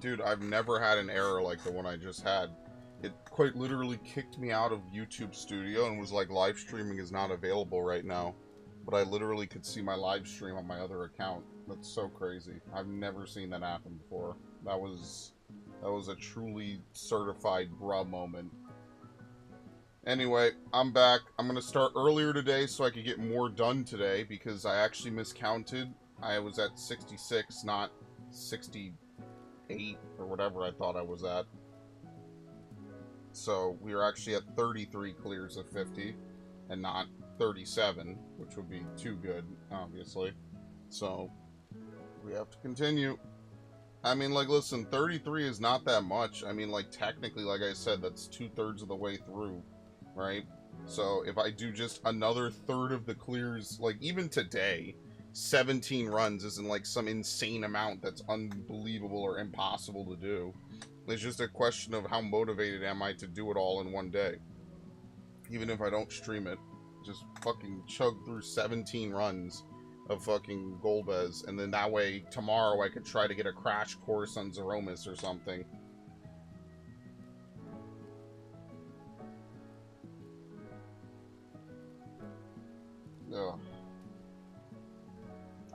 Dude, I've never had an error like the one I just had. It quite literally kicked me out of YouTube Studio and was like, live streaming is not available right now. But I literally could see my live stream on my other account. That's so crazy. I've never seen that happen before. That was a truly certified bruh moment. Anyway, I'm back. I'm going to start earlier today so I could get more done today because I actually miscounted. I was at 66, not 68 or whatever I thought I was at. So we are actually at 33 clears of 50 and not 37, which would be too good, obviously. So we have to continue. I mean, like, listen, 33 is not that much. I mean, like, technically, like I said, that's 2/3 of the way through. Right? So if I do just another third of the clears, like even today, 17 runs isn't like some insane amount that's unbelievable or impossible to do. It's just a question of how motivated am I to do it all in one day. Even if I don't stream it, just fucking chug through 17 runs of fucking Golbez, and then that way tomorrow I could try to get a crash course on Zeromus or something. Ugh.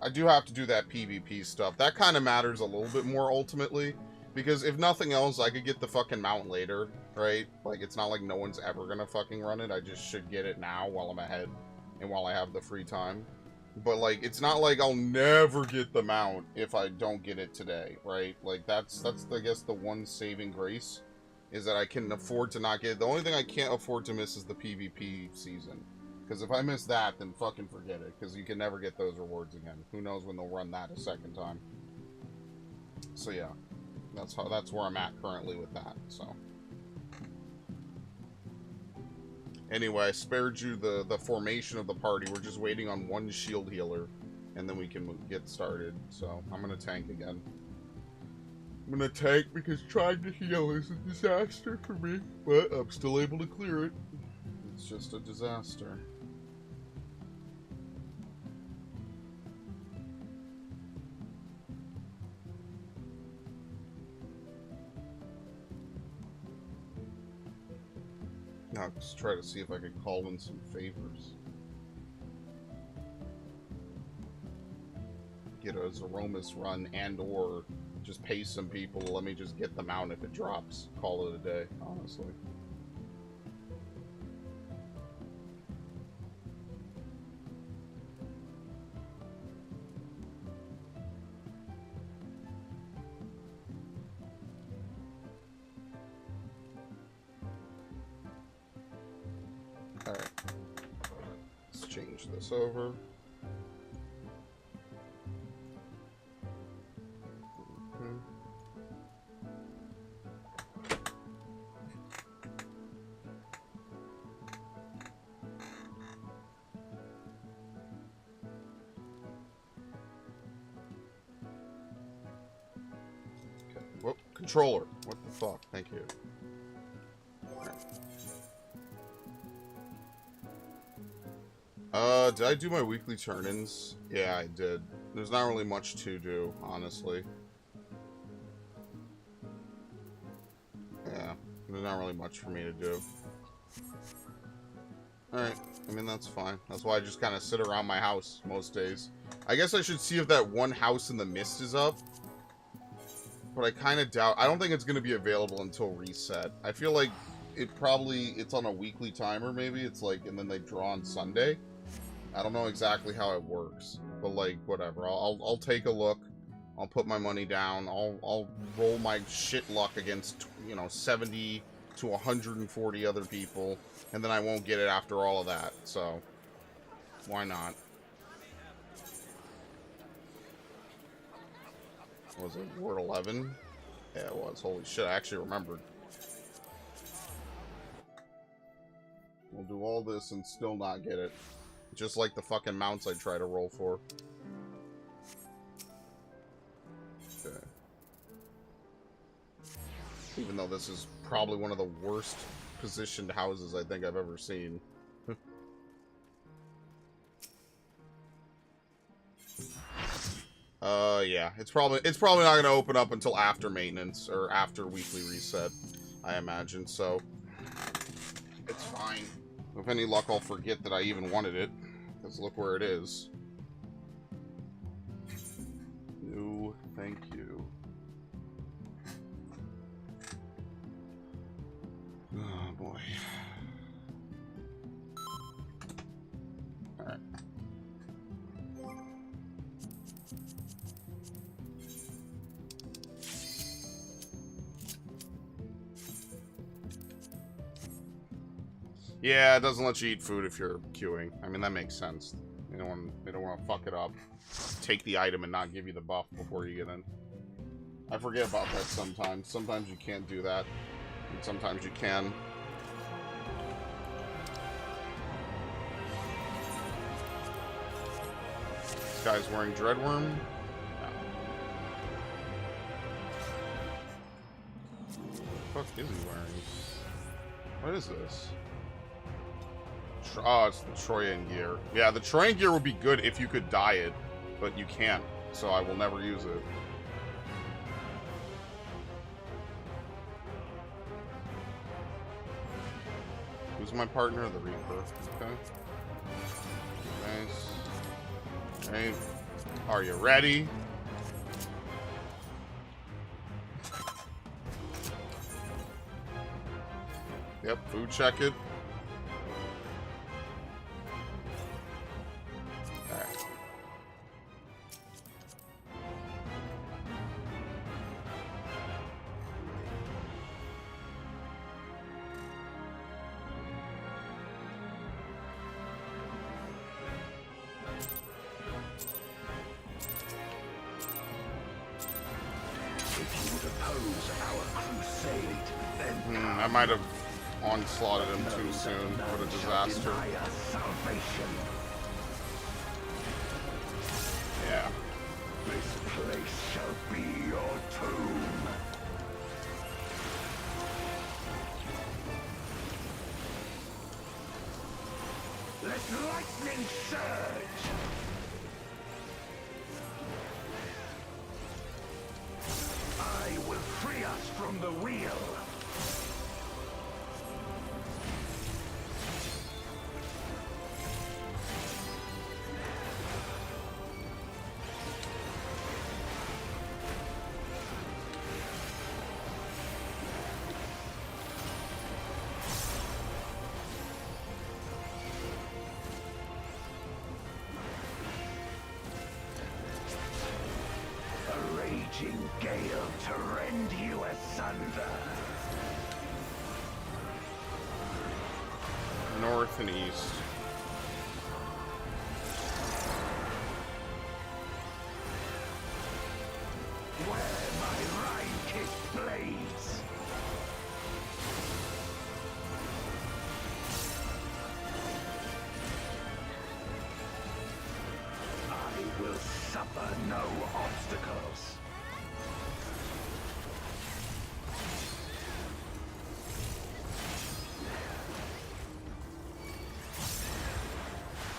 I do have to do that PvP stuff. That kind of matters a little bit more ultimately, because if nothing else, I could get the fucking mount later, right? Like, it's not like no one's ever gonna fucking run it. I just should get it now while I'm ahead and while I have the free time. But, like, it's not like I'll never get the mount if I don't get it today, right? Like, that's I guess, the one saving grace, is that I can afford to not get it. The only thing I can't afford to miss is the PvP season. Because if I miss that, then fucking forget it. Because you can never get those rewards again. Who knows when they'll run that a second time. So yeah, that's where I'm at currently with that. So anyway, I spared you the formation of the party. We're just waiting on one shield healer, and then we can get started. So I'm gonna tank again. I'm gonna tank because trying to heal is a disaster for me, but I'm still able to clear it. It's just a disaster. I'll just try to see if I can call in some favors. Get a Zeromus run and or just pay some people to let me just get them out if it drops. Call it a day, honestly. Alright. Let's change this over. Okay. Whoop, controller. What the fuck? Thank you. Did I do my weekly turn-ins? Yeah, I did. There's not really much to do, honestly. Yeah, there's not really much for me to do. Alright, I mean, that's fine. That's why I just kind of sit around my house most days. I guess I should see if that one house in the mist is up. But I kind of doubt... I don't think it's going to be available until reset. I feel like it's on a weekly timer, maybe. It's like, and then they draw on Sunday. I don't know exactly how it works, but like, whatever. I'll take a look. I'll put my money down. I'll roll my shit luck against, 70 to 140 other people, and then I won't get it after all of that. So, why not? Was it Ward 11? Yeah, it was. Holy shit, I actually remembered. We'll do all this and still not get it. Just like the fucking mounts I try to roll for. Okay. Even though this is probably one of the worst positioned houses I think I've ever seen. Yeah. It's probably not gonna open up until after maintenance, or after weekly reset, I imagine, so it's fine. With any luck, I'll forget that I even wanted it, because look where it is. No, thank you. Oh, boy. Alright. Yeah, it doesn't let you eat food if you're queuing. I mean, that makes sense. They don't want to fuck it up. Take the item and not give you the buff before you get in. I forget about that sometimes. Sometimes you can't do that. And sometimes you can. This guy's wearing Dreadworm. No. What the fuck is he wearing? What is this? Oh, it's the Troyan gear. Yeah, the Troyan gear would be good if you could dye it, but you can't, so I will never use it. Who's my partner? The Reaper. Okay. Nice. Okay. Are you ready? Yep, food check it. Alright. If you would oppose our crusade, then I might have onslaughted him too soon. What a disaster. Yeah. This place shall be your tomb. Let lightning surge. I will free us from the wheel. Gale to rend you asunder. North and east. Where my Rhine-kicked blades. I will suffer no obstacles.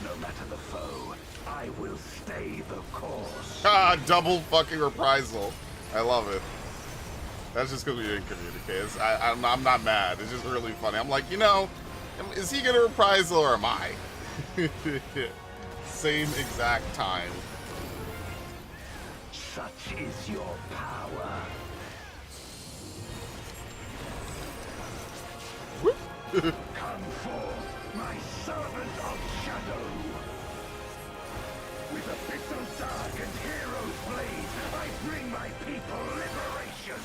No matter the foe, I will stay the course. Ah, double fucking reprisal. I love it. That's just because we didn't communicate. I'm not mad. It's just really funny. I'm like, you know, is he gonna reprisal or am I? Same exact time. Such is your power. Come forth, my servant of shadow. With abyssal dark and hero's blade, I bring my people liberation.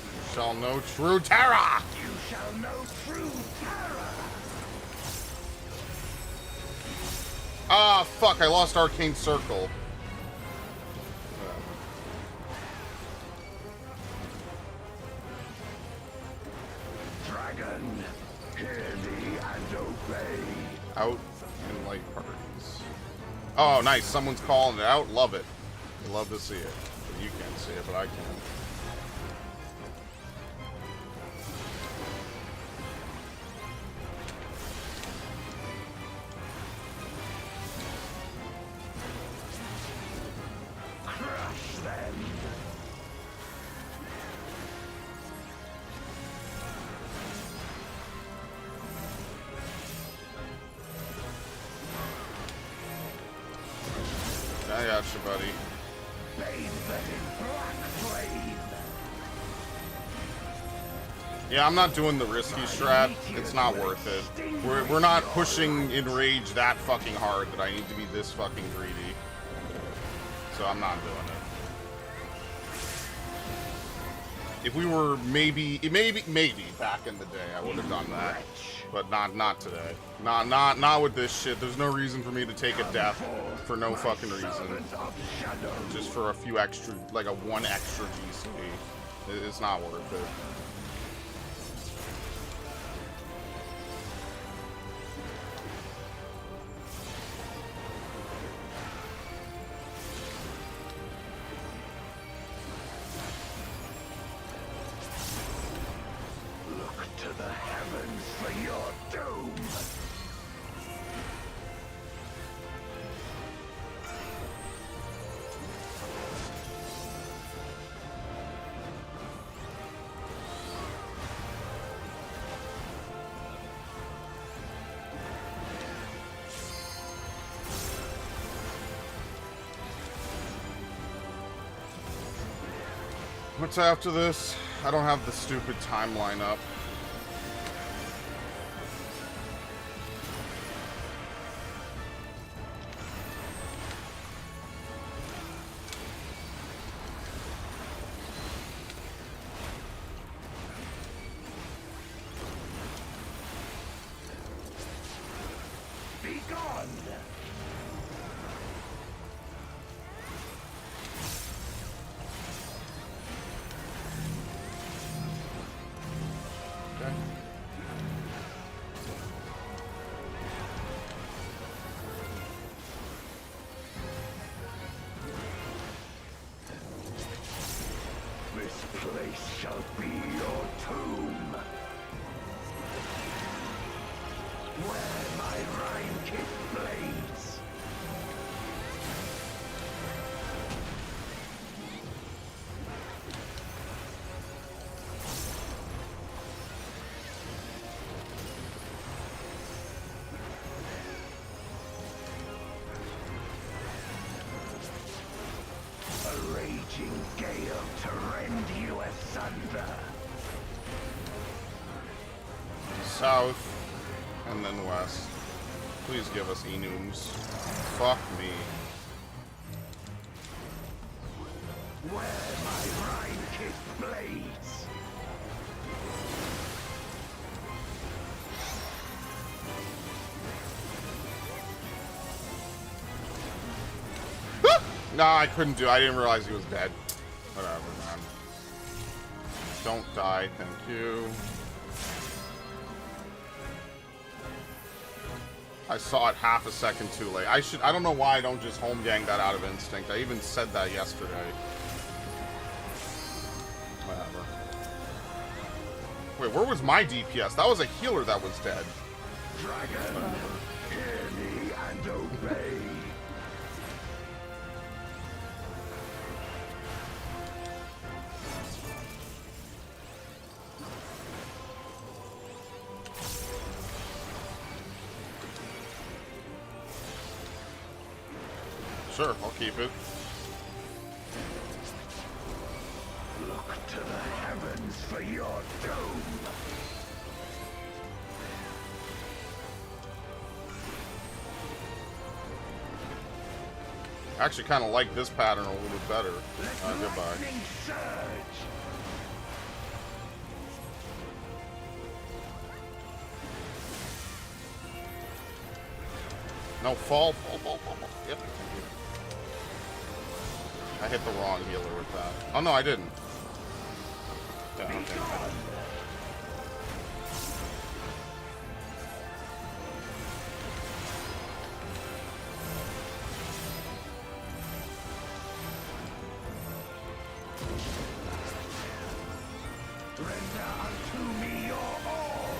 You shall know true terror! You shall know true terror. Ah, fuck, I lost Arcane Circle. Dragon, hear me and obey. Out in light parties. Oh, nice. Someone's calling it out. Love it. Love to see it. You can't see it, but I can. at you, buddy. Yeah, I'm not doing the risky strat. It's not worth it. We're not pushing Enrage that fucking hard that I need to be this fucking greedy. So I'm not doing it. If we were maybe back in the day, I would have done that. But not today. Not with this shit. There's no reason for me to take a death for no fucking reason. Just for a few extra, like a 1 extra GC. It's not worth it. What's after this? I don't have the stupid timeline up. Be gone! Gale to rend you asunder. South, and then west. Please give us Enums. Fuck me. Where my Rhine-kicked blades. No, I couldn't do it. I didn't realize he was dead. Whatever, man. Don't die, thank you. I saw it half a second too late. I don't know why I don't just home gang that out of instinct. I even said that yesterday. Whatever. Wait, where was my DPS? That was a healer that was dead. Dragon, hear me and obey. Sure, I'll keep it. Look to the heavens for your doom. I actually kind of like this pattern a little bit better. Goodbye. Surge. No, fall. Yep. I hit the wrong healer with that. Oh, no, I didn't. Yeah, okay. Render unto me your all.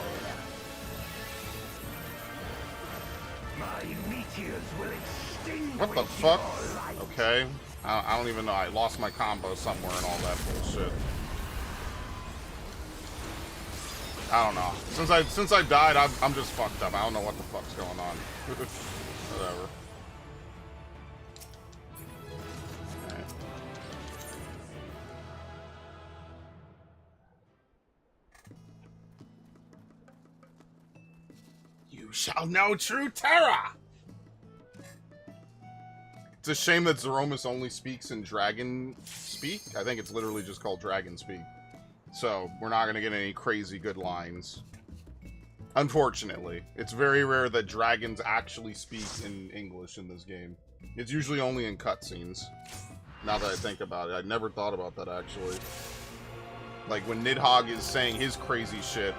My meteors will extinguish What the fuck? your light. Okay. I don't even know. I lost my combo somewhere and all that bullshit. I don't know. Since I died, I'm just fucked up. I don't know what the fuck's going on. Whatever. shall know true terror! It's a shame that Zeromus only speaks in Dragon Speak. I think it's literally just called Dragon Speak. So, we're not going to get any crazy good lines. Unfortunately. It's very rare that dragons actually speak in English in this game. It's usually only in cutscenes. Now that I think about it. I never thought about that, actually. Like, when Nidhogg is saying his crazy shit,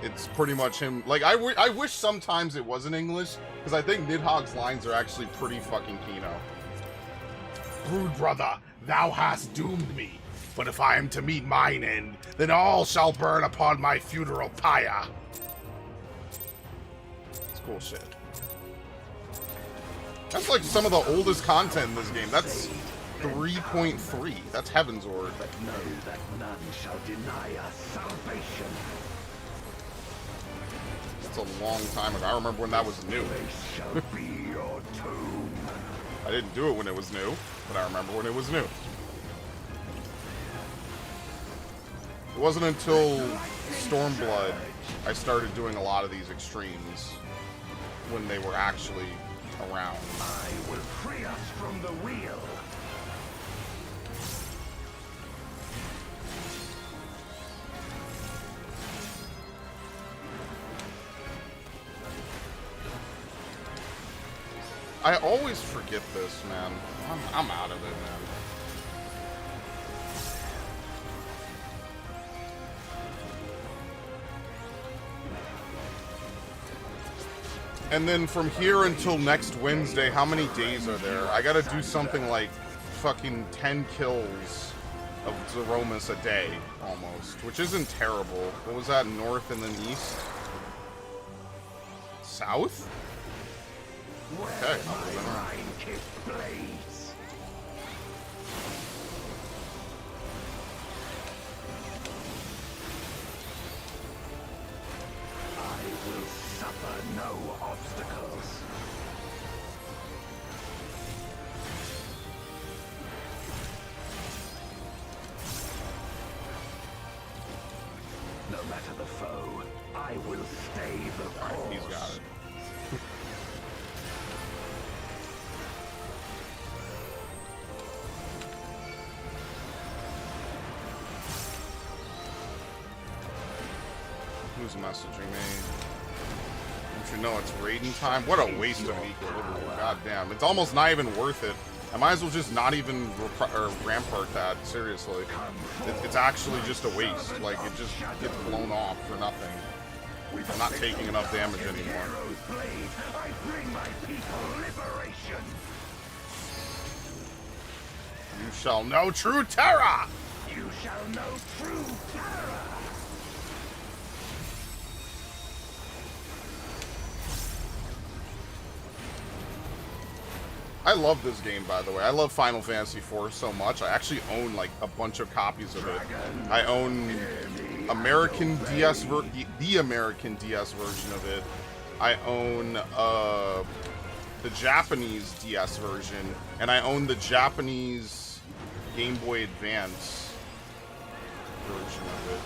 it's pretty much him. Like, I wish sometimes it wasn't English, because I think Nidhogg's lines are actually pretty fucking Kino. Brood brother, thou hast doomed me. But if I am to meet mine end, then all shall burn upon my funeral pyre. It's cool shit. That's like some of the oldest content in this game. That's 3.3. That's Heavensward. But know that none shall deny us salvation. That's a long time ago. I remember when that was new. This shall be your tomb. I didn't do it when it was new, but I remember when it was new. It wasn't until Stormblood I started doing a lot of these extremes when they were actually around. I will free us from the wheel. I always forget this, man. I'm out of it, man. And then from here until next Wednesday, how many days are there? I gotta do something like fucking 10 kills of Zeromus a day, almost. Which isn't terrible. What was that, north and then east? South? Okay. I will suffer no obstacles. No matter the foe, I will stay the course. Alright, he's got it. Who's messaging me? Don't you know it's raiding time? What a waste of equilibrium. God damn. It's almost not even worth it. I might as well just not even rampart that, seriously. It's actually just a waste. Like, it just gets blown off for nothing. I'm not taking enough damage anymore. I bring my people liberation. You shall know true terror! You shall know true terror. I love this game, by the way. I love Final Fantasy IV so much. I actually own, like, a bunch of copies of it. I own American DS the American DS version of it. I own the Japanese DS version, and I own the Japanese Game Boy Advance version of it,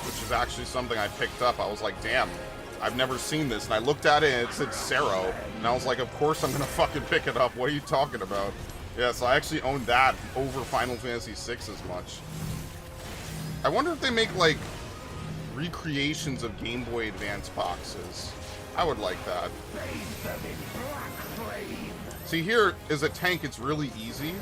which is actually something I picked up. I was like, damn, I've never seen this. And I looked at it and it said Sero. And I was like, of course I'm going to fucking pick it up. What are you talking about? Yeah, so I actually own that over Final Fantasy VI as much. I wonder if they make, like, recreations of Game Boy Advance boxes. I would like that. See, here is a tank. It's really easy.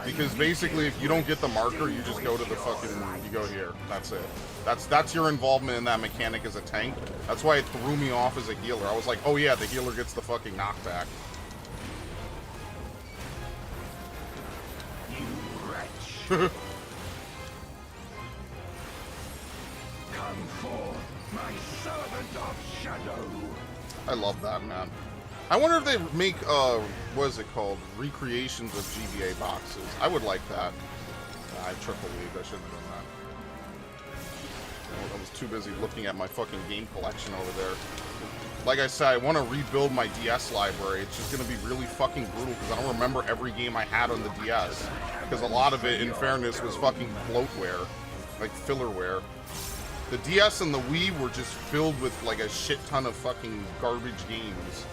Because basically, if you don't get the marker, you just go to the fucking, you go here. That's it. That's your involvement in that mechanic as a tank. That's why it threw me off as a healer. I was like, oh yeah, the healer gets the fucking knockback. You wretch. Come forth, my servant of shadow. I love that, man. I wonder if they make, what is it called? Recreations of GBA boxes. I would like that. I triple league. I shouldn't have done that. I was too busy looking at my fucking game collection over there. Like I said, I want to rebuild my DS library. It's just going to be really fucking brutal because I don't remember every game I had on the DS. Because a lot of it, in fairness, was fucking bloatware. Like, fillerware. The DS and the Wii were just filled with, like, a shit ton of fucking garbage games.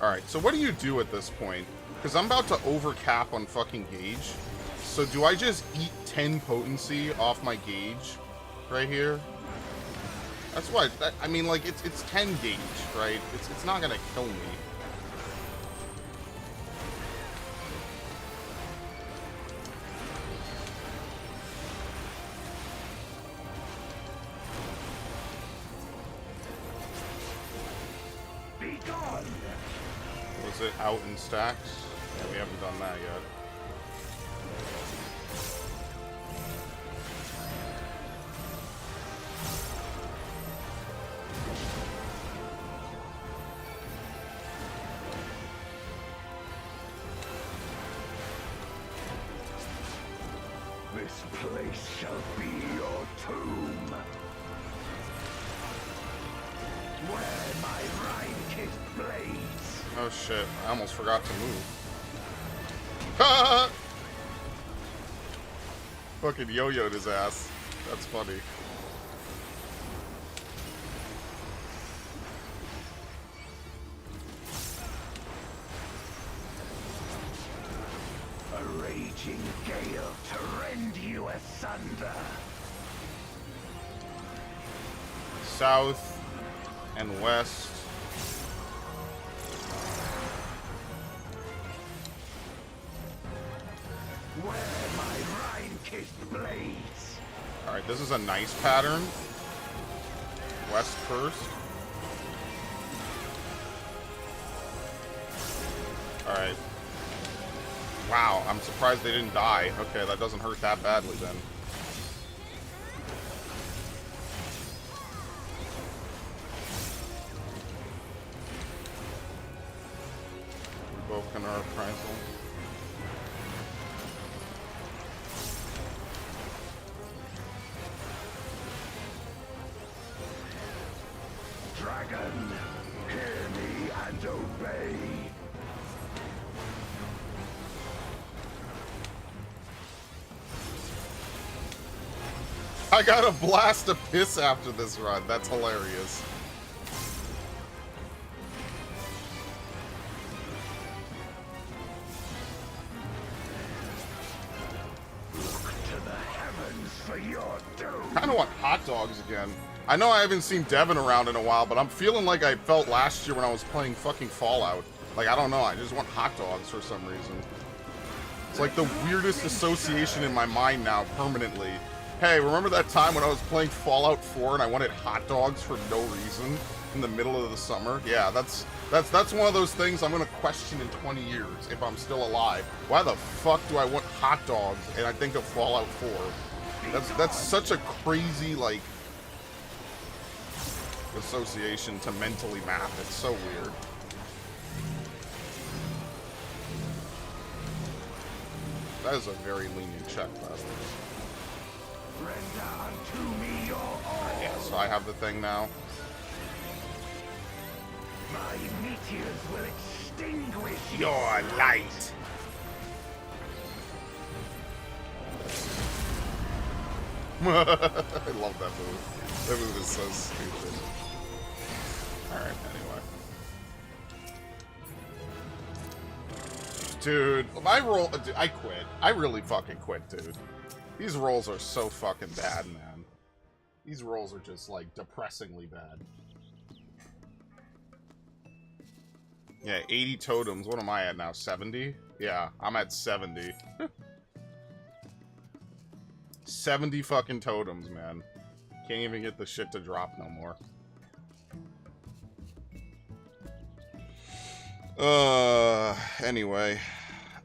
Alright, so what do you do at this point? Because I'm about to overcap on fucking gauge. So do I just eat 10 potency off my gauge right here? That's why, I mean, like, it's 10 gauge, right? It's not gonna kill me. Be gone. Was it out in stacks? Yeah, we haven't done that yet. This place shall be your tomb. Where my rime-kissed blades. Oh shit, I almost forgot to move. Ha! Fucking yo-yoed his ass. That's funny. A raging gale to rend you asunder. South and west. Where my rime-kissed blades. Alright, this is a nice pattern. West first. Alright. Wow, I'm surprised they didn't die. Okay, that doesn't hurt that badly then. Revoking our appraisal. Dragon, hear me and obey. I got a blast of piss after this run. That's hilarious. Look to the heavens for your doom. Kind of want hot dogs again. I know I haven't seen Devin around in a while, but I'm feeling like I felt last year when I was playing fucking Fallout. Like, I don't know, I just want hot dogs for some reason. It's like the weirdest association in my mind now, permanently. Hey, remember that time when I was playing Fallout 4 and I wanted hot dogs for no reason in the middle of the summer? Yeah, that's one of those things I'm gonna question in 20 years if I'm still alive. Why the fuck do I want hot dogs and I think of Fallout 4? That's such a crazy, like, association to mentally map. It's so weird. That is a very lenient check, by the way. Render unto me your all. Yeah, so I have the thing now. My meteors will extinguish Your light. I love that move. That move is so stupid. Alright, anyway. Dude, my roll... Dude, I quit. I really fucking quit, dude. These rolls are so fucking bad, man. These rolls are just, like, depressingly bad. Yeah, 80 totems. What am I at now? 70? Yeah, I'm at 70. 70 fucking totems, man. Can't even get the shit to drop no more. Anyway.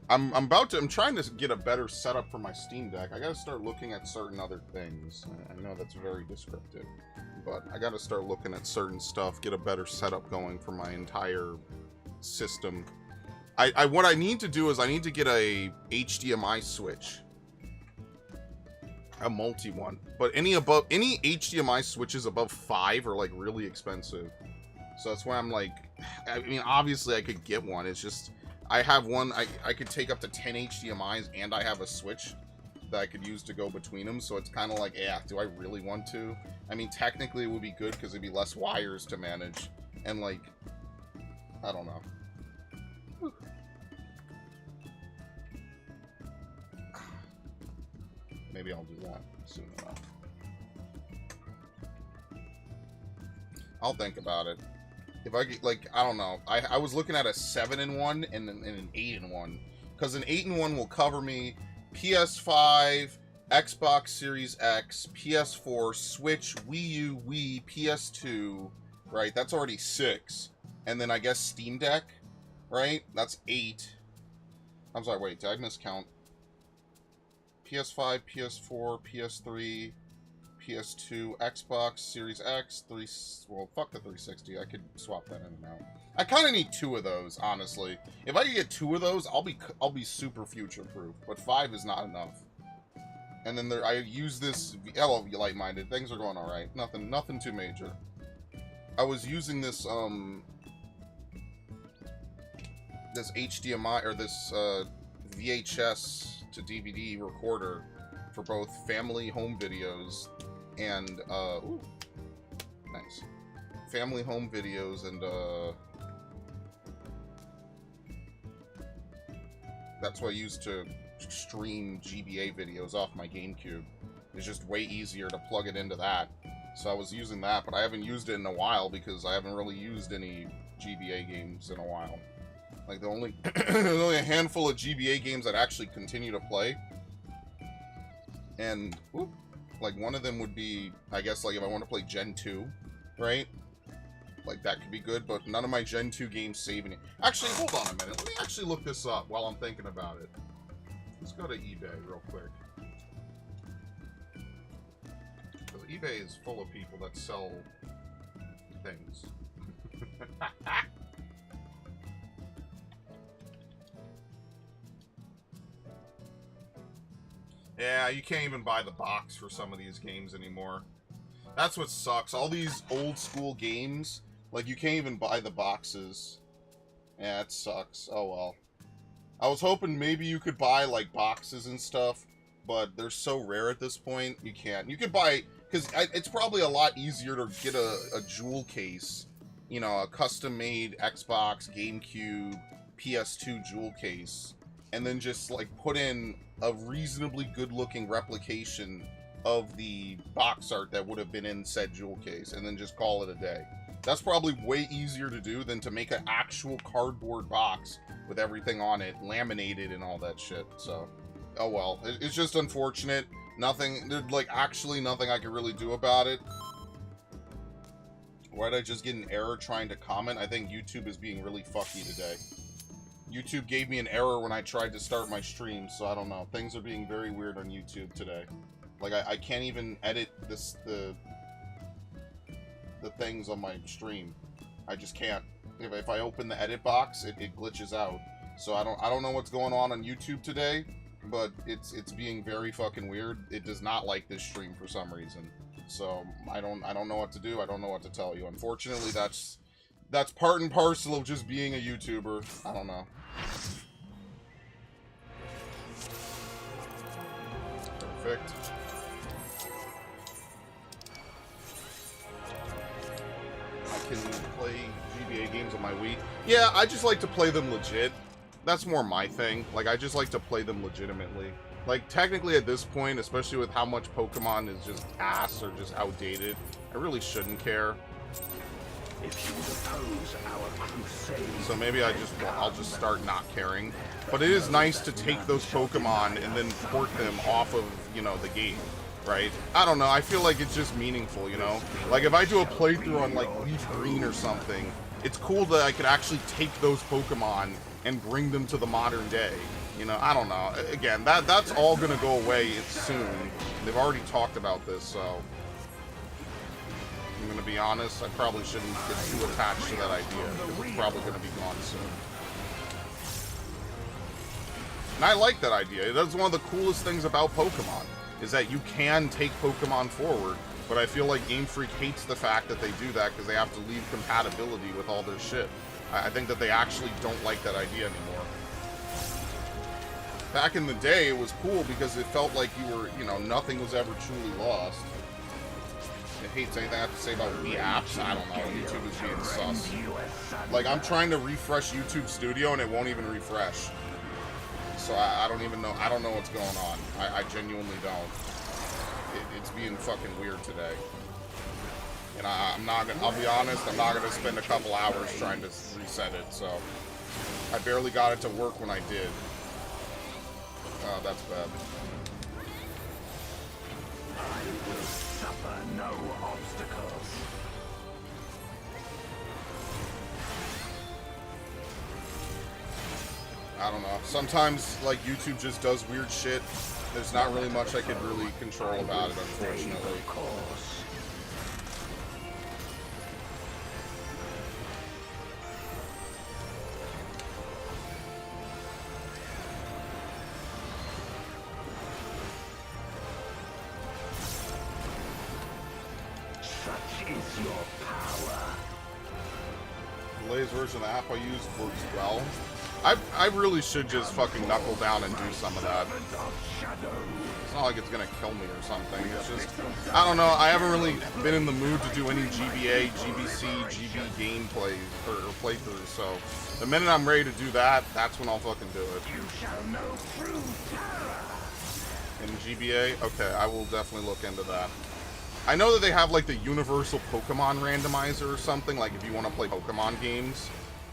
I'm trying to get a better setup for my Steam Deck. I gotta start looking at certain other things. I know that's very descriptive, but I gotta start looking at certain stuff, get a better setup going for my entire system. What I need to do is I need to get a HDMI switch. A multi one. But any HDMI switches above 5 are like really expensive. So that's why I'm like, I mean, obviously I could get one. It's just, I have one, I could take up to 10 HDMIs, and I have a switch that I could use to go between them. So it's kind of like, yeah, do I really want to? I mean, technically it would be good because it'd be less wires to manage. And like, I don't know. Whew. Maybe I'll do that soon enough. I'll think about it. If I get, like, I don't know. I was looking at a 7-in-1 and an 8-in-1. Because an 8-in-1 will cover me PS5, Xbox Series X, PS4, Switch, Wii U, Wii, PS2. Right? That's already 6. And then I guess Steam Deck. Right? That's 8. I'm sorry, wait. Did I miscount? PS5, PS4, PS3... PS2, Xbox Series X, well, fuck the 360. I could swap that in and out. I kind of need 2 of those, honestly. If I could get 2 of those, I'll be super future-proof. But 5 is not enough. And then I use this. Hello, you light-minded. Things are going all right. Nothing too major. I was using this this HDMI or this VHS to DVD recorder for both family home videos and ooh, nice family home videos, and that's what I used to stream GBA videos off my GameCube. It's just way easier to plug it into that, so I was using that, but I haven't used it in a while because I haven't really used any GBA games in a while. Like, there's only a handful of GBA games that actually continue to play. And, whoop, like, one of them would be, I guess, like, if I want to play Gen 2, right? Like, that could be good, but none of my Gen 2 games saving it. Actually, hold on a minute. Let me actually look this up while I'm thinking about it. Let's go to eBay real quick. Because eBay is full of people that sell things. Yeah, you can't even buy the box for some of these games anymore. That's what sucks. All these old school games, like, you can't even buy the boxes. Yeah, it sucks. Oh well. I was hoping maybe you could buy, like, boxes and stuff, but they're so rare at this point, you can't. You could buy, because it's probably a lot easier to get a jewel case, you know, a custom-made Xbox, GameCube, PS2 jewel case, and then just, like, put in a reasonably good-looking replication of the box art that would have been in said jewel case, and then just call it a day. That's probably way easier to do than to make an actual cardboard box with everything on it, laminated and all that shit, so. Oh well, it's just unfortunate. Nothing, there's, like, actually nothing I can really do about it. Why did I just get an error trying to comment? I think YouTube is being really fucky today. YouTube gave me an error when I tried to start my stream, so I don't know. Things are being very weird on YouTube today. Like, I can't even edit the things on my stream. I just can't. If I open the edit box, it glitches out. So I don't know what's going on YouTube today, but it's being very fucking weird. It does not like this stream for some reason. So I don't know what to do. I don't know what to tell you. Unfortunately, that's part and parcel of just being a YouTuber. I don't know. Perfect. I can play GBA games on my Wii. Yeah, I just like to play them legit. That's more my thing. Like, I just like to play them legitimately. Like, technically at this point, especially with how much Pokemon is just ass or just outdated, I really shouldn't care. If you oppose our crusade, so maybe I'll just start not caring. But it is nice to take those Pokemon and then port them off of, you know, the game, right? I don't know, I feel like it's just meaningful, you know? Like, if I do a playthrough on, like, Leaf Green or something, it's cool that I could actually take those Pokemon and bring them to the modern day. You know, I don't know. Again, that's all gonna go away soon. They've already talked about this, so I'm gonna be honest, I probably shouldn't get too attached to that idea, because it's probably gonna be gone soon. And I like that idea. That's one of the coolest things about Pokemon, is that you can take Pokemon forward, But I feel like Game Freak hates the fact that they do that because they have to leave compatibility with all their shit. I think that they actually don't like that idea anymore. Back in the day, it was cool because it felt like you were, you know, nothing was ever truly lost. I hate anything I have to say about Wii apps. I don't know. YouTube is being sus. Like, I'm trying to refresh YouTube Studio and it won't even refresh. So I don't even know. I don't know what's going on. I genuinely don't. It's being fucking weird today. And I'm not gonna, I'll be honest, I'm not gonna spend a couple hours trying to reset it, so. I barely got it to work when I did. Oh, that's bad. I will suffer no obstacles. I don't know. Sometimes, like, YouTube just does weird shit. There's not really much I could really control about it, unfortunately. Such is your power. The latest version of the app I use works well. I really should just fucking knuckle down and do some of that. It's not like it's gonna kill me or something. It's just, I don't know, I haven't really been in the mood to do any GBA, GBC, GB gameplays or playthroughs, so the minute I'm ready to do that, that's when I'll fucking do it. You shall know true terror. In GBA? Okay, I will definitely look into that. I know that they have like the universal Pokemon randomizer or something, like if you want to play Pokemon games.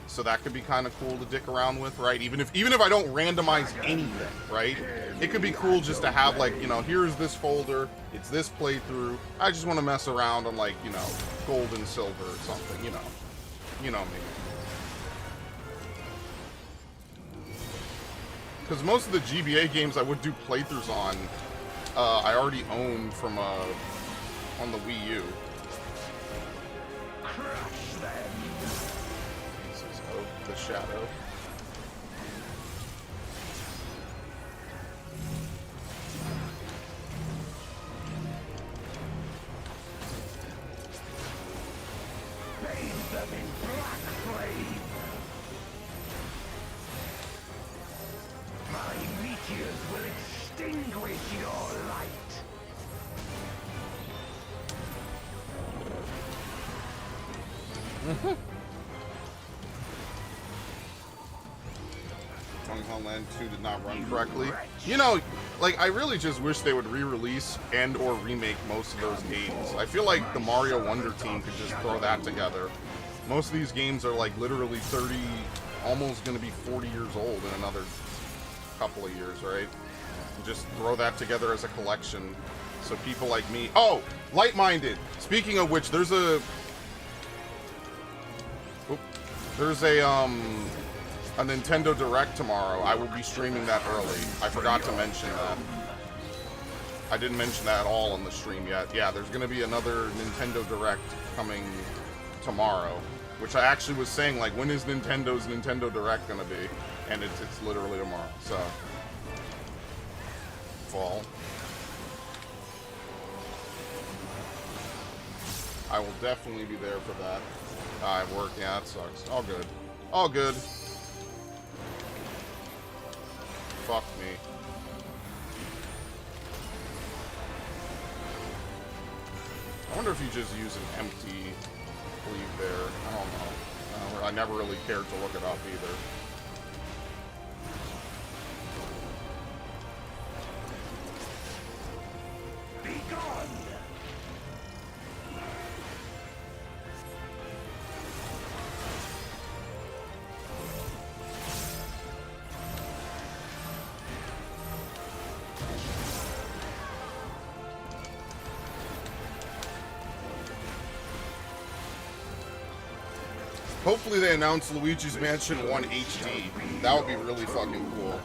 So that could be kind of cool to dick around with, right? Even if I don't randomize anything, right? It could be cool just to have like, you know, here's this folder, it's this playthrough. I just want to mess around on like, you know, gold and silver or something, you know. You know me. Because most of the GBA games I would do playthroughs on, I already own from on the Wii U. Crush them. The shadow. Bathe them in black flame. My meteors will extinguish your light. Homeland 2 did not run correctly. You know, like, I really just wish they would re-release and or remake most of those games. I feel like the Mario Wonder team could just throw that together. Most of these games are like literally 30, almost going to be 40 years old in another couple of years, right? And just throw that together as a collection so people like me... Oh! Light-minded! Speaking of which, there's a Nintendo Direct tomorrow. I will be streaming that early. I forgot to mention that. I didn't mention that at all on the stream yet. Yeah, there's going to be another Nintendo Direct coming tomorrow, which I actually was saying, like, when is Nintendo's Nintendo Direct going to be? And it's literally tomorrow, so. Fall. I will definitely be there for that. I work, yeah, it sucks. All good. All good. Fuck me. I wonder if you just use an empty sleeve there. I don't know. I never really cared to look it up either. Be gone! Hopefully they announce Luigi's Mansion 1 HD. That would be really fucking cool.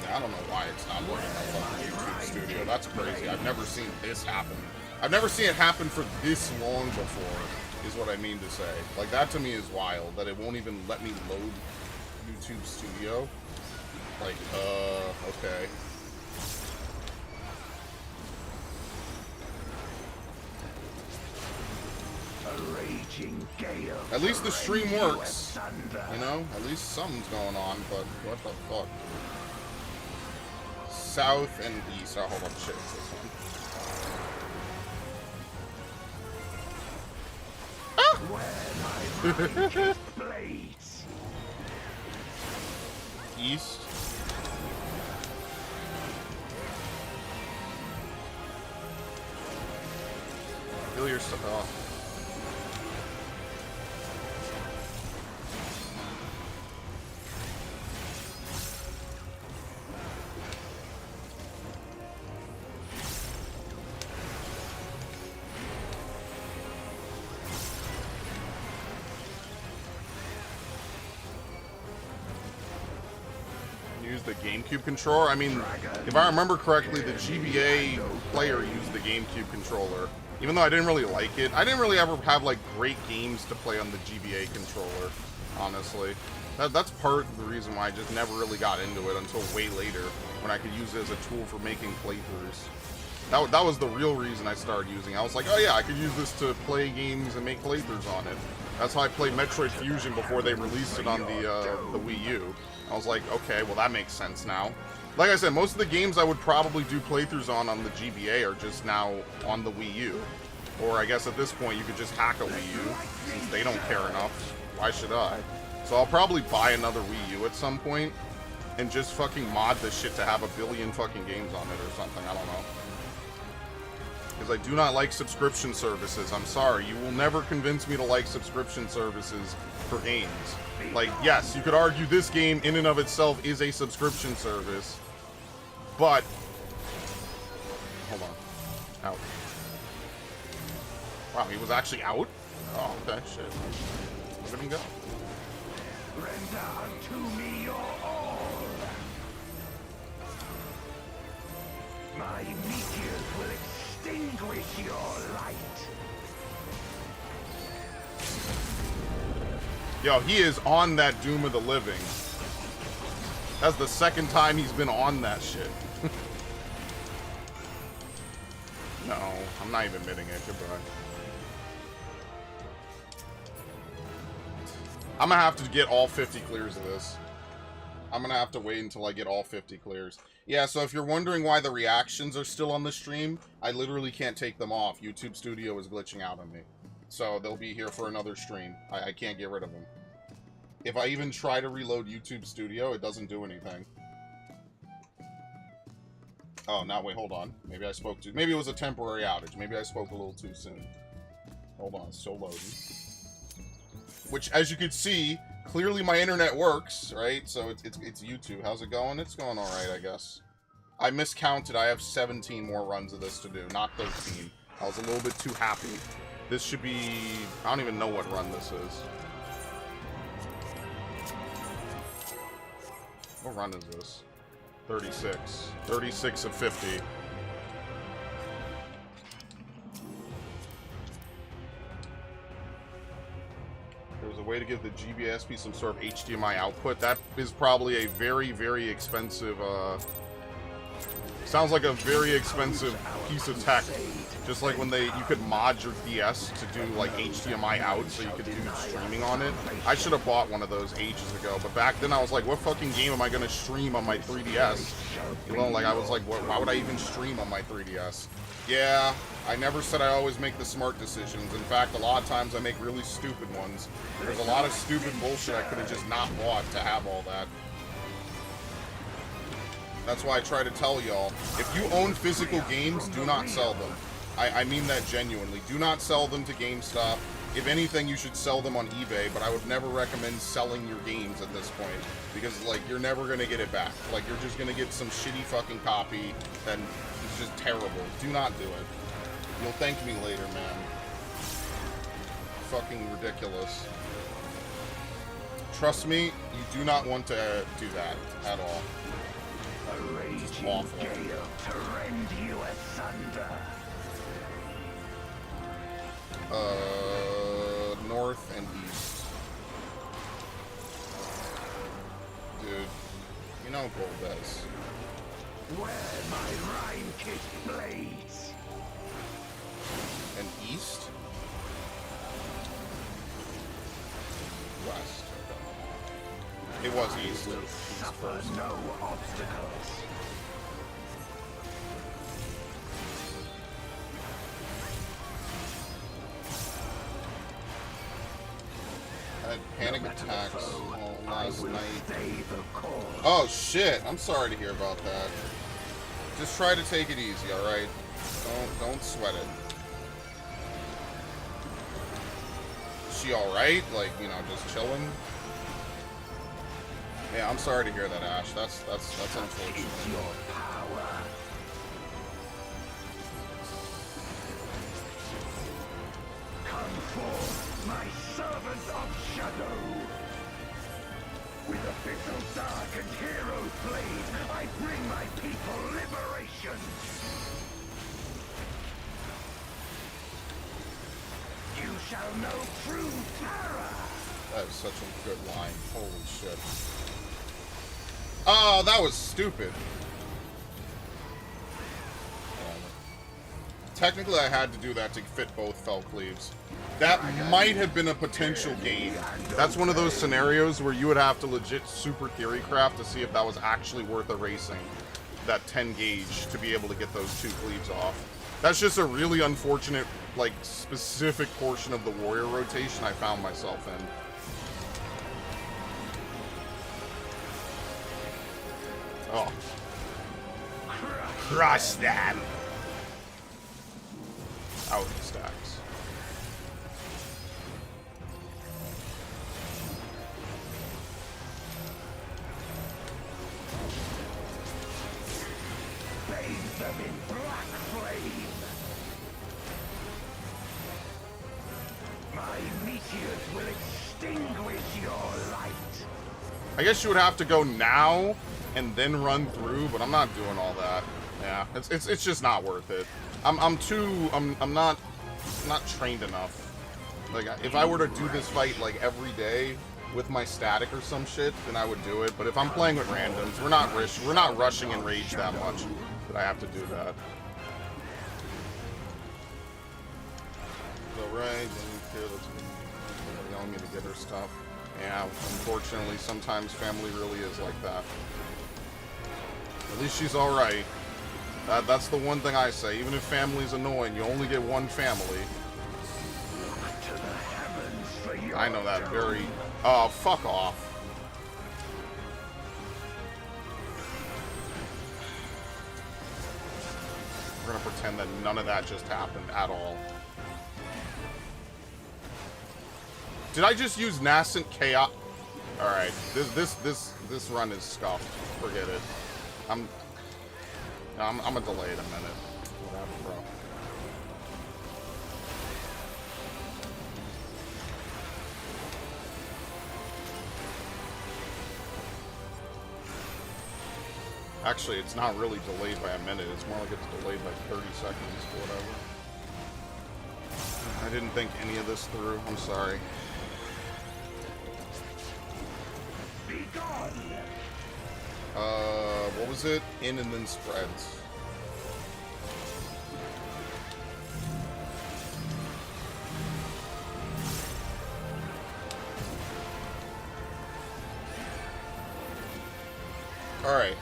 Yeah, I don't know why it's not working on fucking YouTube Studio. That's crazy. I've never seen this happen. I've never seen it happen for this long before, is what I mean to say. Like, that to me is wild, that it won't even let me load YouTube Studio. Like, okay. raging gale. At least the stream rend you works. asunder. You know, at least something's going on, but what the fuck? South and east. Oh, hold on, shit, it's this one. Where my rhyme blades. East. Feel your stuff off. Use the GameCube controller. I mean, if I remember correctly, the GBA player used the GameCube controller. Even though I didn't really like it, I didn't really ever have like great games to play on the GBA controller, honestly. That's part of the reason why I just never really got into it until way later, when I could use it as a tool for making playthroughs. That was the real reason I started using it. I was like, oh yeah, I could use this to play games and make playthroughs on it. That's how I played Metroid Fusion before they released it on the Wii U. I was like, okay, well that makes sense now. Like I said, most of the games I would probably do playthroughs on the GBA are just now on the Wii U. Or I guess at this point you could just hack a Wii U, since they don't care enough. Why should I? So I'll probably buy another Wii U at some point, and just fucking mod this shit to have a billion fucking games on it or something, I don't know. Because I do not like subscription services. I'm sorry, you will never convince me to like subscription services for games. Like, yes, you could argue this game in and of itself is a subscription service, but... Hold on. Out. Wow, he was actually out? Oh, okay, shit. Look at him go. Render unto me your all. My meteors will extinguish your light. Yo, he is on that Doom of the Living. That's the second time he's been on that shit. No, I'm not even admitting it. Goodbye. I'm gonna have to get all 50 clears of this. I'm gonna have to wait until I get all 50 clears. Yeah, so if you're wondering why the reactions are still on the stream, I literally can't take them off. YouTube Studio is glitching out on me. So they'll be here for another stream. I can't get rid of them. If I even try to reload YouTube Studio, it doesn't do anything. Oh, now wait, hold on. Maybe I spoke too... Maybe it was a temporary outage. Maybe I spoke a little too soon. Hold on, it's still loading. Which, as you can see, clearly my internet works, right? So it's YouTube. How's it going? It's going alright, I guess. I miscounted. I have 17 more runs of this to do, not 13. I was a little bit too happy. This should be... I don't even know what run this is. What run is this? 36. 36 of 50. There's a way to give the GBSP some sort of HDMI output. That is probably a very, very expensive, sounds like a very expensive piece of tech. Just like when you could mod your DS to do like HDMI out so you could do streaming on it. I should have bought one of those ages ago, but back then I was like, what fucking game am I gonna stream on my 3DS? You know, like I was like, why would I even stream on my 3DS? Yeah, I never said I always make the smart decisions. In fact, a lot of times I make really stupid ones. There's a lot of stupid bullshit I could have just not bought to have all that. That's why I try to tell y'all, if you own physical games, do not sell them. I mean that genuinely. Do not sell them to GameStop. If anything, you should sell them on eBay, but I would never recommend selling your games at this point. Because, like, you're never going to get it back. Like, you're just going to get some shitty fucking copy that is just terrible. Do not do it. You'll thank me later, man. Fucking ridiculous. Trust me, you do not want to do that at all. A raging gale to rend you asunder. North and east. Dude, you know Golbez. Where my rhyme kick blades. And east? west. Okay. It was east. Will suffer no obstacles. I had panic attacks last night. Stay the course. Oh shit! I'm sorry to hear about that. Just try to take it easy, all right? Don't sweat it. Is she all right? Like, you know, just chilling? Yeah, I'm sorry to hear that, Ash. That's unfortunate. Is your power. Come forth, my servant of shadow. With official dark and hero blade, I bring my people liberation. You shall know true terror. That is such a good line. Holy shit. Oh, that was stupid. Technically, I had to do that to fit both fell cleaves. That might have been a potential gain. That's one of those scenarios where you would have to legit super theory craft to see if that was actually worth erasing that 10 gauge to be able to get those 2 cleaves off. That's just a really unfortunate, like, specific portion of the warrior rotation I found myself in. Oh. Crush them! Out of the stacks. Bathe them in black flame. My meteors will extinguish your light. I guess you would have to go now and then run through, but I'm not doing all that. Yeah, it's just not worth it. I'm not trained enough. Like, if I were to do this fight like every day with my static or some shit, then I would do it. But if I'm playing with randoms, we're not rushing in rage that much that I have to do that. So right, yelling me to get her stuff. Yeah, unfortunately, sometimes family really is like that. At least she's all right. That's the one thing I say. Even if family's annoying, you only get one family. I know that very... Oh, fuck off. We're gonna pretend that none of that just happened at all. Did I just use Nascent Chaos? Alright, this run is scuffed. Forget it. I'm gonna delay it a minute. Whatever, bro. Actually, it's not really delayed by a minute. It's more like it's delayed by 30 seconds or whatever. I didn't think any of this through. I'm sorry. Be gone. What was it? In and then spreads. Alright.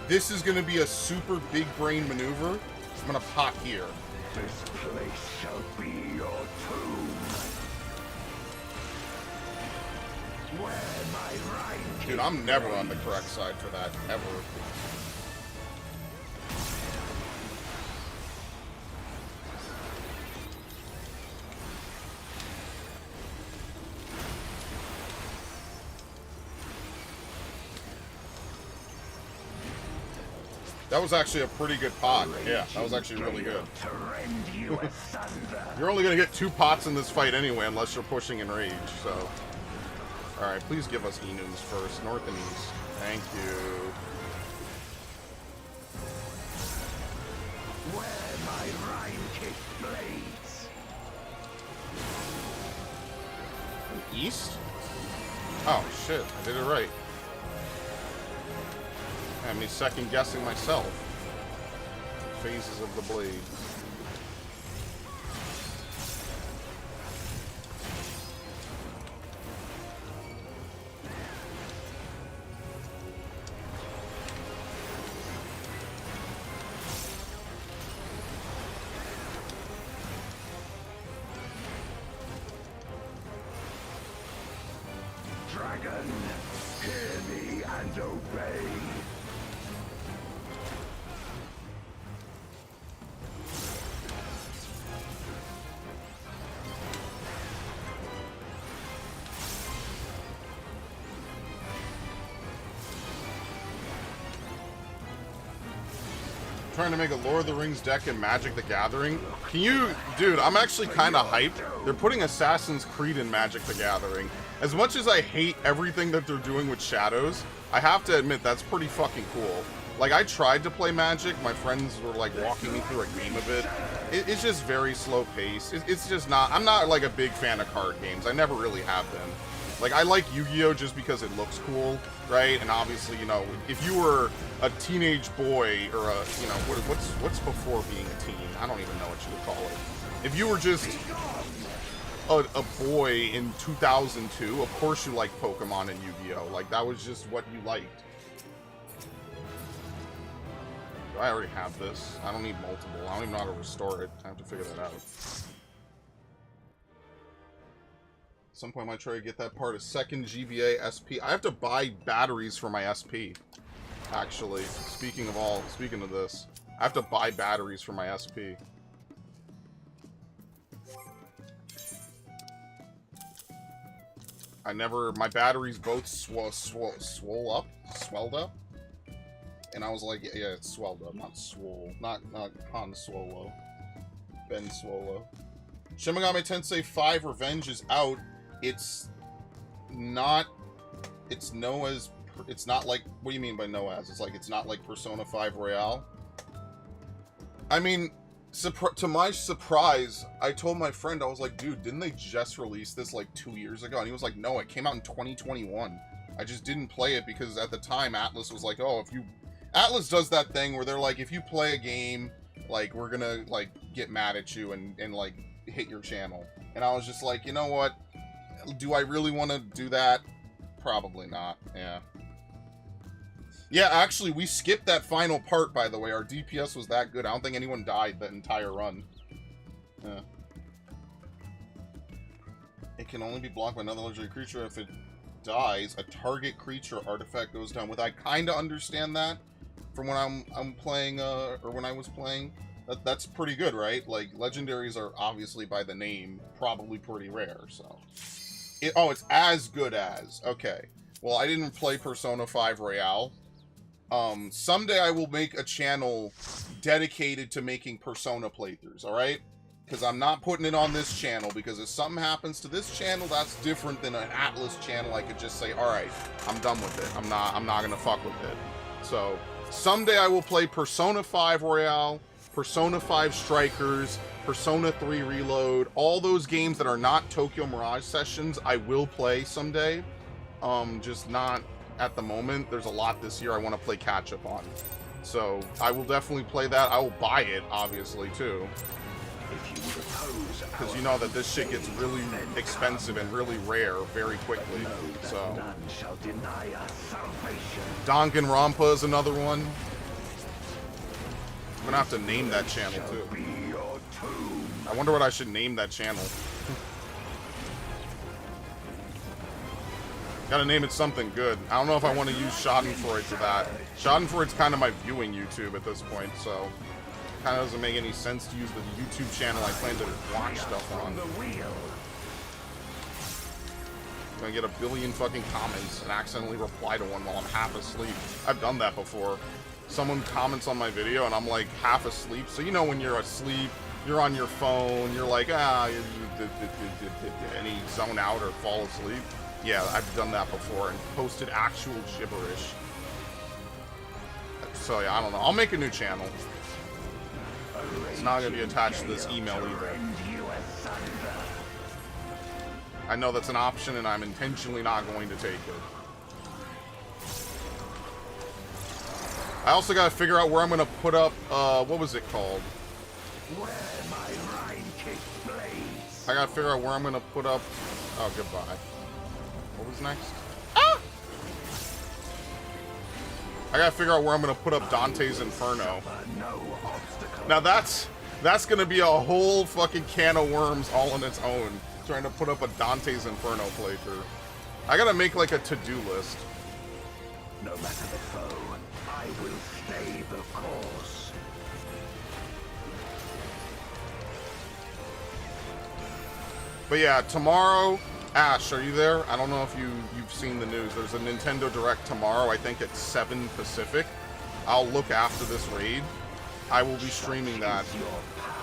This is going to be a super big brain maneuver. I'm going to pop here. This place shall be your tomb. Where my rhyme. Dude, I'm never on the correct side for that, ever. That was actually a pretty good pot. Yeah, that was actually really good. You're only going to get 2 pots in this fight anyway, unless you're pushing in rage, so... Alright, please give us Enums first. North and east. Thank you. Where my rhyme kick blades. East? Oh, shit. I did it right. Had me second guessing myself. Phases of the blade. dragon! Hear me and obey! Trying to make a Lord of the Rings deck in Magic the Gathering. Can you... Dude, I'm actually kind of hyped. They're putting Assassin's Creed in Magic the Gathering. As much as I hate everything that they're doing with Shadows, I have to admit that's pretty fucking cool. Like, I tried to play Magic. My friends were, like, walking me through a game of it. It's just very slow pace. It's just not... I'm not, like, a big fan of card games. I never really have been. Like, I like Yu-Gi-Oh! Just because it looks cool, right? And obviously, you know, if you were a teenage boy or a, you know, what's before being a teen? I don't even know what you would call it. If you were just a boy in 2002, of course you liked Pokemon and Yu-Gi-Oh! Like, that was just what you liked. I already have this. I don't need multiple. I don't even know how to restore it. I have to figure that out. At some point I might try to get that part of second GBA SP. I have to buy batteries for my SP. Actually, speaking of this, I have to buy batteries for my SP. My batteries both swelled up. And I was like, yeah, it's swelled up, not swole. Not Han Swolo. Ben Swolo. Shin Megami Tensei 5 Revenge is out. It's not like, what do you mean by no as? It's like, it's not like Persona 5 Royale. I mean, to my surprise, I told my friend, I was like, dude, didn't they just release this like 2 years ago? And he was like, no, it came out in 2021. I just didn't play it because at the time Atlas was like, oh, Atlas does that thing where they're like, if you play a game, like, we're gonna like get mad at you and like hit your channel. And I was just like, you know what? Do I really want to do that? Probably not. Yeah. Yeah, actually, we skipped that final part, by the way. Our DPS was that good. I don't think anyone died that entire run. Yeah. It can only be blocked by another legendary creature. If it dies, a target creature artifact goes down. With I kind of understand that from when I'm playing, or when I was playing. That's pretty good, right? Like, legendaries are obviously, by the name, probably pretty rare, so... Oh, it's as good as. Okay. Well, I didn't play Persona 5 Royale. Someday I will make a channel dedicated to making Persona playthroughs, alright? Because I'm not putting it on this channel, because if something happens to this channel, that's different than an Atlas channel. I could just say, alright, I'm done with it. I'm not gonna fuck with it. So, someday I will play Persona 5 Royale, Persona 5 Strikers, Persona 3 Reload, all those games that are not Tokyo Mirage Sessions, I will play someday. Just not at the moment. There's a lot this year I want to play catch-up on. So, I will definitely play that. I will buy it, obviously, too. Because you know that this shit gets really expensive and really rare very quickly. So, Danganronpa is another one. I'm gonna have to name that channel, too. I wonder what I should name that channel. Gotta name it something good. I don't know if I want to use Schadenfreude for that. Schadenfreude's kind of my viewing YouTube at this point, so... kind of doesn't make any sense to use the YouTube channel I plan to watch stuff on. I'm gonna get a billion fucking comments and accidentally reply to one while I'm half asleep. I've done that before. Someone comments on my video and I'm like half asleep. So you know when you're asleep, you're on your phone, you're like, and you zone out or fall asleep. Yeah, I've done that before and posted actual gibberish. So yeah, I don't know. I'll make a new channel. It's not going to be attached to this email either. I know that's an option and I'm intentionally not going to take it. I also got to figure out where I'm going to put up, what was it called? I got to figure out where I'm going to put up, oh, goodbye. What was next? Ah! I got to figure out where I'm going to put up Dante's Inferno. Now that's gonna be a whole fucking can of worms all on its own. Trying to put up a Dante's Inferno playthrough. I gotta make like a to-do list. No matter the foe, I will stay the course. But yeah, tomorrow, Ash, are you there? I don't know if you've seen the news. There's a Nintendo Direct tomorrow, I think at 7 Pacific. I'll look after this raid. I will be streaming that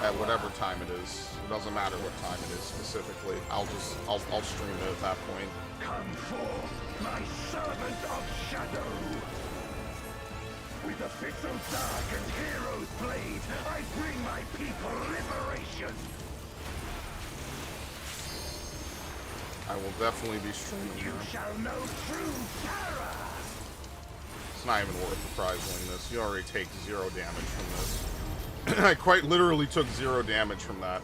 at whatever time it is. It doesn't matter what time it is specifically. I'll stream it at that point. Come forth, my servant of shadow. With a fit so dark and hero's blade, I bring my people liberation. I will definitely be streaming You that. shall know true terror. It's not even worth the prize winning this. You already take 0 damage from this. I quite literally took 0 damage from that.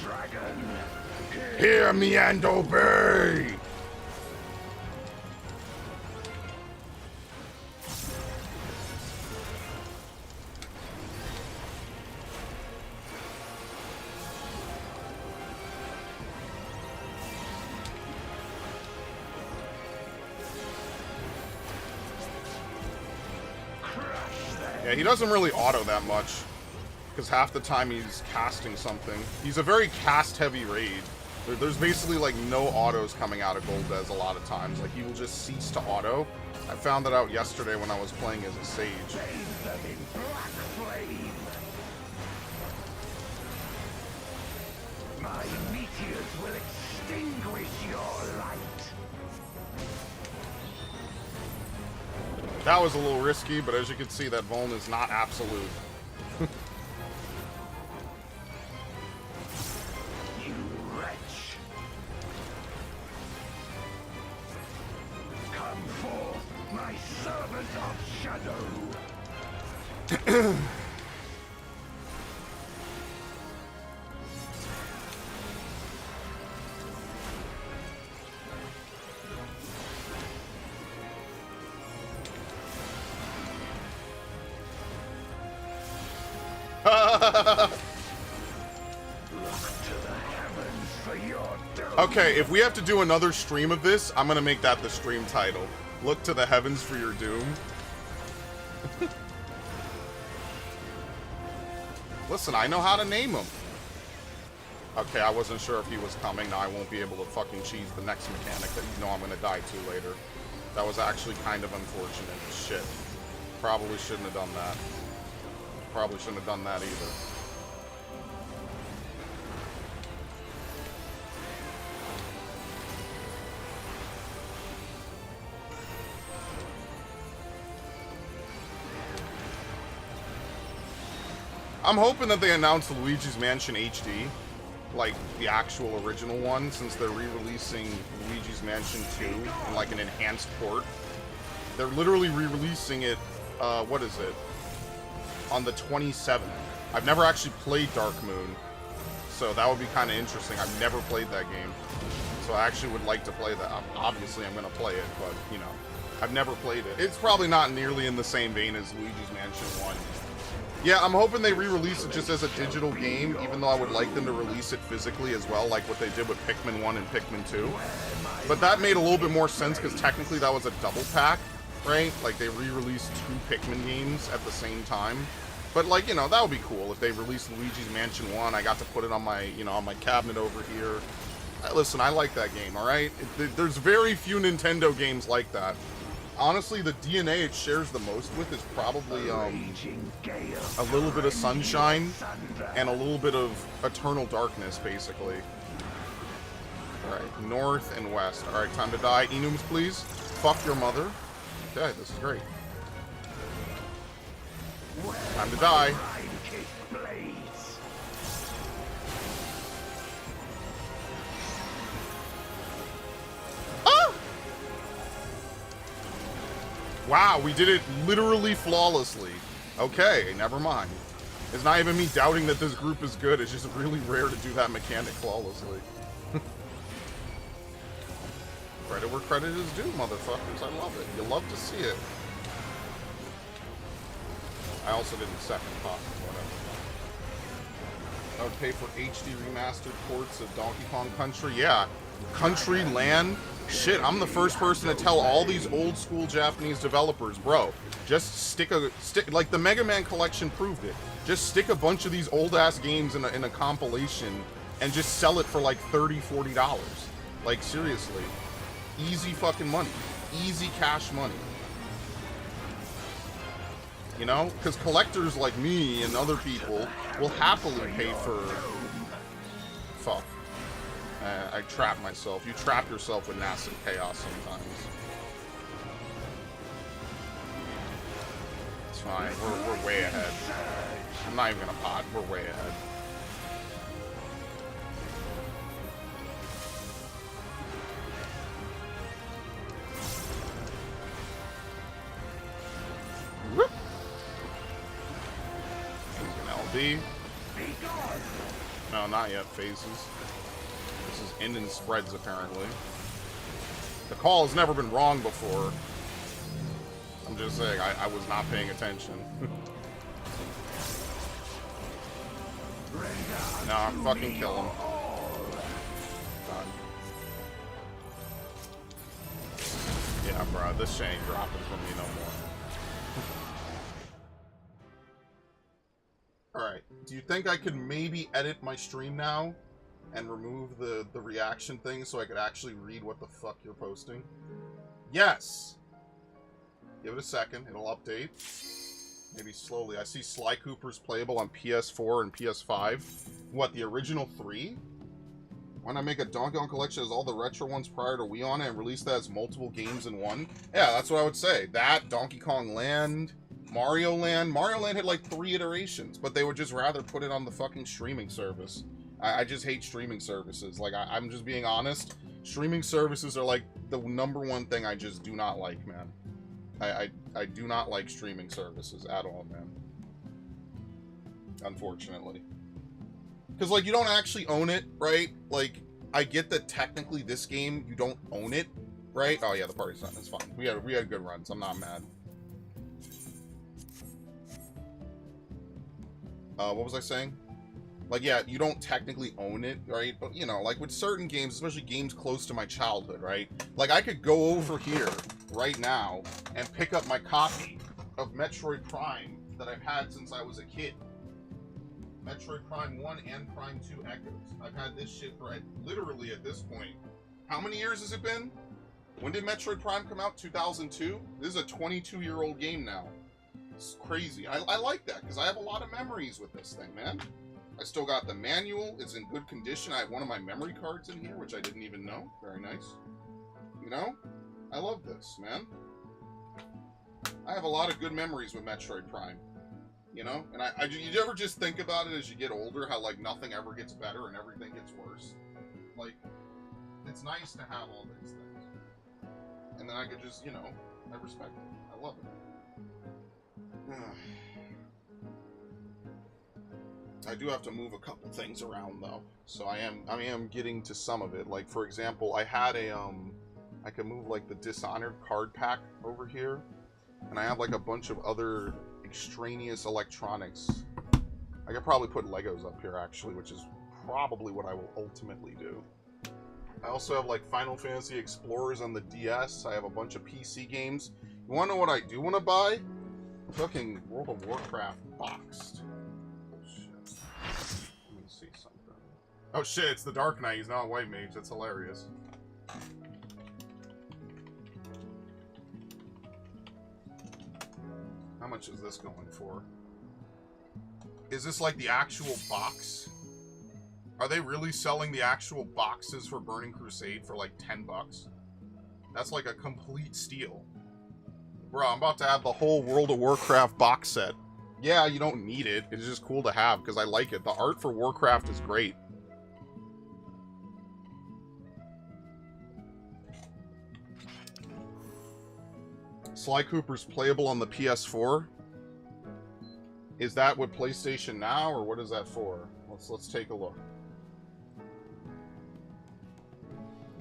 Dragon, Hear me and obey! Yeah, he doesn't really auto that much. Because half the time he's casting something. He's a very cast-heavy raid. There's basically like no autos coming out of Golbez a lot of times. Like he will just cease to auto. I found that out yesterday when I was playing as a sage. bathe them in black flame. My meteors will extinguish your light. That was a little risky, but as you can see, that Vuln is not absolute. You wretch. Come forth, my servant of shadow. Okay, if we have to do another stream of this, I'm gonna make that the stream title. Look to the heavens for your doom. Listen, I know how to name him. Okay, I wasn't sure if he was coming. Now I won't be able to fucking cheese the next mechanic that you know I'm gonna die to later. That was actually kind of unfortunate. Shit. Probably shouldn't have done that. Probably shouldn't have done that either. I'm hoping that they announce Luigi's Mansion HD, like the actual original one, since they're re-releasing Luigi's Mansion 2 in like an enhanced port. They're literally re-releasing it, what is it? On the 27th. I've never actually played Dark Moon, so that would be kind of interesting. I've never played that game, so I actually would like to play that. Obviously, I'm going to play it, but, you know, I've never played it. It's probably not nearly in the same vein as Luigi's Mansion 1. Yeah, I'm hoping they re-release it just as a digital game, even though I would like them to release it physically as well, like what they did with Pikmin 1 and Pikmin 2. But that made a little bit more sense, because technically that was a double pack, right? Like, they re-released 2 Pikmin games at the same time. But, like, you know, that would be cool if they released Luigi's Mansion 1. I got to put it on my, you know, on my cabinet over here. Listen, I like that game, alright? There's very few Nintendo games like that. Honestly, the DNA it shares the most with is probably a little bit of Sunshine and a little bit of Eternal Darkness, basically. Alright, north and west. Alright, time to die. Enums, please. Fuck your mother. Okay, this is great. Time to die. Wow, we did it literally flawlessly. Okay, never mind. It's not even me doubting that this group is good. It's just really rare to do that mechanic flawlessly. Credit where credit is due, motherfuckers. I love it. You love to see it. I also didn't second pop, whatever. I would pay for HD remastered ports of Donkey Kong Country. Yeah, Country, Land. Shit, I'm the first person to tell all these old school Japanese developers, bro, just stick like the Mega Man collection proved it. Just stick a bunch of these old ass games in a compilation and just sell it for like $30, $40. Like seriously, easy fucking money, easy cash money. You know, because collectors like me and other people will happily pay for. Fuck. I trap myself. You trap yourself with massive chaos sometimes. It's fine. We're way ahead. I'm not even gonna pot. We're way ahead. Whoop. There's an LB. No, not yet. Phases. This is end and spreads, apparently. The call has never been wrong before. I'm just saying, I was not paying attention. No, I'm fucking kill him. God. Yeah, bro, this shit ain't dropping from me no more. Alright, do you think I could maybe edit my stream now and remove the reaction thing so I could actually read what the fuck you're posting? Yes! Give it a second, it'll update. Maybe slowly. I see Sly Cooper's playable on PS4 and PS5. What, the original 3? Why not make a Donkey Kong collection as all the retro ones prior to Wii on it and release that as multiple games in one? Yeah, that's what I would say. That, Donkey Kong Land, Mario Land. Mario Land had like 3 iterations, but they would just rather put it on the fucking streaming service. I just hate streaming services. Like, I'm just being honest. Streaming services are like the #1 thing I just do not like, man. I do not like streaming services at all, man. Unfortunately. Because, like, you don't actually own it, right? Like, I get that technically this game, you don't own it, right? Oh, yeah, the party's done. It's fine. We had good runs. I'm not mad. What was I saying? Like, yeah, you don't technically own it, right? But, you know, like, with certain games, especially games close to my childhood, right? Like, I could go over here right now and pick up my copy of Metroid Prime that I've had since I was a kid. Metroid Prime 1 and Prime 2 Echoes. I've had this shit for, literally, at this point. How many years has it been? When did Metroid Prime come out? 2002? This is a 22-year-old game now. It's crazy. I like that, because I have a lot of memories with this thing, man. I still got the manual. It's in good condition. I have one of my memory cards in here, which I didn't even know. Very nice. You know? I love this, man. I have a lot of good memories with Metroid Prime. You know? And you ever just think about it as you get older, how, like, nothing ever gets better and everything gets worse? Like, it's nice to have all these things. And then I could just, you know, I respect it. I love it. I do have to move a couple things around though, so I am getting to some of it. Like, for example, I had a I can move like the Dishonored card pack over here, and I have like a bunch of other extraneous electronics. I could probably put Legos up here actually, which is probably what I will ultimately do. I also have like Final Fantasy Explorers on the DS. I have a bunch of PC games. You wanna know what I do want to buy? Fucking World of Warcraft boxed. See something. Oh shit, it's the Dark Knight. He's not a white mage. That's hilarious. How much is this going for? Is this like the actual box? Are they really selling the actual boxes for Burning Crusade for like 10 bucks? That's like a complete steal. Bro, I'm about to have the whole World of Warcraft box set. Yeah, you don't need it. It's just cool to have because I like it. The art for Warcraft is great. Sly Cooper's playable on the PS4. Is that what PlayStation Now, or what is that for? Let's take a look.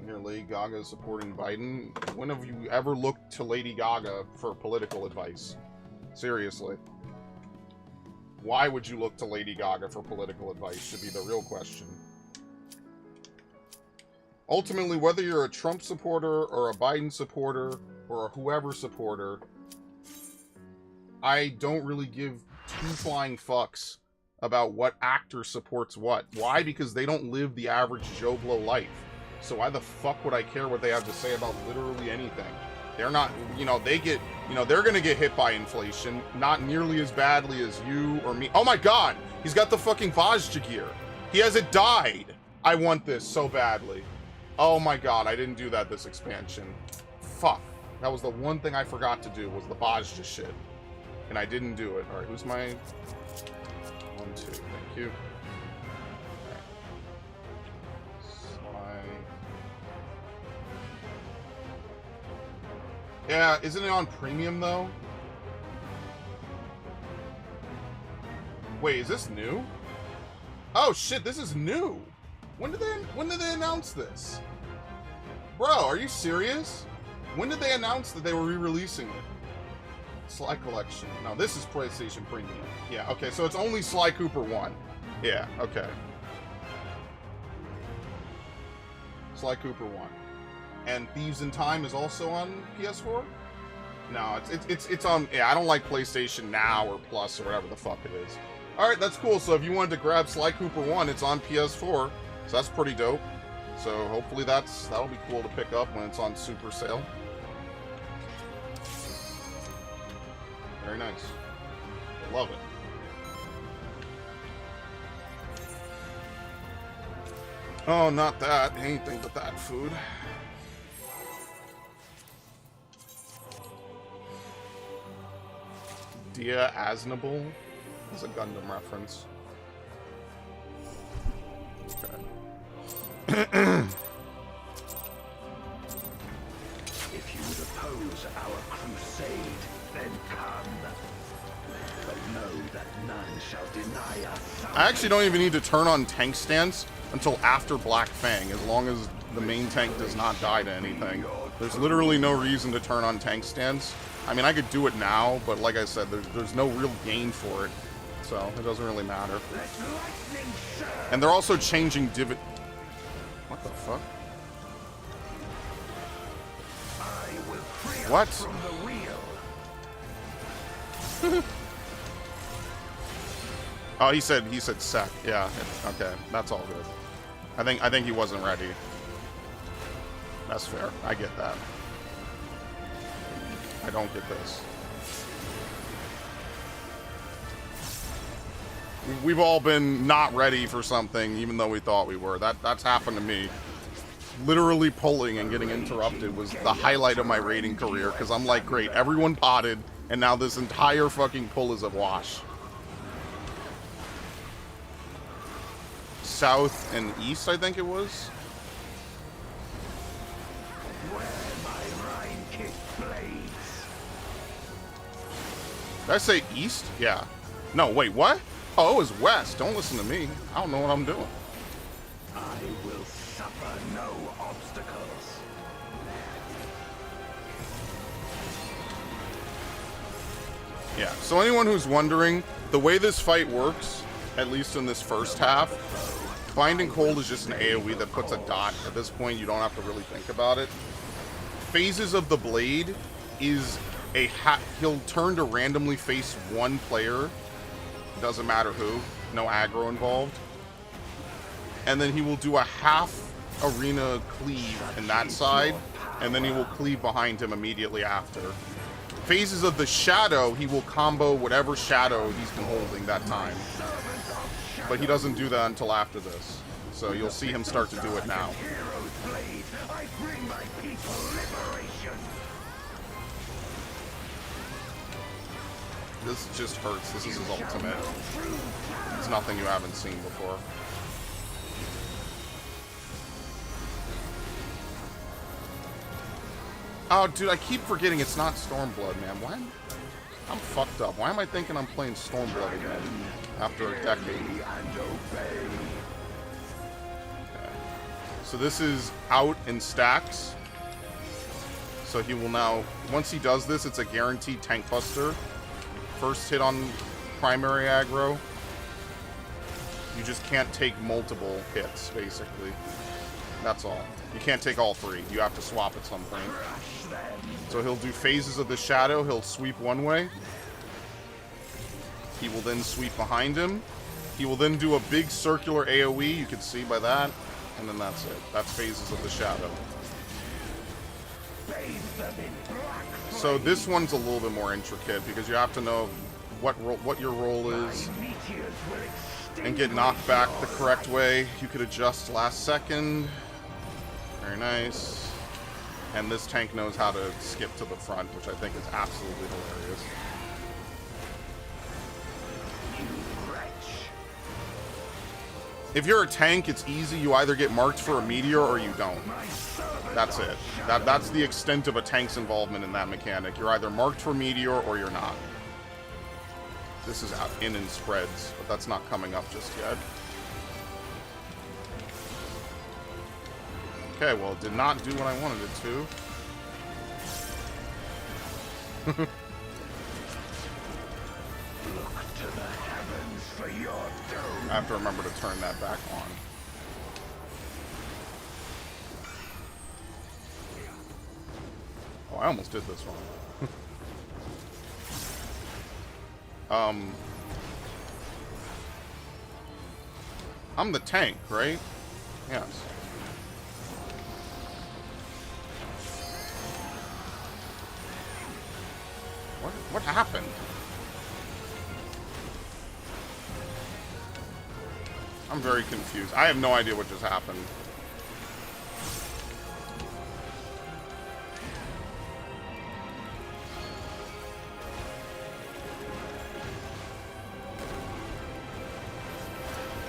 Here, Lady Gaga is supporting Biden. When have you ever looked to Lady Gaga for political advice? Seriously. Why would you look to Lady Gaga for political advice should be the real question. Ultimately, whether you're a Trump supporter or a Biden supporter or a whoever supporter, I don't really give two flying fucks about what actor supports what. Why? Because they don't live the average Joe Blow life. So why the fuck would I care what they have to say about literally anything? They're not, you know, they get, you know, they're gonna get hit by inflation, not nearly as badly as you or me. Oh my god! He's got the fucking Vajra gear. He hasn't died! I want this so badly. Oh my god, I didn't do that this expansion. Fuck. That was the one thing I forgot to do, was the Vajra shit. And I didn't do it. Alright, who's my... 1, 2, thank you. Yeah, isn't it on premium though? Wait, is this new? Oh shit, this is new. When did they announce this? Bro, are you serious? When did they announce that they were re-releasing it? Sly Collection. No, this is PlayStation Premium. Yeah, okay, so it's only Sly Cooper 1. Yeah, okay. Sly Cooper 1. And Thieves in Time is also on PS4? No, it's on... Yeah, I don't like PlayStation Now or Plus or whatever the fuck it is. Alright, that's cool. So if you wanted to grab Sly Cooper 1, it's on PS4. So that's pretty dope. So hopefully that'll be cool to pick up when it's on super sale. Very nice. Love it. Oh, not that. Anything but that food. Dia Aznable is a Gundam reference. Okay. If you would oppose our crusade, then come. But know that none shall deny us. I actually don't even need to turn on tank stance until after Black Fang, as long as the main tank does not die to anything. There's literally no reason to turn on tank stance. I mean, I could do it now, but like I said, there's no real gain for it. So, it doesn't really matter. And they're also changing divot... What the fuck? What? Oh, he said sec. Yeah, okay. That's all good. I think he wasn't ready. That's fair. I get that. I don't get this. We've all been not ready for something, even though we thought we were. That's happened to me. Literally pulling and getting interrupted was the highlight of my raiding career, because I'm like, great, everyone potted, and now this entire fucking pull is a wash. South and east, I think it was. Did I say east? Yeah. No, wait, what? Oh, it was west. Don't listen to me. I don't know what I'm doing. I will suffer no obstacles. Yeah, so anyone who's wondering, the way this fight works, at least in this first half, Binding Cold is just an AoE that puts a dot. At this point, you don't have to really think about it. Phases of the Blade is he'll turn to randomly face one player, doesn't matter who, no aggro involved, and then he will do a half arena cleave in that side, and then he will cleave behind him immediately after. Phases of the Shadow, he will combo whatever shadow he's been holding that time, but he doesn't do that until after this, so you'll see him start to do it now. This just hurts. This is his ultimate. It's nothing you haven't seen before. Oh, dude, I keep forgetting it's not Stormblood, man. Why? I'm fucked up. Why am I thinking I'm playing Stormblood again after a decade? Okay. So this is out in stacks. So he will now, once he does this, it's a guaranteed tank buster. First hit on primary aggro. You just can't take multiple hits, basically. That's all. You can't take all three. You have to swap at some point. So he'll do phases of the shadow. He'll sweep one way. He will then sweep behind him. He will then do a big circular AoE, you can see by that. And then that's it. That's phases of the shadow. So this one's a little bit more intricate because you have to know what your role is and get knocked back the correct way. You could adjust last second. Very nice. And this tank knows how to skip to the front, which I think is absolutely hilarious. If you're a tank, it's easy. You either get marked for a meteor or you don't. That's it. That's the extent of a tank's involvement in that mechanic. You're either marked for meteor or you're not. This is in spreads, but that's not coming up just yet. Okay, well, it did not do what I wanted it to. Look to the heavens for your doom. I have to remember to turn that back on. Oh, I almost did this wrong. I'm the tank, right? Yes. What happened? I'm very confused. I have no idea what just happened.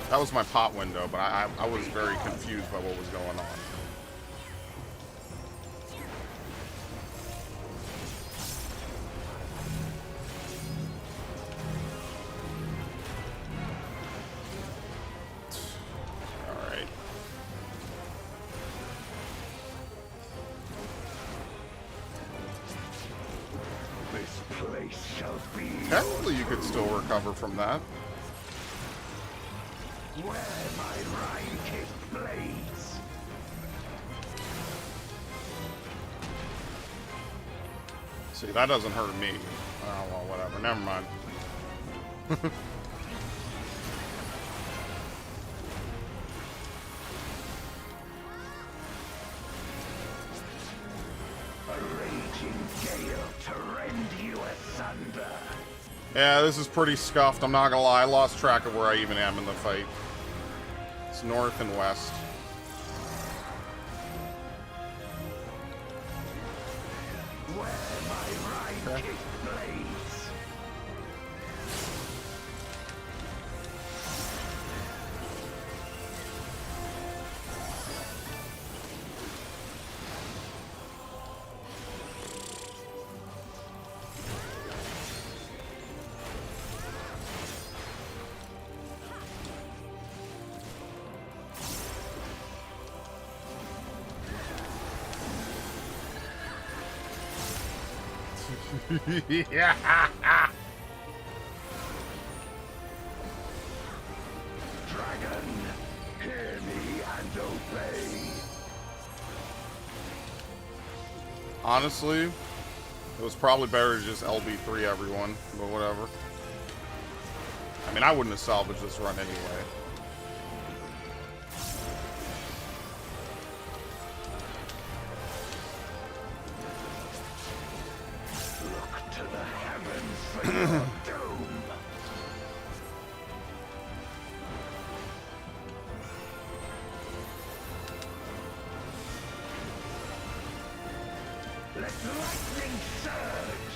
That was my pot window, but I was very confused by what was going on. Alright. This place shall be. Technically, you could still recover from that. Where my Rhine-Kick blades. See, that doesn't hurt me. Oh, well, whatever. Never mind. A raging gale to rend you asunder. Yeah, this is pretty scuffed. I'm not gonna lie. I lost track of where I even am in the fight. It's north and west. Where my Rhine-Kick blades. Yeah. Dragon, hear me and obey. Honestly, it was probably better to just LB3 everyone, but whatever. I mean, I wouldn't have salvaged this run anyway. Look to the heavens for your doom. Let lightning surge.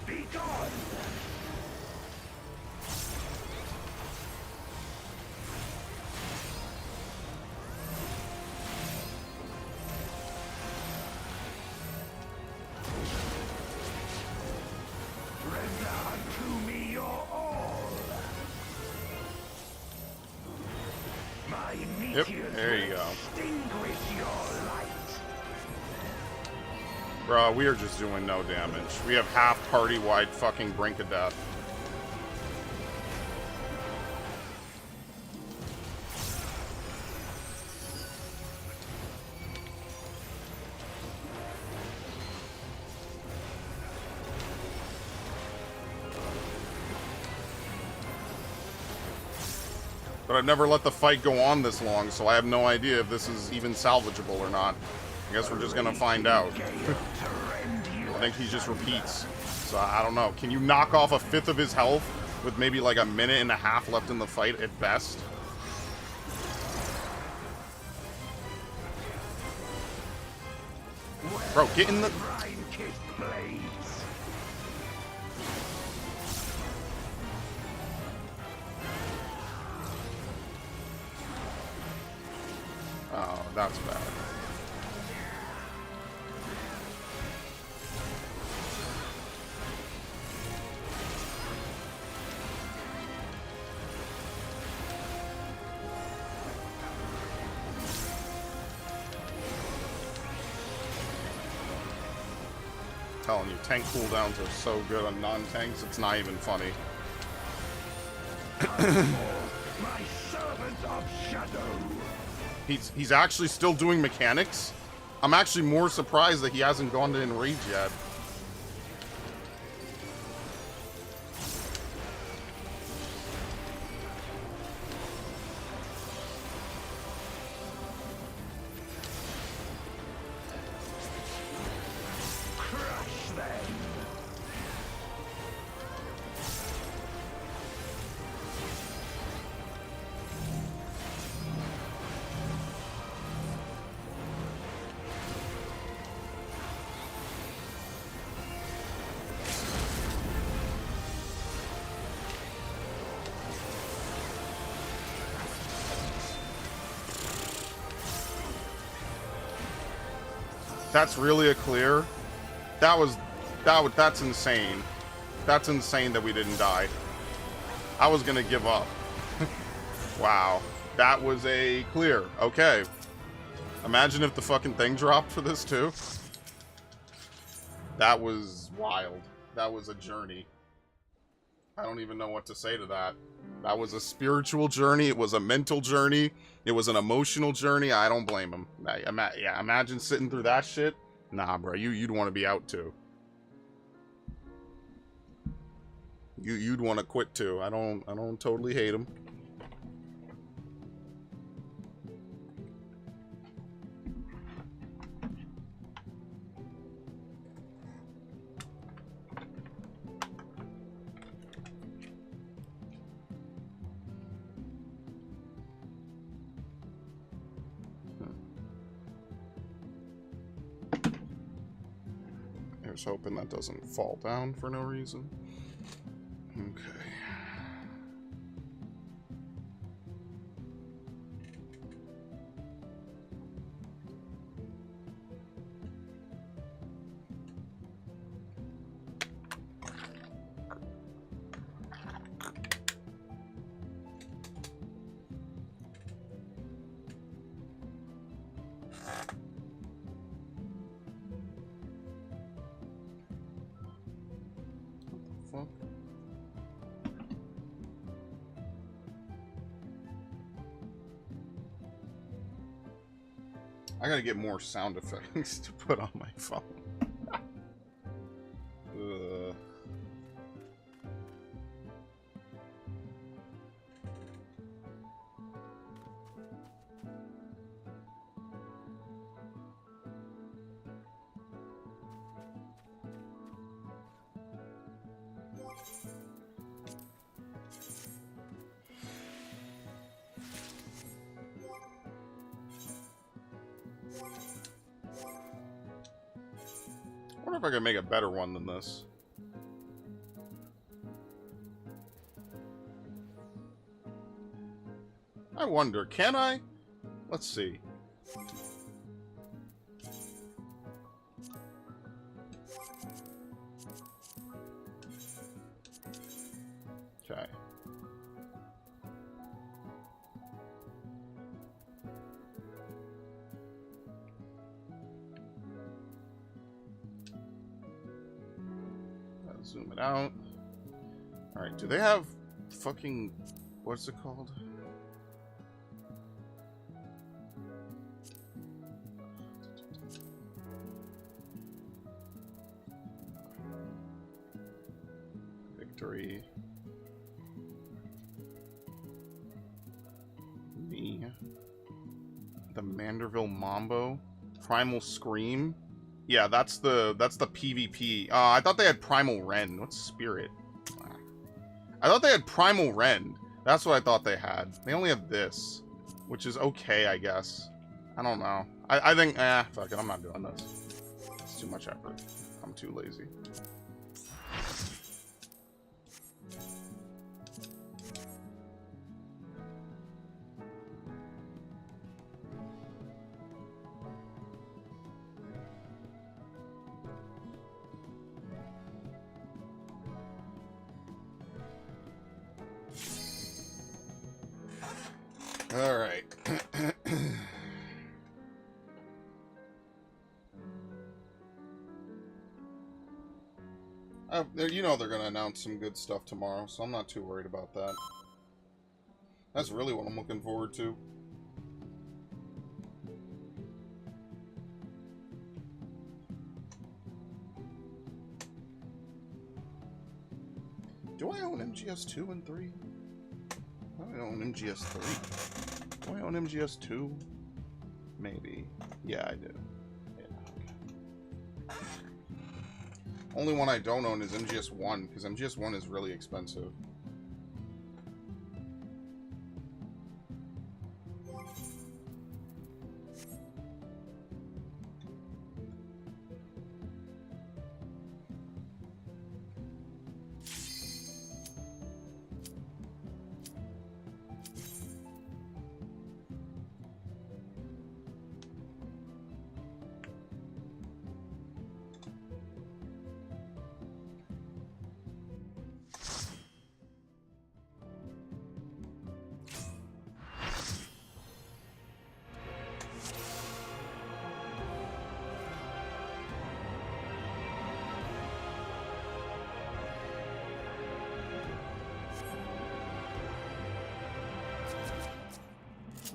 Be gone. Yep, there you go. Extinguish your light. Bro, we are just doing no damage. We have half party-wide fucking brink of death. But I've never let the fight go on this long, so I have no idea if this is even salvageable or not. I guess we're just gonna find out. I think he just repeats. So I don't know. Can you knock off a fifth of his health with maybe like a minute and a half left in the fight at best? Bro, get in the... Oh, that's bad. Telling you, tank cooldowns are so good on non-tanks, it's not even funny. My servant of shadow. He's actually still doing mechanics? I'm actually more surprised that he hasn't gone to Enrage yet. Crush them. That's really a clear. That's insane. That's insane that we didn't die. I was gonna give up. Wow. That was a clear. Okay. Imagine if the fucking thing dropped for this too. That was wild. That was a journey. I don't even know what to say to that. That was a spiritual journey. It was a mental journey. It was an emotional journey. I don't blame him. Yeah, imagine sitting through that shit. Nah, bro, you'd want to be out too. You'd want to quit too. I don't totally hate him. Here's hoping that doesn't fall down for no reason. Okay. Fuck. I gotta get more sound effects to put on my phone. Ugh. I wonder if I can make a better one than this. I wonder, can I? Let's see. Okay. Zoom it out. Alright, do they have fucking... what's it called? Victory. Me. The Manderville Mambo. Primal Scream. Yeah, that's the PvP. I thought they had Primal Rend. What's Spirit? I thought they had Primal Rend. That's what I thought they had. They only have this, which is okay, I guess. I don't know. I think, fuck it, I'm not doing this. It's too much effort. I'm too lazy. All right. You know they're going to announce some good stuff tomorrow, so I'm not too worried about that. That's really what I'm looking forward to. Do I own MGS 2 and 3? I own MGS 3. Do I own MGS 2? Maybe. Yeah, I do. Yeah, okay. Only one I don't own is MGS 1, because MGS 1 is really expensive.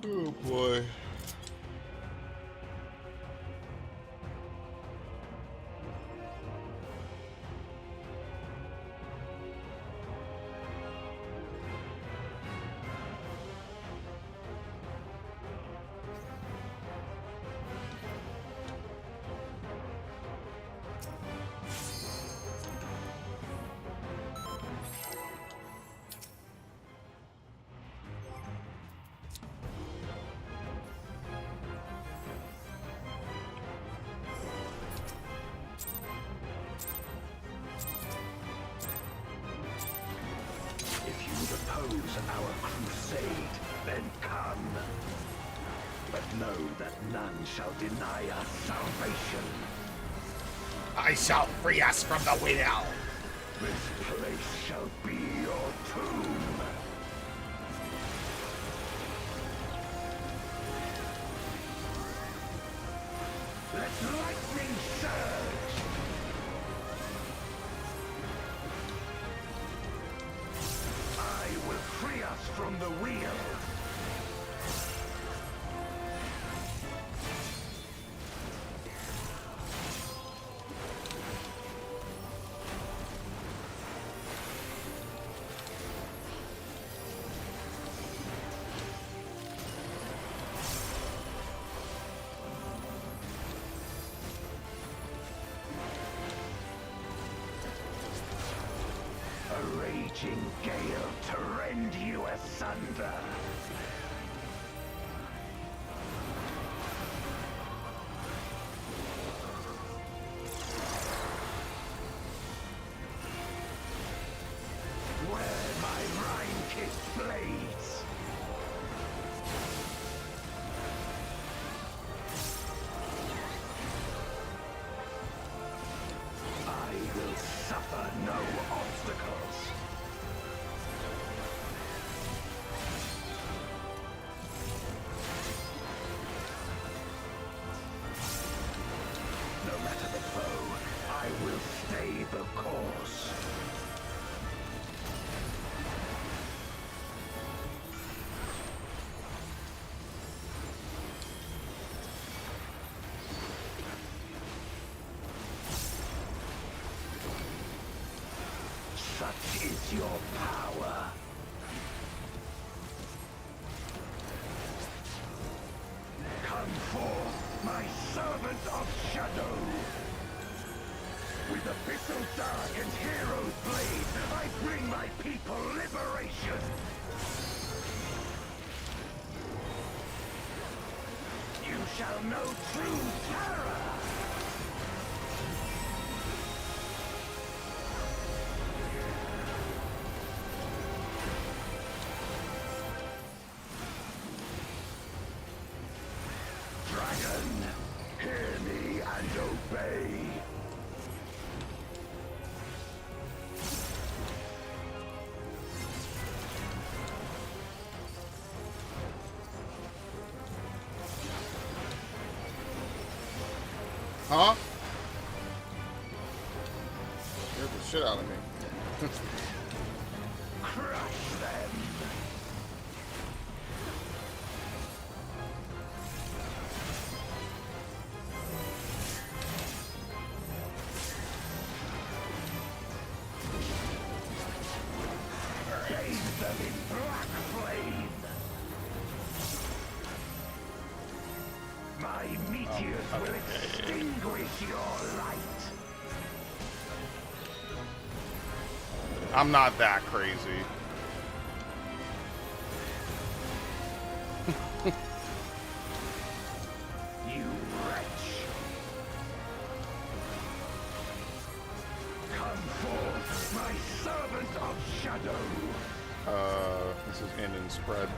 Oh boy. Our crusade, then come. But know that none shall deny us salvation. I shall free us from the wheel. This place shall be your tomb. Let lightning surge. I will free us from the wheel. A raging gale to rend you asunder. Where my Rhine-kissed blades. I will suffer no obstacles. is your power. Come forth, my servant of shadow. With abyssal dark and hero's blade, I bring my people liberation. You shall know true terror. Dragon, hear me and obey. Huh? Scared the shit out of me. Crush them. Bathe them in black flame. My meteors will extinguish your light. I'm not that crazy. You wretch! Come forth, my servant of shadow! This is end and spread.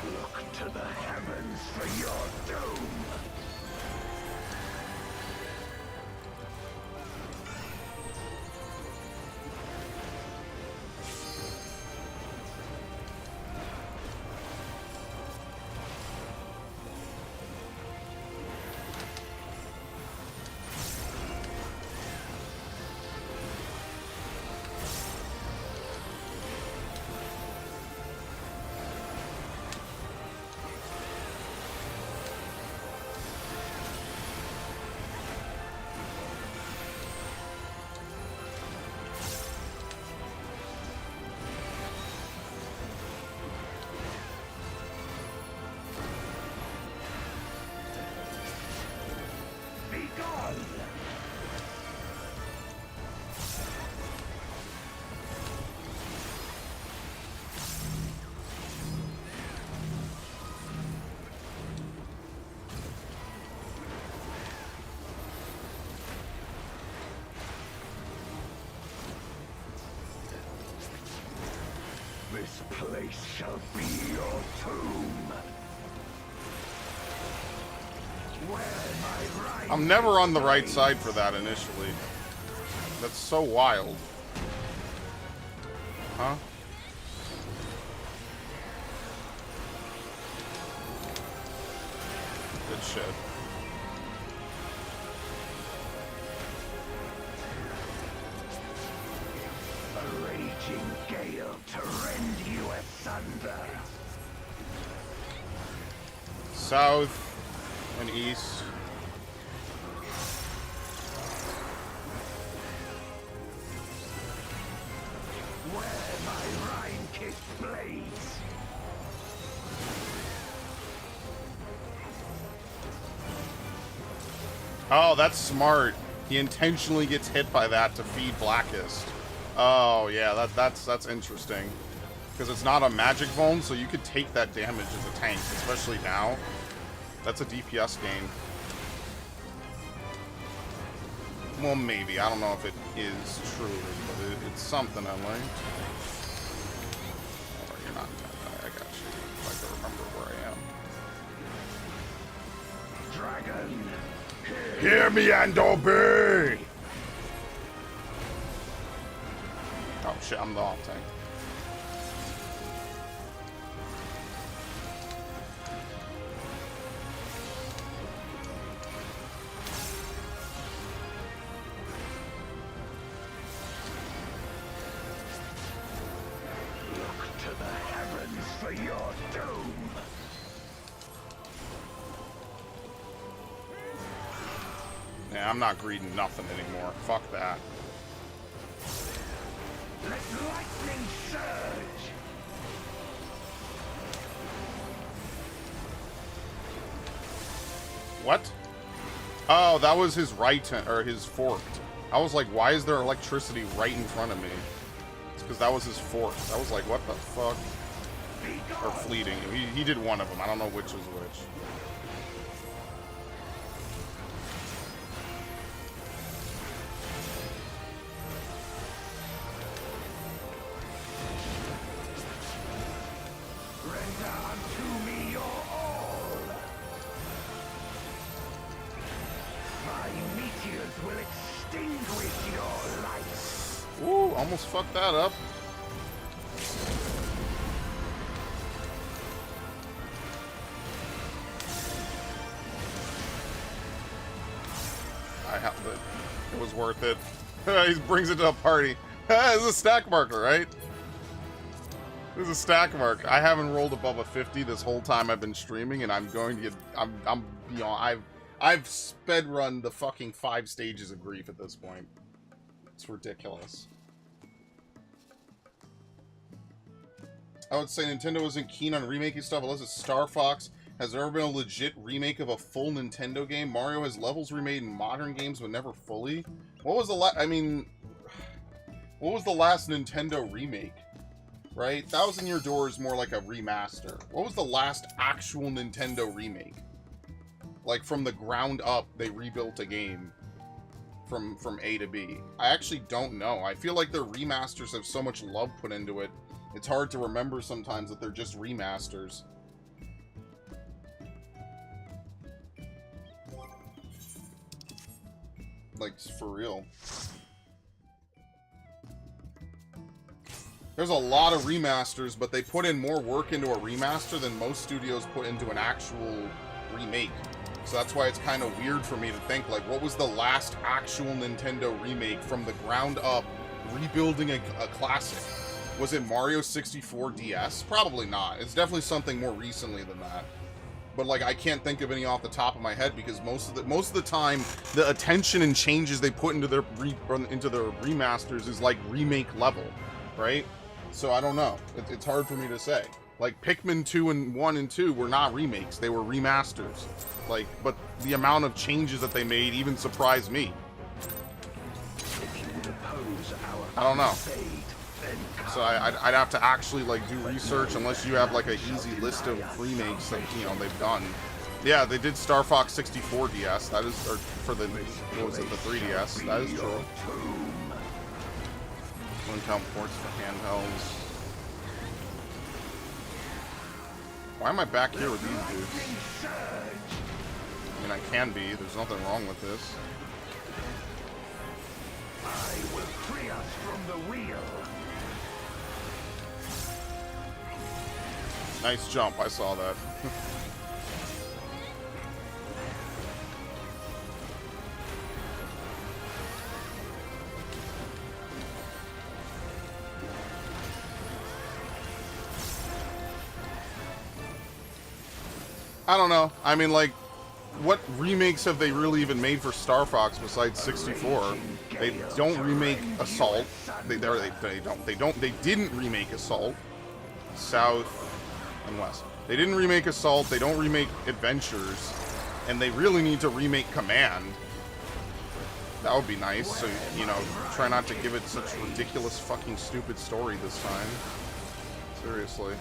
Look to the heavens for your doom! Be gone! This place shall be your tomb. Where my right I'm never on the right side for that initially. That's so wild. Huh? Good shit. A raging gale to rend you asunder. South and east. Where my Rhine-kissed blades. Oh, that's smart. He intentionally gets hit by that to feed Blackest. Oh yeah, that's interesting. Because it's not a magic vuln, so you could take that damage as a tank, especially now. That's a DPS gain. Well, maybe. I don't know if it is truly, but it's something I learned. Oh, you're not gonna die. I got you. If I can remember where I am. Dragon, Hear me and obey! Oh shit, I'm the off tank. for your doom. Yeah, I'm not greeting nothing anymore. Fuck that. Let lightning surge. What? Oh, that was his right or his forked. I was like, why is there electricity right in front of me? It's because that was his fork. I was like, what the fuck? Or fleeting. He did one of them. I don't know which was which. Render unto me your all. My meteors will extinguish your life. Ooh, almost fucked that up. It was worth it. He brings it to a party. This is a stack marker, right? This is a stack mark. I haven't rolled above a 50 this whole time I've been streaming, and I'm going to get. I'm beyond. I've sped run the fucking 5 stages of grief at this point. It's ridiculous. I would say Nintendo isn't keen on remaking stuff unless it's Star Fox. Has there ever been a legit remake of a full Nintendo game? Mario has levels remade in modern games, but never fully. What was the what was the last Nintendo remake? Right? Thousand Year Door is more like a remaster. What was the last actual Nintendo remake? Like from the ground up, they rebuilt a game from A to B. I actually don't know. I feel like their remasters have so much love put into it. It's hard to remember sometimes that they're just remasters. Like, for real. There's a lot of remasters, but they put in more work into a remaster than most studios put into an actual remake. So that's why it's kind of weird for me to think, like, what was the last actual Nintendo remake from the ground up, rebuilding a classic? Was it Mario 64 DS? Probably not. It's definitely something more recently than that. But like, I can't think of any off the top of my head because most of the time, the attention and changes they put into their remasters is like remake level, right? So I don't know. It's hard for me to say. Like Pikmin 2 and 1 and 2 were not remakes; they were remasters. Like, but the amount of changes that they made even surprised me. I don't know. So I'd have to actually like do research unless you have like an easy list of remakes that they've done. Yeah, they did Star Fox 64 DS. That is, or for the what was it, the 3DS? That is true. One count ports for handhelds. Why am I back here with these dudes? I mean, I can be. There's nothing wrong with this. I will free us from the wheel. Nice jump, I saw that. I don't know. I mean, like, what remakes have they really even made for Star Fox besides 64? They don't remake Assault. They didn't remake Assault. South and West. They didn't remake Assault, they don't remake Adventures, and they really need to remake Command. That would be nice, so, try not to give it such ridiculous fucking stupid story this time. Seriously.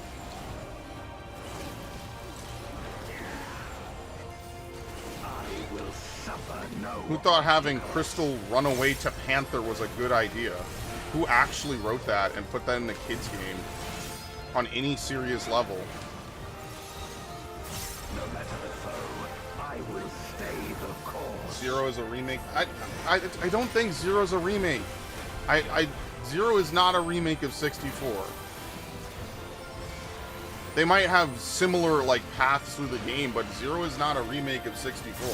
Who thought having Crystal run away to Panther was a good idea? Who actually wrote that and put that in a kid's game? On any serious level. No matter the foe, I will stay the course. Zero is a remake. I don't think Zero's a remake. Zero is not a remake of 64. They might have similar like paths through the game, but Zero is not a remake of 64.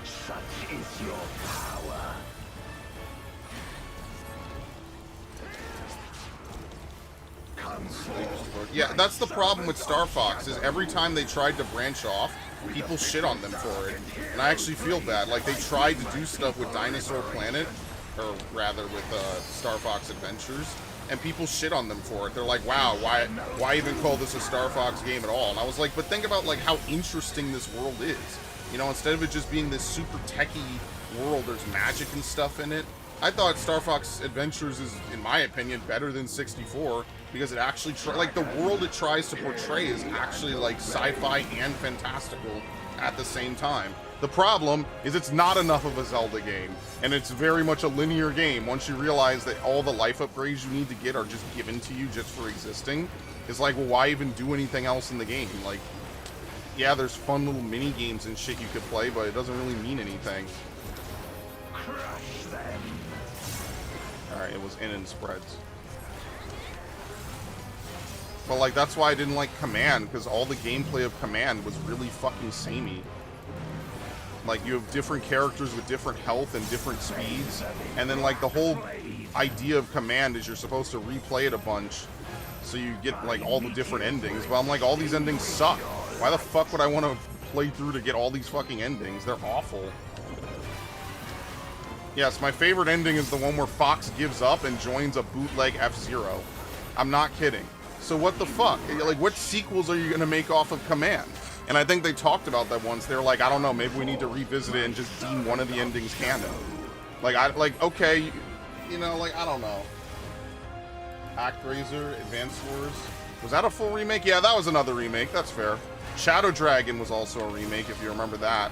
Such is your power. Come Yeah, that's the problem with Star Fox, is every time they tried to branch off, people shit on them for it. And I actually feel bad. Like, they tried to do stuff with Dinosaur Planet, or rather with Star Fox Adventures, and people shit on them for it. They're like, wow, why even call this a Star Fox game at all? And I was like, but think about, like, how interesting this world is. You know, instead of it just being this super techy world, there's magic and stuff in it. I thought Star Fox Adventures is, in my opinion, better than 64 because it actually, like, the world it tries to portray is actually, like, sci-fi and fantastical at the same time. The problem is it's not enough of a Zelda game, and it's very much a linear game. Once you realize that all the life upgrades you need to get are just given to you just for existing, it's like, well, why even do anything else in the game? Like, yeah, there's fun little mini games and shit you could play, but it doesn't really mean anything. Crush them. Alright, it was in spreads. But, like, that's why I didn't like Command, because all the gameplay of Command was really fucking samey. Like, you have different characters with different health and different speeds, and then, like, the whole idea of Command is you're supposed to replay it a bunch, so you get, like, all the different endings. But I'm like, all these endings suck. Why the fuck would I want to play through to get all these fucking endings? They're awful. Yes, my favorite ending is the one where Fox gives up and joins a bootleg F-Zero. I'm not kidding. So what the fuck? Like, what sequels are you going to make off of Command? And I think they talked about that once. They were like, I don't know, maybe we need to revisit it and just deem one of the endings canon. Like, okay, you know, like, I don't know. ActRaiser, Advance Wars. Was that a full remake? Yeah, that was another remake. That's fair. Shadow Dragon was also a remake, if you remember that.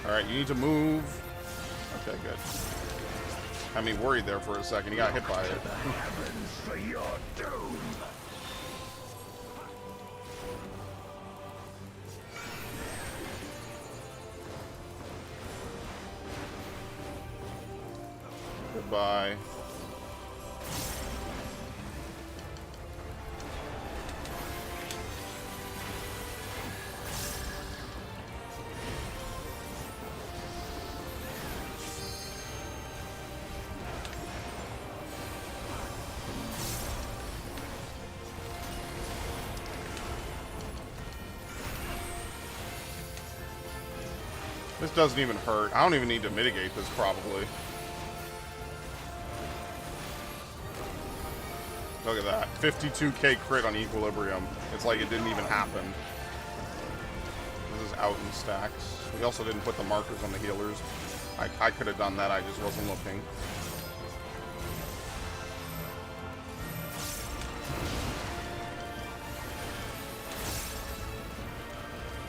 Alright, you need to move. Okay, good. I mean, worried there for a second. He got hit by it. Goodbye. This doesn't even hurt. I don't even need to mitigate this, probably. Look at that. 52k crit on Equilibrium. It's like it didn't even happen. This is out in stacks. We also didn't put the markers on the healers. I could have done that, I just wasn't looking.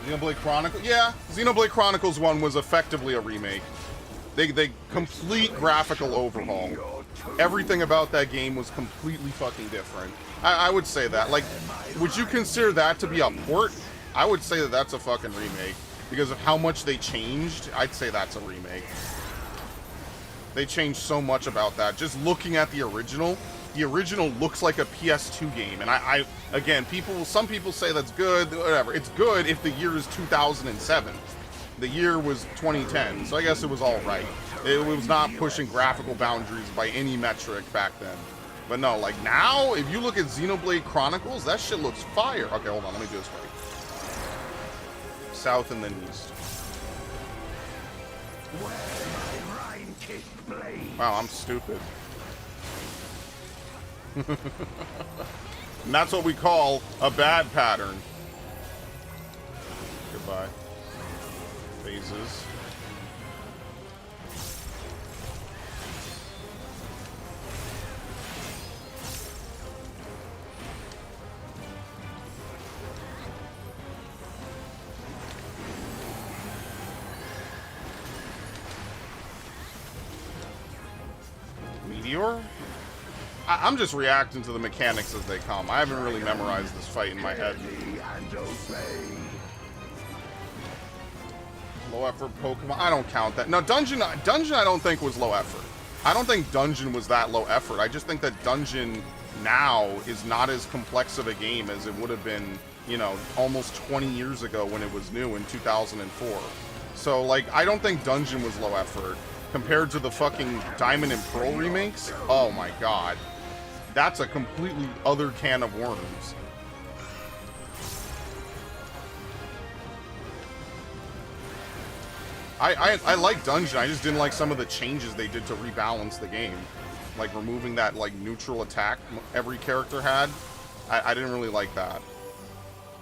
Xenoblade Chronicles? Yeah, Xenoblade Chronicles 1 was effectively a remake. They complete graphical overhaul. Everything about that game was completely fucking different. I would say that. Like, would you consider that to be a port? I would say that that's a fucking remake. Because of how much they changed, I'd say that's a remake. They changed so much about that. Just looking at the original looks like a PS2 game. And I again, some people say that's good, whatever. It's good if the year is 2007. The year was 2010, so I guess it was all right. It was not pushing graphical boundaries by any metric back then. But no, like now, if you look at Xenoblade Chronicles, that shit looks fire. Okay, hold on, let me do this right. South and then east. Wow, I'm stupid. And that's what we call a bad pattern. Goodbye. Phases. Meteor? I'm just reacting to the mechanics as they come. I haven't really memorized this fight in my head. Low effort Pokemon. I don't count that. No, Dungeon I don't think was low effort. I don't think Dungeon was that low effort. I just think that Dungeon now is not as complex of a game as it would have been, you know, almost 20 years ago when it was new in 2004. So, like, I don't think Dungeon was low effort. compared to the fucking Diamond and Pearl remakes, oh my god. That's a completely other can of worms. I like Dungeon, I just didn't like some of the changes they did to rebalance the game. Like removing that like neutral attack every character had. I didn't really like that.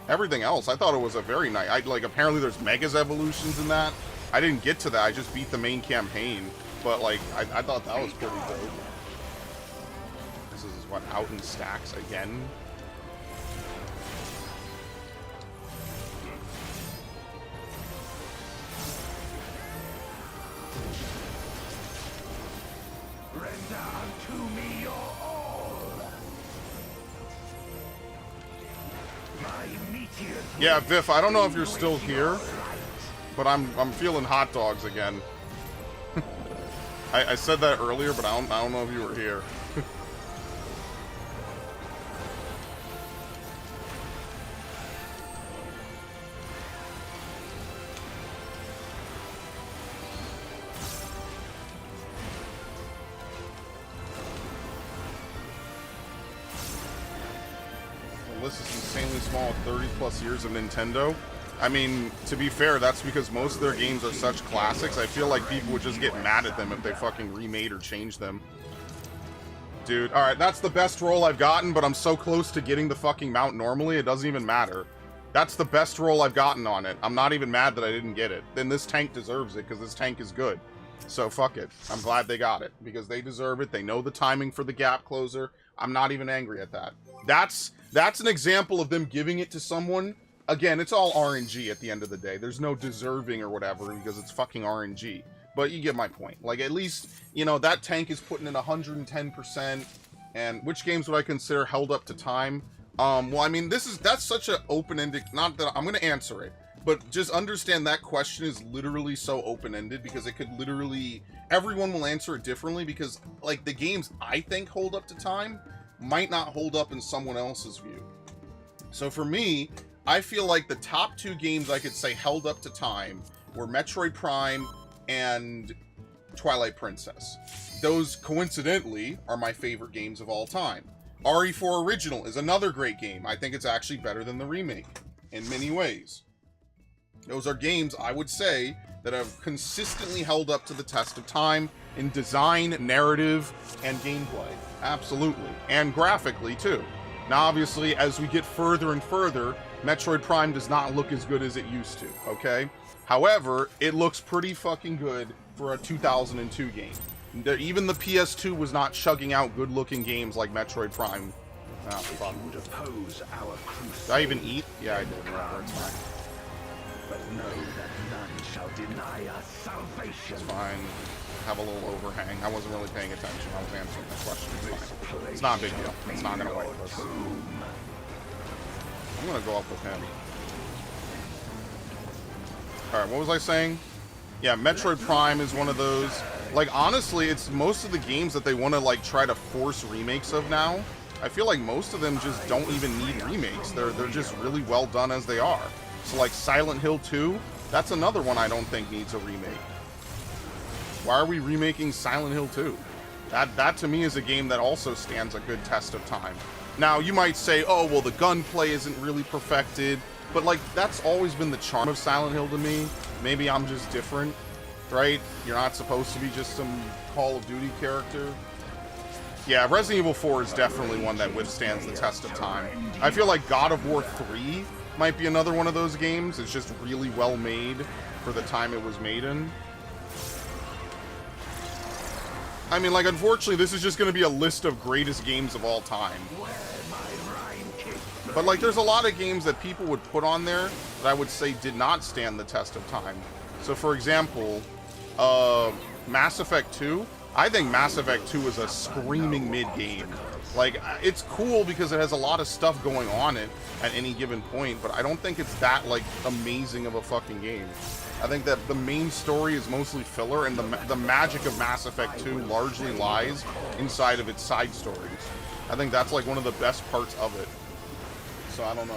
Everything else, I thought it was a very nice... like, apparently there's Megas evolutions in that. I didn't get to that, I just beat the main campaign. But, like, I thought that was pretty good. This is, what, out in stacks again? Render unto me your all. My meteor. Yeah, Viff, I don't know if you're still here, but I'm feeling hot dogs again. I said that earlier, but I don't know if you were here. The list is insanely small, 30 plus years of Nintendo. I mean, to be fair, that's because most of their games are such classics. I feel like people would just get mad at them if they fucking remade or changed them. Dude, alright, that's the best roll I've gotten, but I'm so close to getting the fucking mount normally, it doesn't even matter. That's the best roll I've gotten on it. I'm not even mad that I didn't get it. Then this tank deserves it, because this tank is good. So fuck it. I'm glad they got it, because they deserve it. They know the timing for the gap closer. I'm not even angry at that. That's an example of them giving it to someone. Again, it's all RNG at the end of the day. There's no deserving or whatever because it's fucking RNG. But you get my point. Like, at least, you know, that tank is putting in 110%. And which games would I consider held up to time? Well, I mean, that's such an open-ended... Not that I'm going to answer it. But just understand that question is literally so open-ended because it could literally... Everyone will answer it differently because, like, the games I think hold up to time might not hold up in someone else's view. So for me... I feel like the top two games I could say held up to time were Metroid Prime and Twilight Princess. Those, coincidentally, are my favorite games of all time. RE4 Original is another great game. I think it's actually better than the remake, in many ways. Those are games, I would say, that have consistently held up to the test of time in design, narrative, and gameplay. Absolutely. And graphically, too. Now, obviously, as we get further and further, Metroid Prime does not look as good as it used to, okay? However, it looks pretty fucking good for a 2002 game. Even the PS2 was not chugging out good-looking games like Metroid Prime. Oh, fuck. Did I even eat? Yeah, I did. Whatever, it's fine. But know that none shall deny us salvation. It's fine. Have a little overhang. I wasn't really paying attention. I was answering the question. It's fine. It's not a big deal. It's not gonna wipe us. I'm gonna go up with him. Alright, what was I saying? Yeah, Metroid Prime is one of those... Like, honestly, it's most of the games that they want to, like, try to force remakes of now. I feel like most of them just don't even need remakes. They're just really well done as they are. So, like, Silent Hill 2, that's another one I don't think needs a remake. Why are we remaking Silent Hill 2? That to me is a game that also stands a good test of time. Now, you might say, oh, well, the gunplay isn't really perfected, but, like, that's always been the charm of Silent Hill to me. Maybe I'm just different, right? You're not supposed to be just some Call of Duty character. Yeah, Resident Evil 4 is definitely one that withstands the test of time. I feel like God of War 3 might be another one of those games. It's just really well made for the time it was made in. I mean, like, unfortunately, this is just going to be a list of greatest games of all time. But, like, there's a lot of games that people would put on there that I would say did not stand the test of time. So, for example, Mass Effect 2. I think Mass Effect 2 is a screaming mid-game. Like, it's cool because it has a lot of stuff going on it at any given point, but I don't think it's that, like, amazing of a fucking game. I think that the main story is mostly filler, and the magic of Mass Effect 2 largely lies inside of its side stories. I think that's, like, one of the best parts of it. So, I don't know.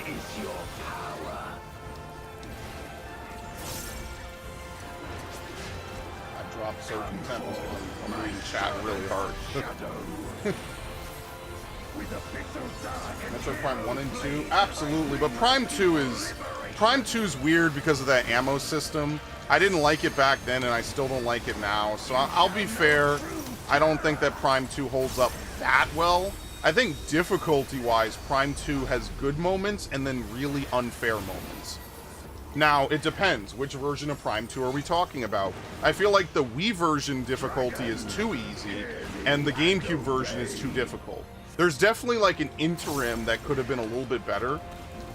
is your power? I dropped Surgeon Tempest. I'm reading chat really hard. Metroid Prime 1 and 2? Absolutely, but Prime 2 is weird because of that ammo system. I didn't like it back then, and I still don't like it now. So I'll be fair. I don't think that Prime 2 holds up that well. I think difficulty-wise, Prime 2 has good moments and then really unfair moments. Now, it depends. Which version of Prime 2 are we talking about? I feel like the Wii version difficulty is too easy, and the GameCube version is too difficult. There's definitely like an interim that could have been a little bit better,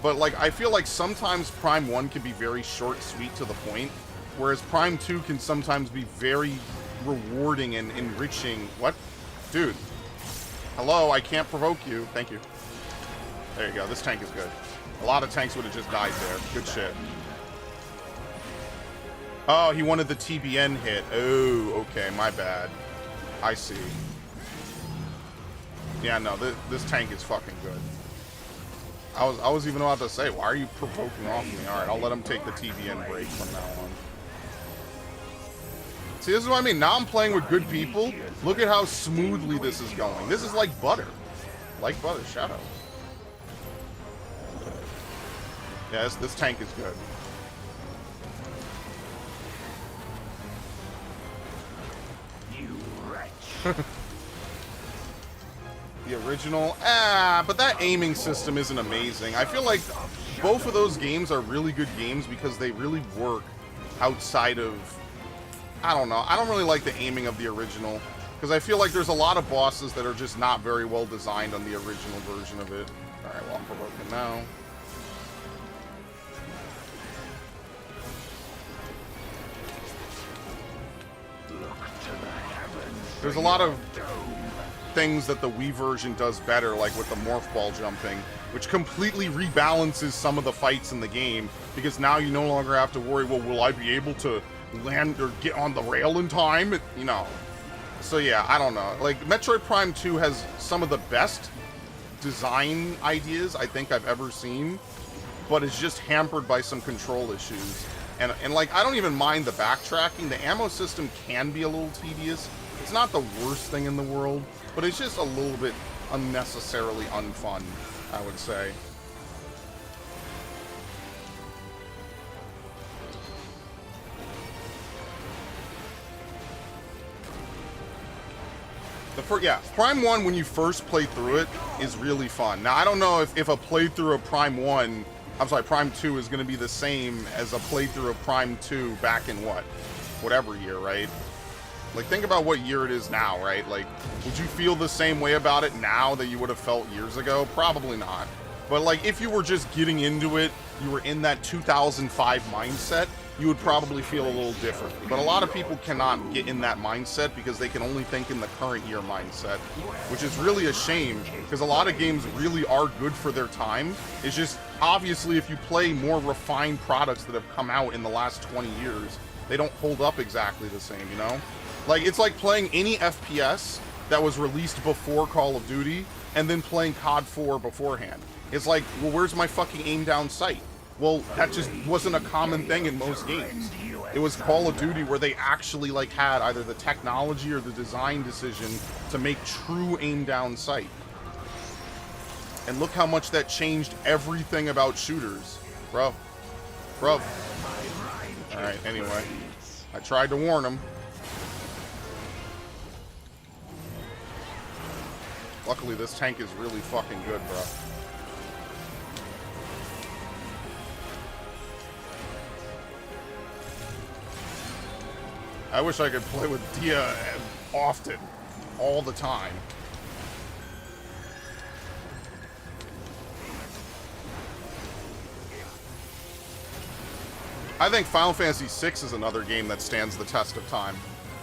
but like I feel like sometimes Prime 1 can be very short, sweet, to the point, whereas Prime 2 can sometimes be very rewarding and enriching. What? Dude. Hello, I can't provoke you. Thank you. There you go. This tank is good. A lot of tanks would have just died there. Good shit. Oh, he wanted the TBN hit. Oh, okay. My bad. I see. Yeah, no, this tank is fucking good. I was even about to say, why are you provoking off me? Alright, I'll let him take the TBN break from now on. See, this is what I mean. Now I'm playing with good people. Look at how smoothly this is going. This is like butter. Like butter. Shadow. Yeah, this tank is good. You wretch. The original, but that aiming system isn't amazing. I feel like both of those games are really good games because they really work outside of, I don't know. I don't really like the aiming of the original because I feel like there's a lot of bosses that are just not very well designed on the original version of it. All right, well, I'm provoking now. There's a lot of things that the Wii version does better, like with the morph ball jumping, which completely rebalances some of the fights in the game, because now you no longer have to worry, well, will I be able to land or get on the rail in time? You know. So yeah, I don't know. Like, Metroid Prime 2 has some of the best design ideas I think I've ever seen, but it's just hampered by some control issues. And like, I don't even mind the backtracking. The ammo system can be a little tedious. It's not the worst thing in the world, but it's just a little bit unnecessarily unfun, I would say. Yeah, Prime 1, when you first play through it, is really fun. Now, I don't know if a playthrough of Prime 1, I'm sorry, Prime 2 is going to be the same as a playthrough of Prime 2 back in what? Whatever year, right? Like, think about what year it is now, right? Like, would you feel the same way about it now that you would have felt years ago? Probably not. But, like, if you were just getting into it, you were in that 2005 mindset, you would probably feel a little different. But a lot of people cannot get in that mindset because they can only think in the current year mindset, which is really a shame because a lot of games really are good for their time. It's just, obviously, if you play more refined products that have come out in the last 20 years, they don't hold up exactly the same, you know? Like, it's like playing any FPS that was released before Call of Duty and then playing COD 4 beforehand. It's like, well, where's my fucking aim down sight? Well, that just wasn't a common thing in most games. It was Call of Duty where they actually, like, had either the technology or the design decision to make true aim down sight. And look how much that changed everything about shooters. Bro. Alright, anyway. I tried to warn him. Luckily, this tank is really fucking good, bro. I wish I could play with Dia often, all the time. I think Final Fantasy VI is another game that stands the test of time.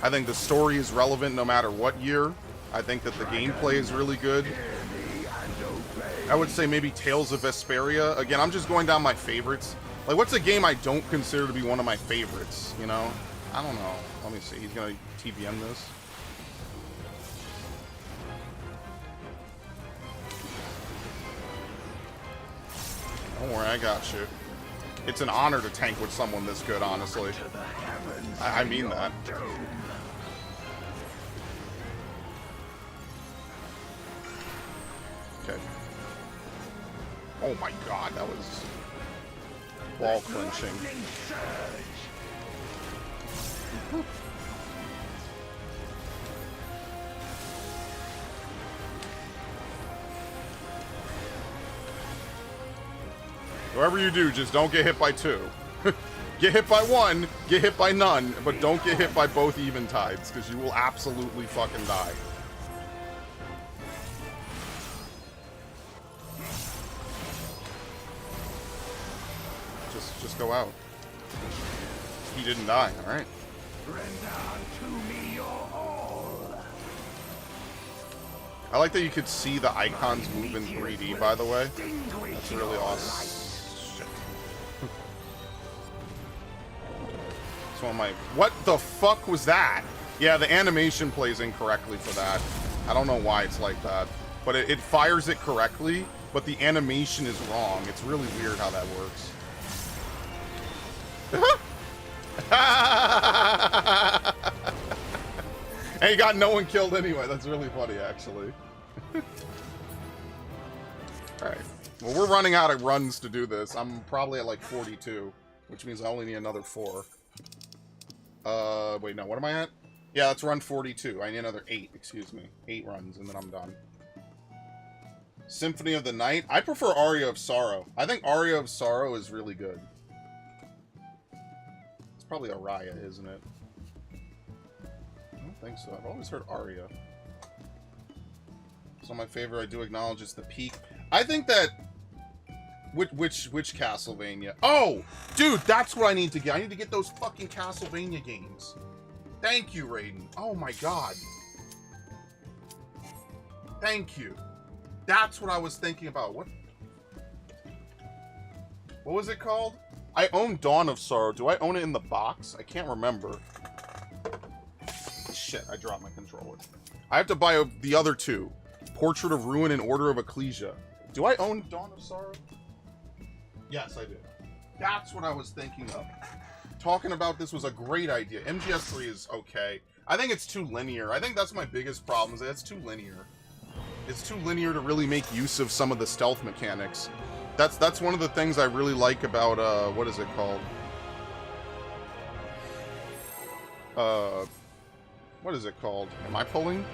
I think the story is relevant no matter what year. I think that the gameplay is really good. I would say maybe Tales of Vesperia. Again, I'm just going down my favorites. Like, what's a game I don't consider to be one of my favorites, you know? I don't know. Let me see. He's going to TBM this. Don't worry, I got you. It's an honor to tank with someone this good, honestly. I mean that. Okay. Oh my god, that was ball clenching. Whatever you do, just don't get hit by two. Get hit by one, get hit by none, but don't get hit by both eventides, because you will absolutely fucking die. Just go out. He didn't die, alright. I like that you could see the icons move in 3D, by the way. That's really awesome. Shit. It's one of my... What the fuck was that? Yeah, the animation plays incorrectly for that. I don't know why it's like that. But it fires it correctly, but the animation is wrong. It's really weird how that works. And he got no one killed anyway. That's really funny, actually. Alright. Well, we're running out of runs to do this. I'm probably at like 42, which means I only need another 4. Wait, no, what am I at? Yeah, that's run 42. I need another 8, excuse me. 8 runs, and then I'm done. Symphony of the Night. I prefer Aria of Sorrow. I think Aria of Sorrow is really good. It's probably Araya, isn't it? I don't think so. I've always heard Aria. So my favorite, I do acknowledge, is the Peak. I think that... Which Castlevania? Oh! Dude, that's what I need to get. I need to get those fucking Castlevania games. Thank you, Raiden. Oh my god. Thank you. That's what I was thinking about. What was it called? I own Dawn of Sorrow. Do I own it in the box? I can't remember. Shit, I dropped my controller. I have to buy the other two. Portrait of Ruin and Order of Ecclesia. Do I own Dawn of Sorrow? Yes, I do. That's what I was thinking of. Talking about this was a great idea. MGS3 is okay. I think it's too linear. I think that's my biggest problem, is that it's too linear. It's too linear to really make use of some of the stealth mechanics. That's one of the things I really like about, what is it called? What is it called? Am I pulling?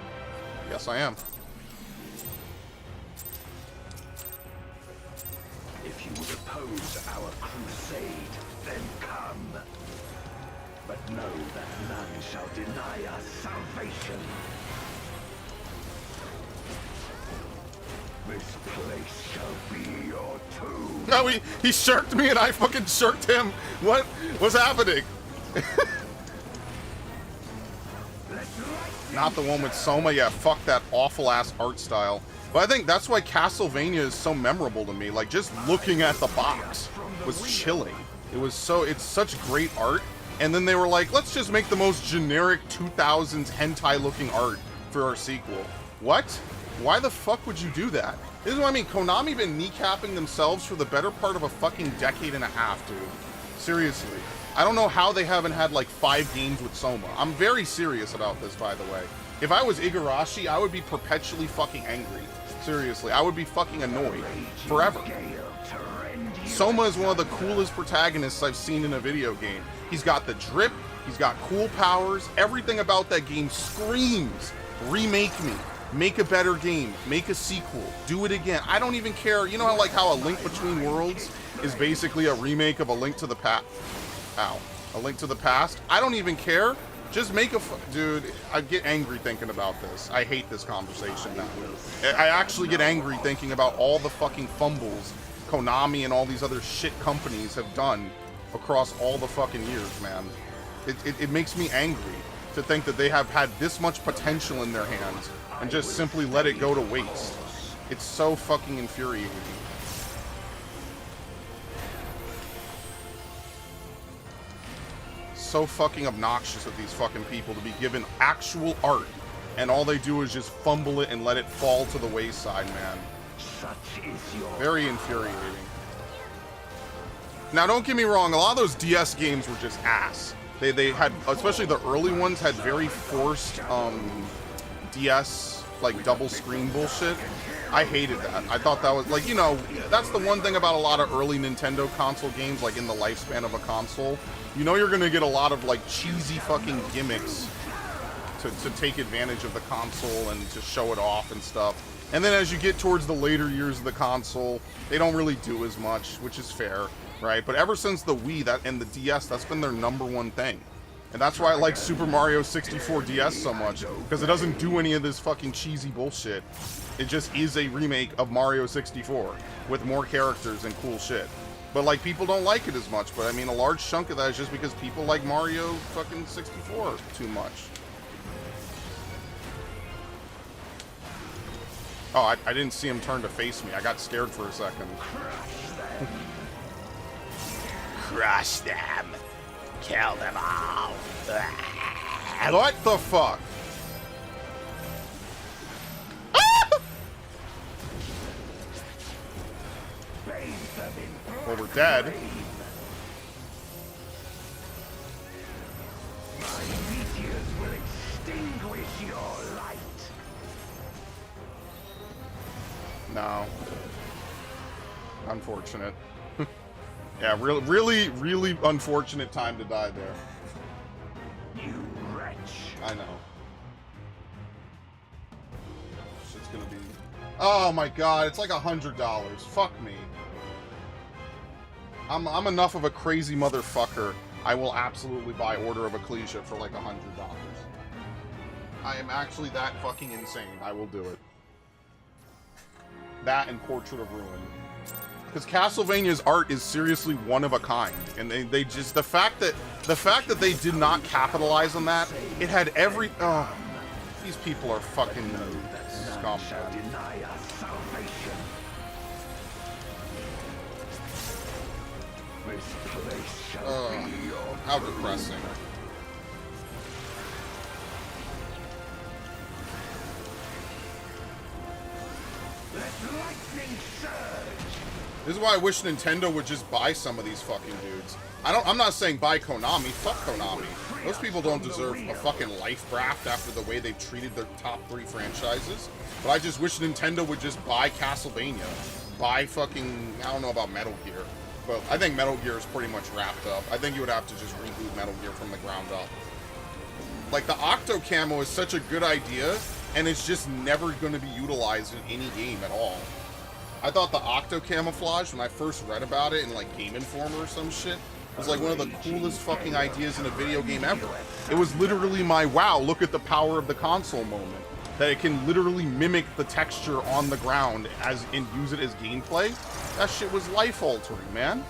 Yes, I am. If you would oppose our crusade, then come. But know that none shall deny us salvation. This place shall be your tomb. No, he shirked me and I fucking shirked him. What's happening? Not the one with Soma. Yeah, fuck that awful ass art style. But I think that's why Castlevania is so memorable to me. Like, just looking at the box was chilling. It's such great art. And then they were like, let's just make the most generic 2000s hentai looking art for our sequel. What? Why the fuck would you do that? This is what I mean. Konami been kneecapping themselves for the better part of a fucking decade and a half, dude. Seriously. I don't know how they haven't had like 5 games with Soma. I'm very serious about this, by the way. If I was Igarashi, I would be perpetually fucking angry. Seriously, I would be fucking annoyed. Forever. Soma is one of the coolest protagonists I've seen in a video game. He's got the drip, he's got cool powers, everything about that game screams, remake me, make a better game, make a sequel, do it again. I don't even care. You know how, like, how A Link Between Worlds is basically a remake of A Link to the Past? Ow. A Link to the Past? I don't even care. Just make a... Dude, I get angry thinking about this. I hate this conversation now. I actually get angry thinking about all the fucking fumbles Konami and all these other shit companies have done across all the fucking years, man. It makes me angry to think that they have had this much potential in their hands and just simply let it go to waste. It's so fucking infuriating. So fucking obnoxious of these fucking people to be given actual art and all they do is just fumble it and let it fall to the wayside, man. Such is your very infuriating. Now, don't get me wrong, a lot of those DS games were just ass. They had, especially the early ones, had very forced DS, like, double screen bullshit. I hated that. I thought that was, like, you know, that's the one thing about a lot of early Nintendo console games, like, in the lifespan of a console. You know you're gonna get a lot of, like, cheesy fucking gimmicks to take advantage of the console and to show it off and stuff. And then as you get towards the later years of the console, they don't really do as much, which is fair, right? But ever since the Wii and the DS, that's been their #1 thing. And that's why I like Super Mario 64 DS so much, because it doesn't do any of this fucking cheesy bullshit. It just is a remake of Mario 64 with more characters and cool shit. But, like, people don't like it as much. But, I mean, a large chunk of that is just because people like Mario fucking 64 too much. Oh, I didn't see him turn to face me. I got scared for a second. Crush them. Kill them all. What the fuck? Well, we're dead. My meteors will extinguish your light. No. Unfortunate. Yeah, really unfortunate time to die there. You wretch. I know. Shit's gonna be... Oh my god, it's like $100. Fuck me. I'm enough of a crazy motherfucker. I will absolutely buy Order of Ecclesia for like $100. I am actually that fucking insane. I will do it. That and Portrait of Ruin. Because Castlevania's art is seriously one of a kind. And they just... The fact that they did not capitalize on that, it had every... Oh, these people are fucking scum. How depressing. Let lightning surge. This is why I wish Nintendo would just buy some of these fucking dudes. I'm not saying buy Konami. Fuck Konami. Those people don't deserve a fucking life graft after the way they've treated their top 3 franchises. But I just wish Nintendo would just buy Castlevania. Buy fucking... I don't know about Metal Gear. But I think Metal Gear is pretty much wrapped up. I think you would have to just reboot Metal Gear from the ground up. Like, the Octo Camo is such a good idea, and it's just never going to be utilized in any game at all. I thought the Octo Camouflage, when I first read about it in, like, Game Informer or some shit, was, like, one of the coolest fucking ideas in a video game ever. It was literally my, wow, look at the power of the console moment. That it can literally mimic the texture on the ground and use it as gameplay. That shit was life-altering, man.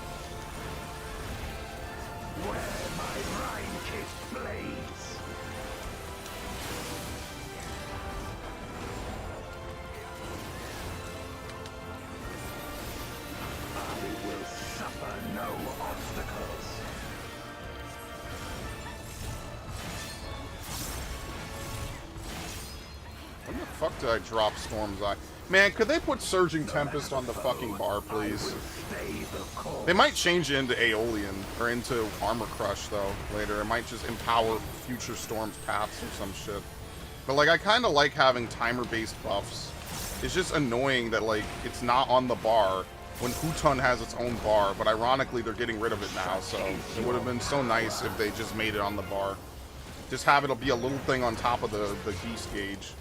Where my rhyme-kissed blades. I will suffer no obstacles. When the fuck did I drop Storm's Eye? Man, could they put Surging Tempest on the fucking bar, please? They might change it into Aeolian, or into Armor Crush, though, later. It might just empower future Storm's paths or some shit. But, like, I kind of like having timer-based buffs. It's just annoying that, like, it's not on the bar when Hutun has its own bar, but ironically, they're getting rid of it now, so it would have been so nice if they just made it on the bar. Just have it be a little thing on top of the Geese Gauge.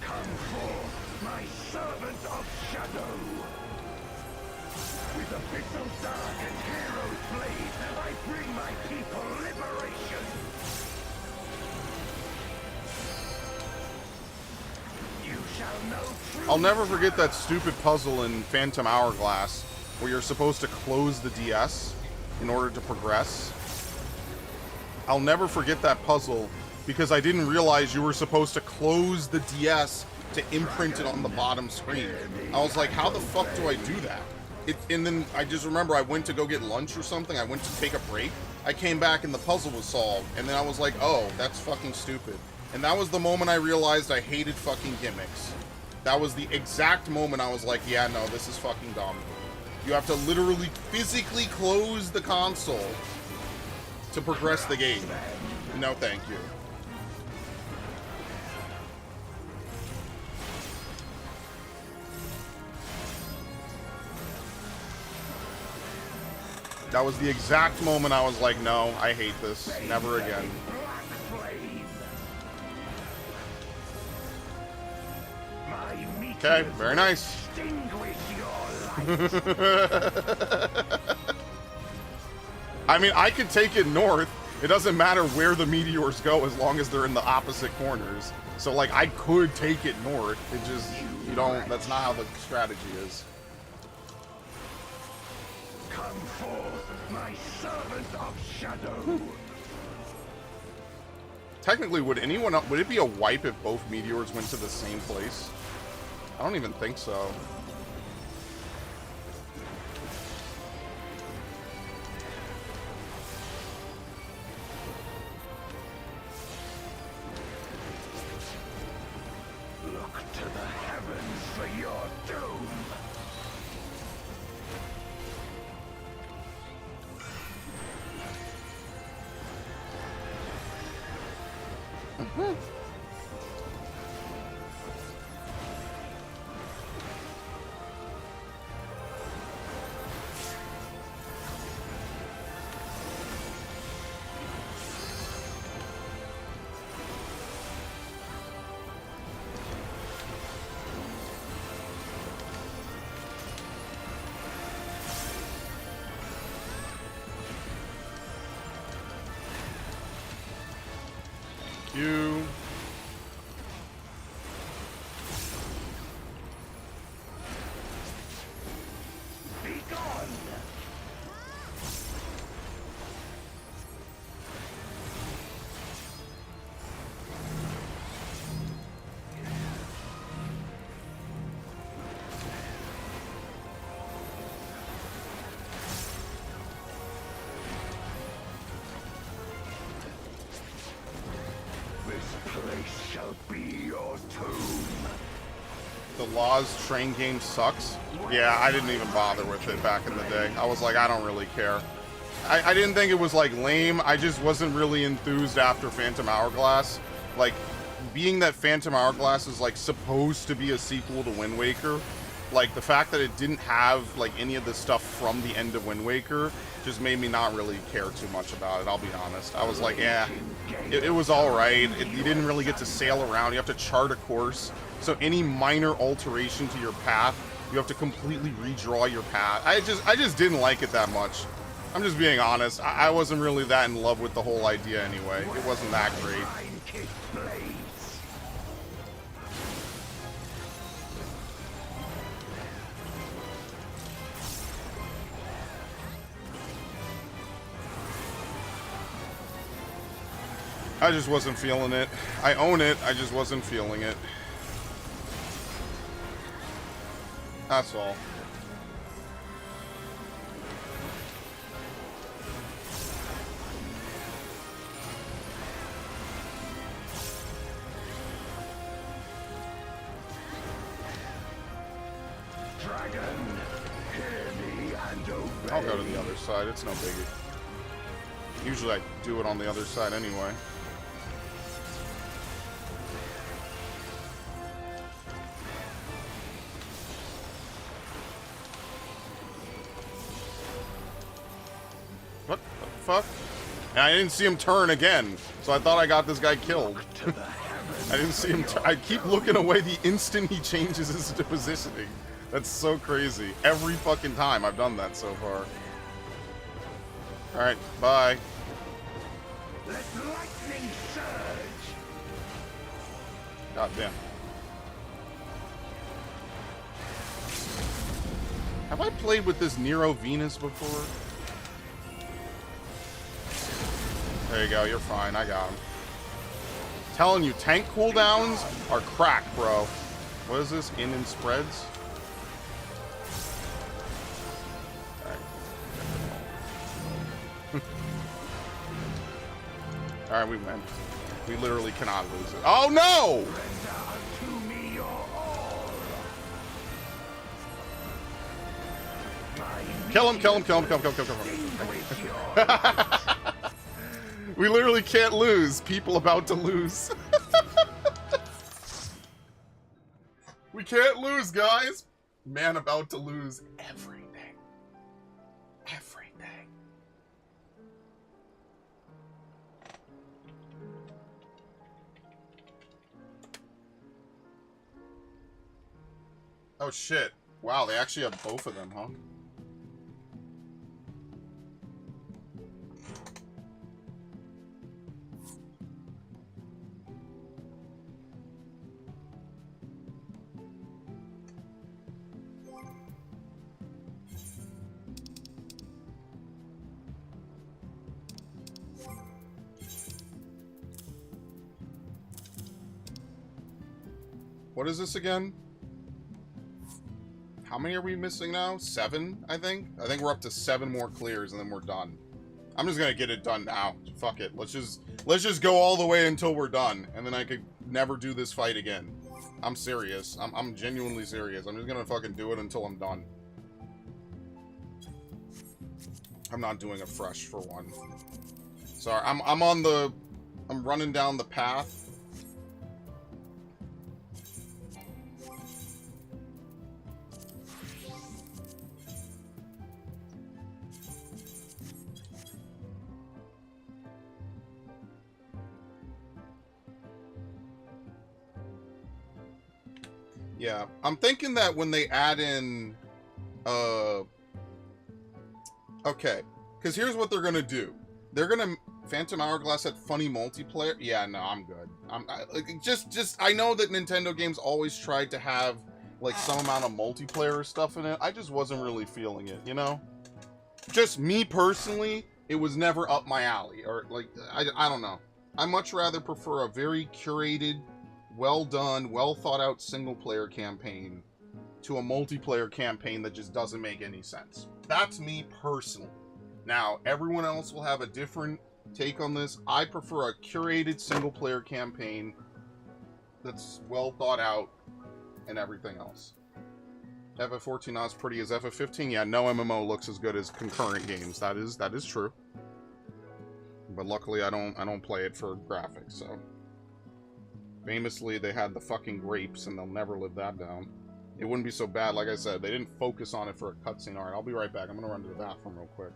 Come forth, my servant of shadow. With abyssal dark and hero's blade, I bring my people liberation. You shall know truth. I'll never forget that stupid puzzle in Phantom Hourglass where you're supposed to close the DS in order to progress. I'll never forget that puzzle because I didn't realize you were supposed to close the DS to imprint it on the bottom screen. I was like, how the fuck do I do that? And then I just remember I went to go get lunch or something. I went to take a break. I came back and the puzzle was solved. And then I was like, oh, that's fucking stupid. And that was the moment I realized I hated fucking gimmicks. That was the exact moment I was like, yeah, no, this is fucking dumb. You have to literally physically close the console to progress the game. No, thank you. That was the exact moment I was like, no, I hate this. Never again. Okay, very nice. I mean, I could take it north. It doesn't matter where the meteors go as long as they're in the opposite corners. So, like, I could take it north. It just, you don't, that's not how the strategy is. Come forth, my servant of shadow. Technically, would it be a wipe if both meteors went to the same place? I don't even think so. Look to the heavens for your doom. You. Be gone. This place shall be your tomb. The Laws train game sucks. Yeah, I didn't even bother with it back in the day. I was like, I don't really care. I didn't think it was, like, lame. I just wasn't really enthused after Phantom Hourglass. Like, being that Phantom Hourglass is, like, supposed to be a sequel to Wind Waker, like, the fact that it didn't have, like, any of the stuff from the end of Wind Waker just made me not really care too much about it, I'll be honest. I was like, yeah, it was alright. You didn't really get to sail around. You have to chart a course. So any minor alteration to your path, you have to completely redraw your path. I just didn't like it that much. I'm just being honest. I wasn't really that in love with the whole idea anyway. It wasn't that great. I just wasn't feeling it. I own it, I just wasn't feeling it. That's all. Dragon, hear me and obey. I'll go to the other side, it's no biggie. Usually I do it on the other side anyway. What the fuck? And I didn't see him turn again, so I thought I got this guy killed. I didn't see him I keep looking away the instant he changes his positioning. That's so crazy. Every fucking time I've done that so far. Alright, bye. Let lightning surge. God damn. Have I played with this Nero Venus before? There you go, you're fine, I got him. Telling you, tank cooldowns are crack, bro. What is this? In and spreads? Alright. Alright, we win. We literally cannot lose it. Oh no! Render unto me your all. My Kill him, kill him, kill him, kill him, kill him, kill him. We literally can't lose. People about to lose. We can't lose, guys. Man about to lose everything. Everything. Oh shit. Wow, they actually have both of them, huh? What is this again? How many are we missing now? 7, I think? I think we're up to 7 more clears and then we're done. I'm just gonna get it done now. Fuck it. Let's just go all the way until we're done. And then I could never do this fight again. I'm serious. I'm genuinely serious. I'm just gonna fucking do it until I'm done. I'm not doing a fresh for one. Sorry, I'm running down the path. Yeah, I'm thinking that when they add in, okay, because here's what they're gonna do. They're gonna Phantom Hourglass at funny multiplayer. Yeah, no, I'm good. I know that Nintendo games always tried to have like some amount of multiplayer stuff in it. I just wasn't really feeling it, you know. Just me personally, it was never up my alley, or like I don't know. I much rather prefer a very curated, well done, well thought out single player campaign to a multiplayer campaign that just doesn't make any sense. That's me personally. Now, everyone else will have a different take on this. I prefer a curated single player campaign that's well thought out and everything else. FF14 not as pretty as FF15. Yeah, no MMO looks as good as concurrent games. That is true. But luckily I don't play it for graphics, so. Famously, they had the fucking grapes, and they'll never live that down. It wouldn't be so bad, like I said. They didn't focus on it for a cutscene. Alright, I'll be right back. I'm gonna run to the bathroom real quick.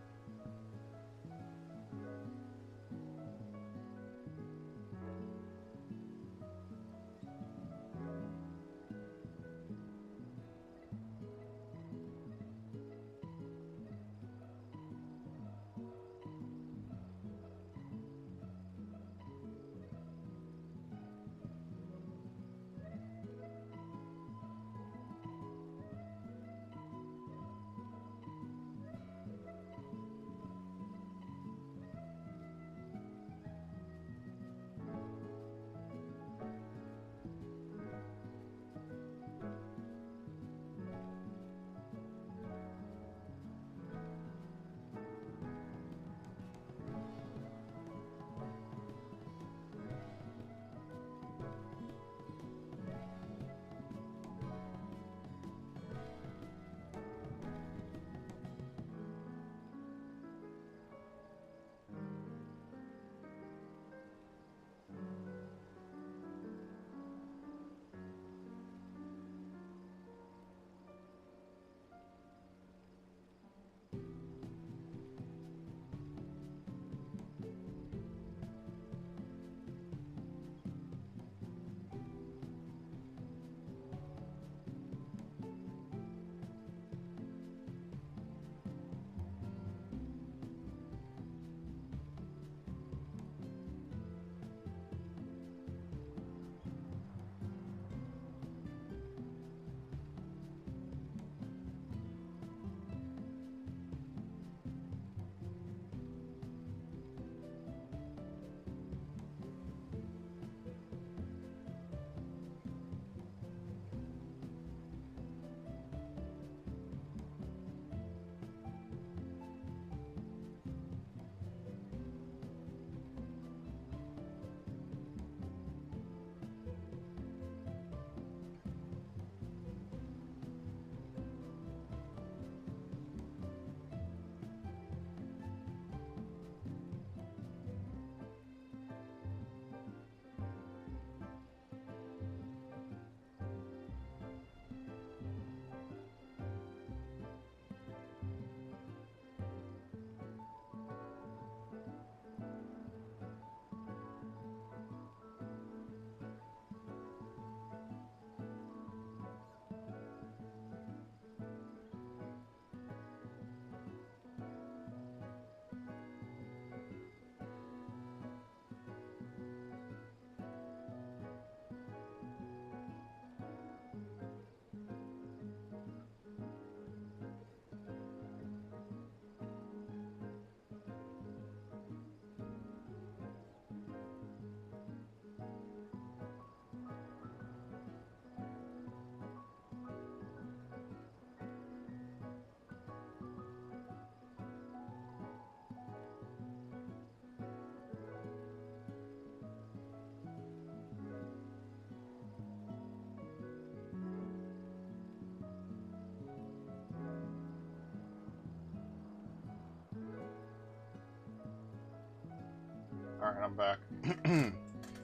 Alright, I'm back.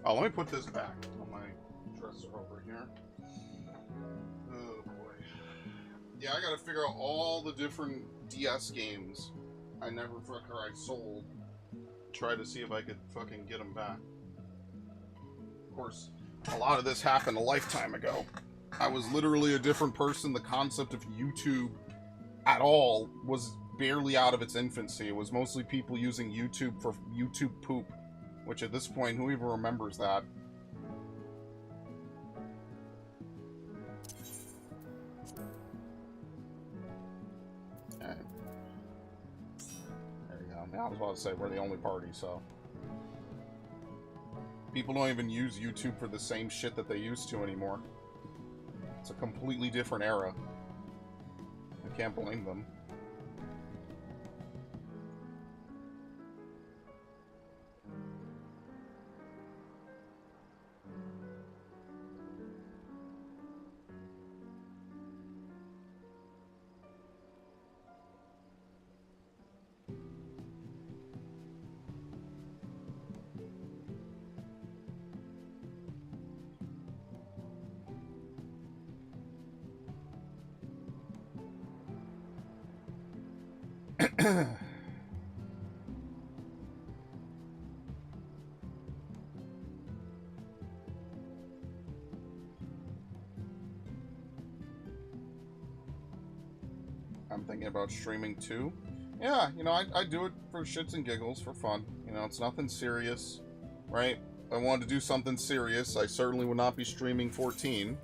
Oh, let me put this back on my dresser over here. Oh boy. Yeah, I gotta figure out all the different DS games I sold. Try to see if I could fucking get them back. Of course, a lot of this happened a lifetime ago. I was literally a different person. The concept of YouTube at all was barely out of its infancy. It was mostly people using YouTube for YouTube poop, which at this point, who even remembers that? Okay. There you go. Yeah, I was about to say, we're the only party, so... People don't even use YouTube for the same shit that they used to anymore. It's a completely different era. I can't blame them. I'm thinking about streaming too. Yeah, you know, I do it for shits and giggles, for fun. You know, it's nothing serious, right? If I wanted to do something serious, I certainly would not be streaming 14.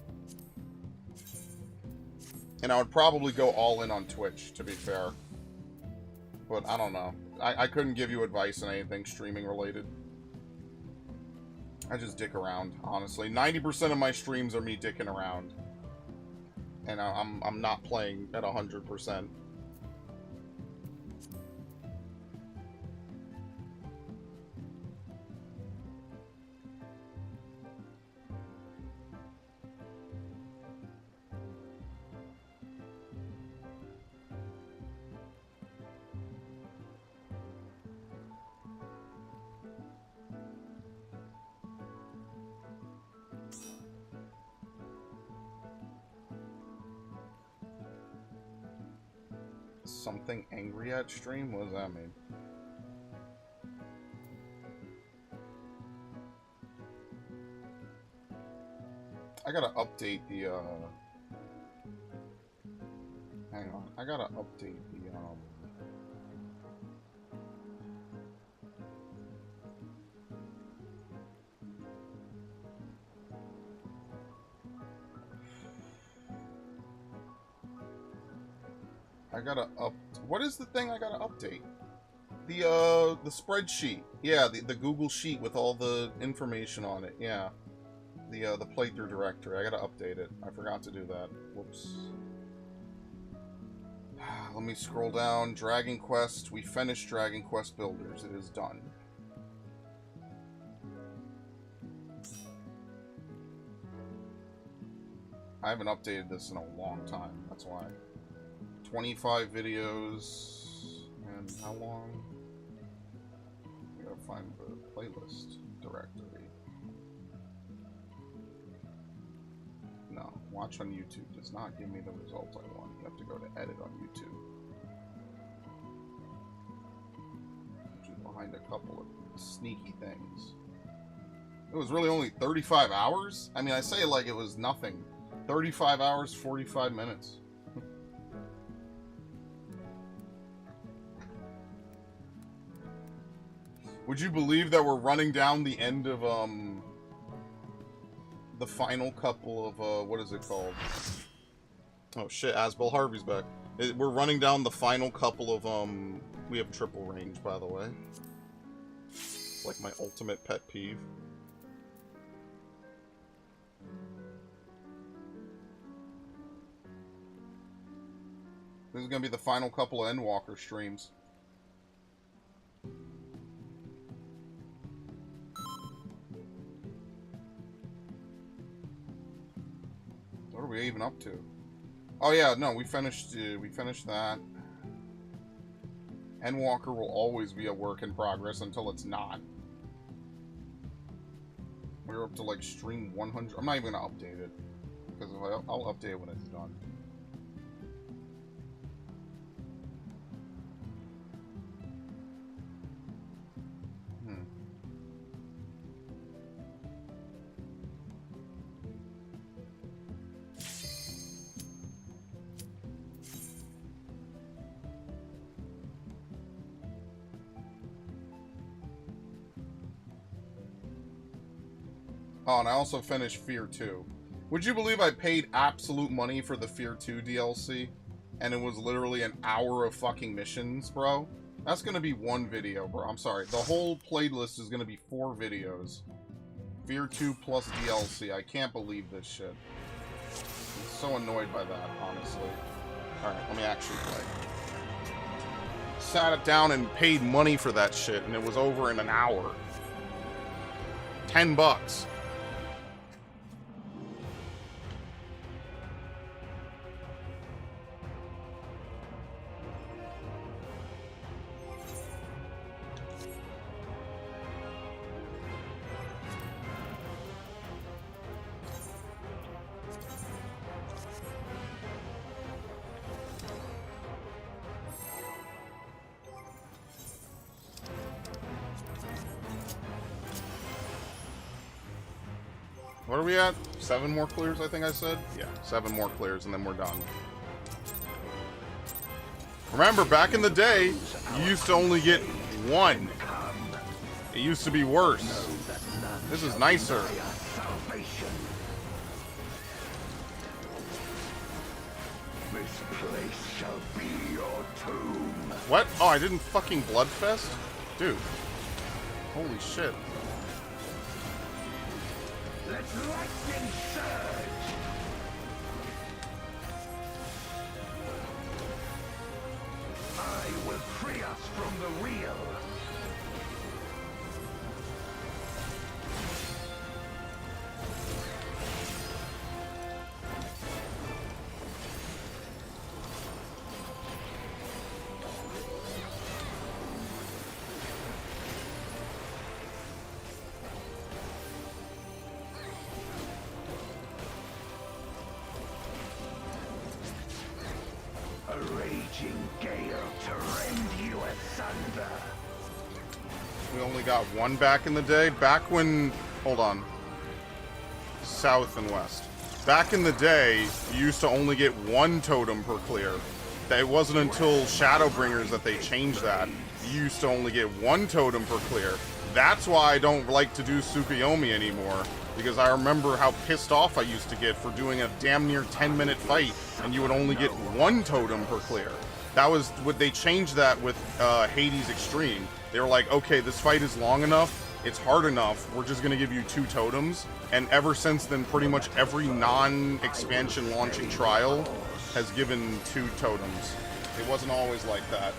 And I would probably go all in on Twitch, to be fair. But I don't know. I couldn't give you advice on anything streaming related. I just dick around, honestly. 90% of my streams are me dicking around. And I'm not playing at 100%. Something angry at stream? What does that mean? I gotta update the, hang on. I gotta update the, what is the thing I gotta update? The spreadsheet. Yeah, the Google Sheet with all the information on it, yeah. The playthrough directory. I gotta update it. I forgot to do that. Whoops. Let me scroll down. Dragon Quest. We finished Dragon Quest Builders. It is done. I haven't updated this in a long time. That's why. 25 videos. And how long? I gotta find the playlist directory. No, watch on YouTube does not give me the result I want. You have to go to edit on YouTube. Which is behind a couple of sneaky things. It was really only 35 hours? I mean, I say it like it was nothing. 35 hours, 45 minutes. Would you believe that we're running down the end of, the final couple of, what is it called? Oh shit, Asbel Harvey's back. We're running down the final couple of, we have triple range, by the way. It's like my ultimate pet peeve. This is gonna be the final couple of Endwalker streams. What are we even up to? Oh yeah, no, we finished that. Endwalker will always be a work in progress until it's not. We're up to like stream 100. I'm not even gonna update it because if I'll update it when it's done. Oh, and I also finished Fear 2. Would you believe I paid absolute money for the Fear 2 DLC? And it was literally an hour of fucking missions, bro? That's gonna be one video, bro. I'm sorry. The whole playlist is gonna be 4 videos. Fear 2 plus DLC. I can't believe this shit. I'm so annoyed by that, honestly. Alright, let me actually play. Sat it down and paid money for that shit, and it was over in an hour. $10. What are we at? 7 more clears, I think I said? Yeah, 7 more clears, and then we're done. Remember, back in the day, you used to only get 1. It used to be worse. This is nicer. This place shall be your tomb. What? Oh, I didn't fucking Bloodfest? Dude. Holy shit. Let lightning surge! I will free us from the wheel! A raging gale to rend you asunder. We only got 1 back in the day. Back when... Hold on. South and west. Back in the day, you used to only get 1 totem per clear. It wasn't until Shadowbringers that they changed that. You used to only get 1 totem per clear. That's why I don't like to do Tsukuyomi anymore. Because I remember how pissed off I used to get for doing a damn near 10-minute fight, and you would only get 1 totem per clear. That was what they changed that with Hades Extreme. They were like, okay, this fight is long enough, it's hard enough, we're just gonna give you 2 totems. And ever since then, pretty much every non-expansion launching trial has given 2 totems. It wasn't always like that.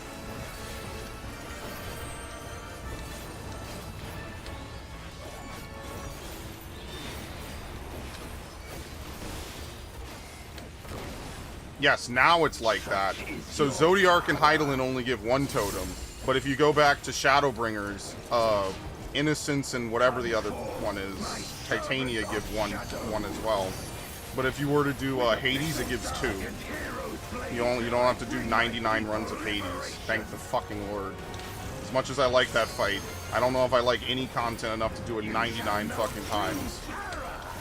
Yes, now it's like that. So Zodiark and Hydaelyn only give 1 totem, but if you go back to Shadowbringers, Innocence and whatever the other one is, Titania give one as well. But if you were to do Hades, it gives 2. You don't have to do 99 runs of Hades. Thank the fucking Lord. As much as I like that fight, I don't know if I like any content enough to do it 99 fucking times.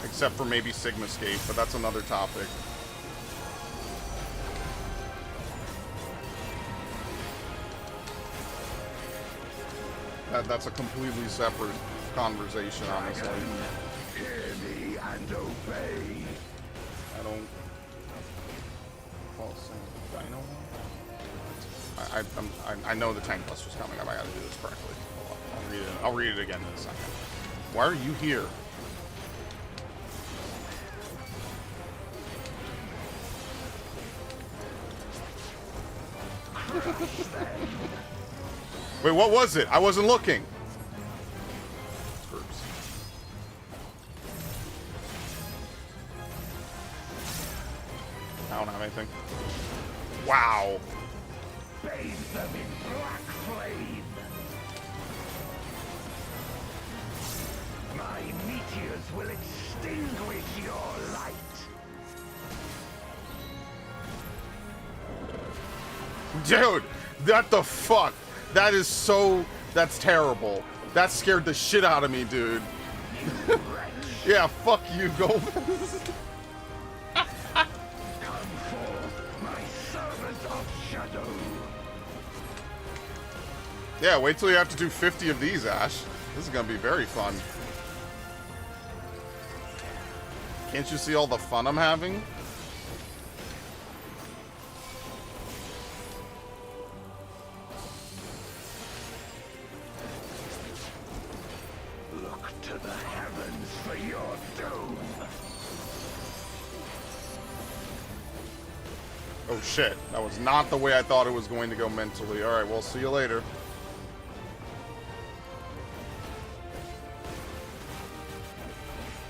Except for maybe Sigmascape, but that's another topic. That's a completely separate conversation, honestly. Hear me and obey. I don't... Well, I know the tank buster's coming up. I gotta do this correctly. I'll read it again in a second. Why are you here? Wait, what was it? I wasn't looking. Groups. I don't have anything. Wow. Bathe them in black flame. My meteors will extinguish your light. Dude, that the fuck? That is so... That's terrible. That scared the shit out of me, dude. Yeah, fuck you, Gomez. Come forth, my servant of shadow. Yeah, wait till you have to do 50 of these, Ash. This is gonna be very fun. Can't you see all the fun I'm having? Look to the heavens for your doom. Oh shit, that was not the way I thought it was going to go mentally. Alright, well, see you later.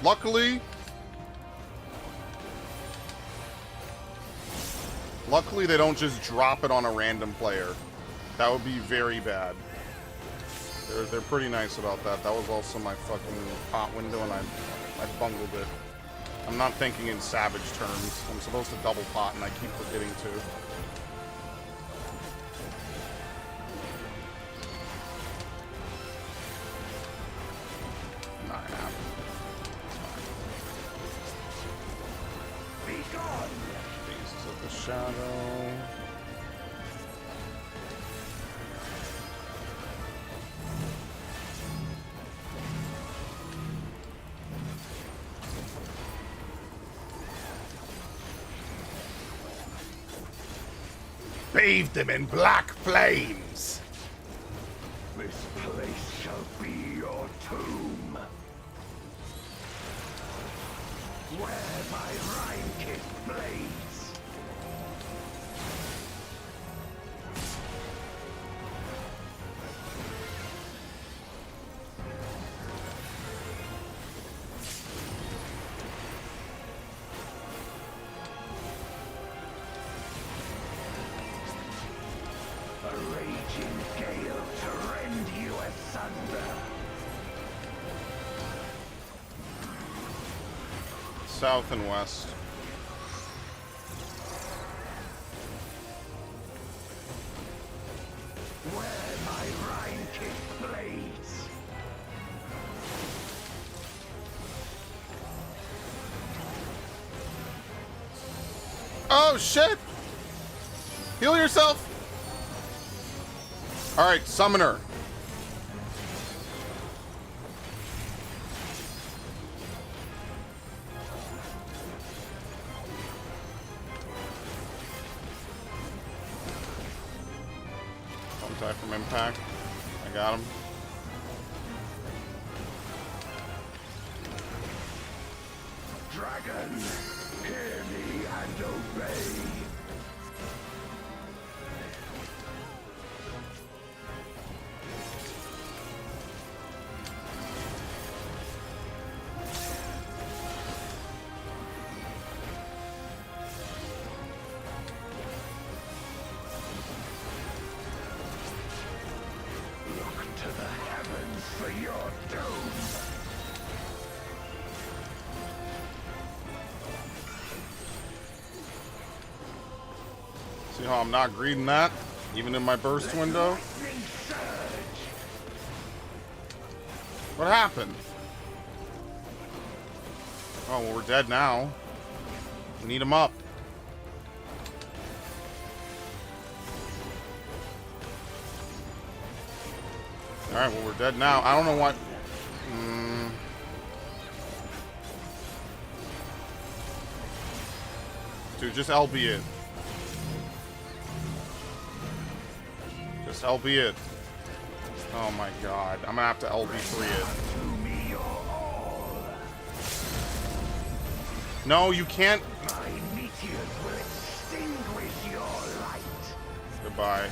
Luckily they don't just drop it on a random player. That would be very bad. They're pretty nice about that. That was also my fucking pot window and I bungled it. I'm not thinking in savage terms. I'm supposed to double pot and I keep forgetting to. Not happening. Be gone. Faces of the shadow. Bathe them in black flames. This place shall be your tomb. Where my Rhine-kiss blades. A raging gale to rend you asunder. South and west. Where my Rhine-kiss blades. Oh shit! Heal yourself! Alright, summoner. Don't die from impact. I got him. Dragon, hear me and obey. Look to the heavens for your doom. See how I'm not greeting that? Even in my burst window? Lightning surge. What happened? Oh, well, we're dead now. We need him up. Alright, well, we're dead now. I don't know what... Dude, just LB it. Just LB it. Oh my god. I'm gonna have to LB3 it. To me your all. No, you can't... My meteors will extinguish your light. Goodbye.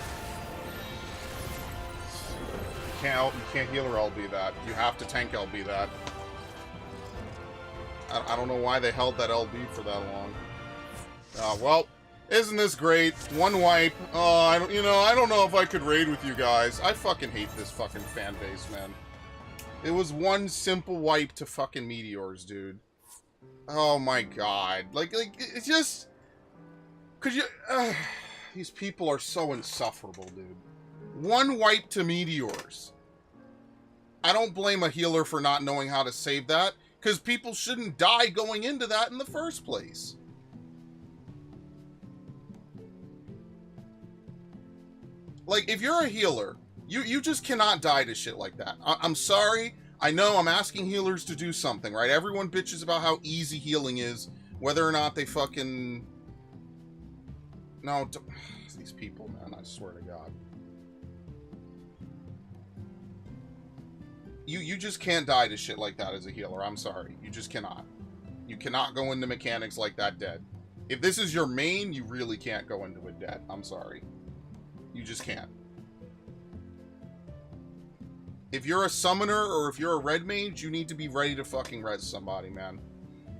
You can't heal or LB that. You have to tank LB that. I don't know why they held that LB for that long. Well, isn't this great? One wipe. I don't know if I could raid with you guys. I fucking hate this fucking fan base, man. It was one simple wipe to fucking meteors, dude. Oh my god. Like, it's just... Could you... these people are so insufferable, dude. One wipe to meteors. I don't blame a healer for not knowing how to save that, because people shouldn't die going into that in the first place. Like, if you're a healer, you just cannot die to shit like that. I'm sorry. I know I'm asking healers to do something, right? Everyone bitches about how easy healing is, whether or not they fucking... No, these people, man, I swear to God. You just can't die to shit like that as a healer. I'm sorry. You just cannot. You cannot go into mechanics like that dead. If this is your main, you really can't go into it dead. I'm sorry. You just can't. If you're a summoner or if you're a red mage, you need to be ready to fucking res somebody, man.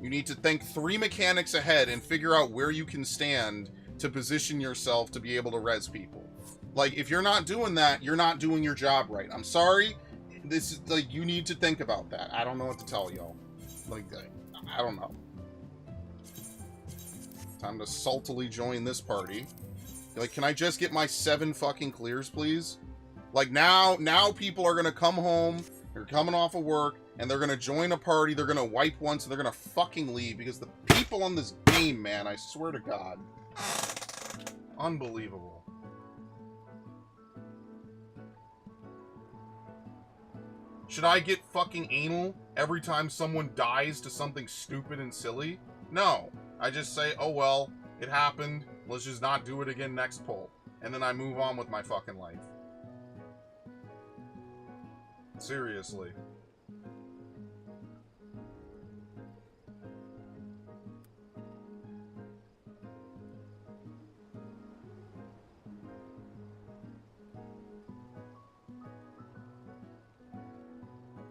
You need to think 3 mechanics ahead and figure out where you can stand to position yourself to be able to res people. Like, if you're not doing that, you're not doing your job right. I'm sorry. This is, like, you need to think about that. I don't know what to tell y'all. Like, I don't know. Time to saltily join this party. Like, can I just get my 7 fucking clears, please? Like, now people are gonna come home, they're coming off of work, and they're gonna join a party, they're gonna wipe once, and they're gonna fucking leave, because the people on this game, man, I swear to God. Unbelievable. Should I get fucking anal every time someone dies to something stupid and silly? No. I just say, oh well, it happened, let's just not do it again next poll. And then I move on with my fucking life. Seriously.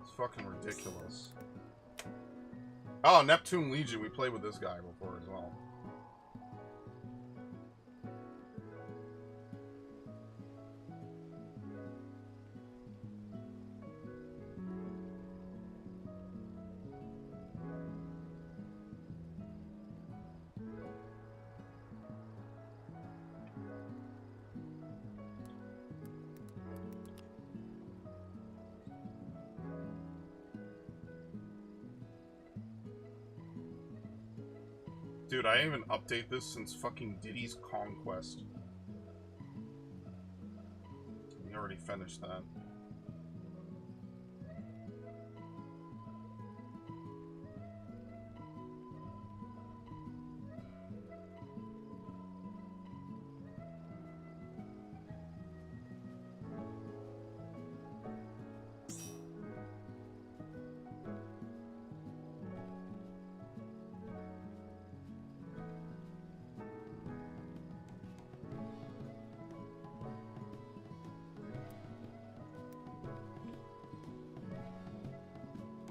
It's fucking ridiculous. Oh, Neptune Legion. We played with this guy before as well. Dude, I didn't even update this since fucking Diddy's Conquest. We already finished that.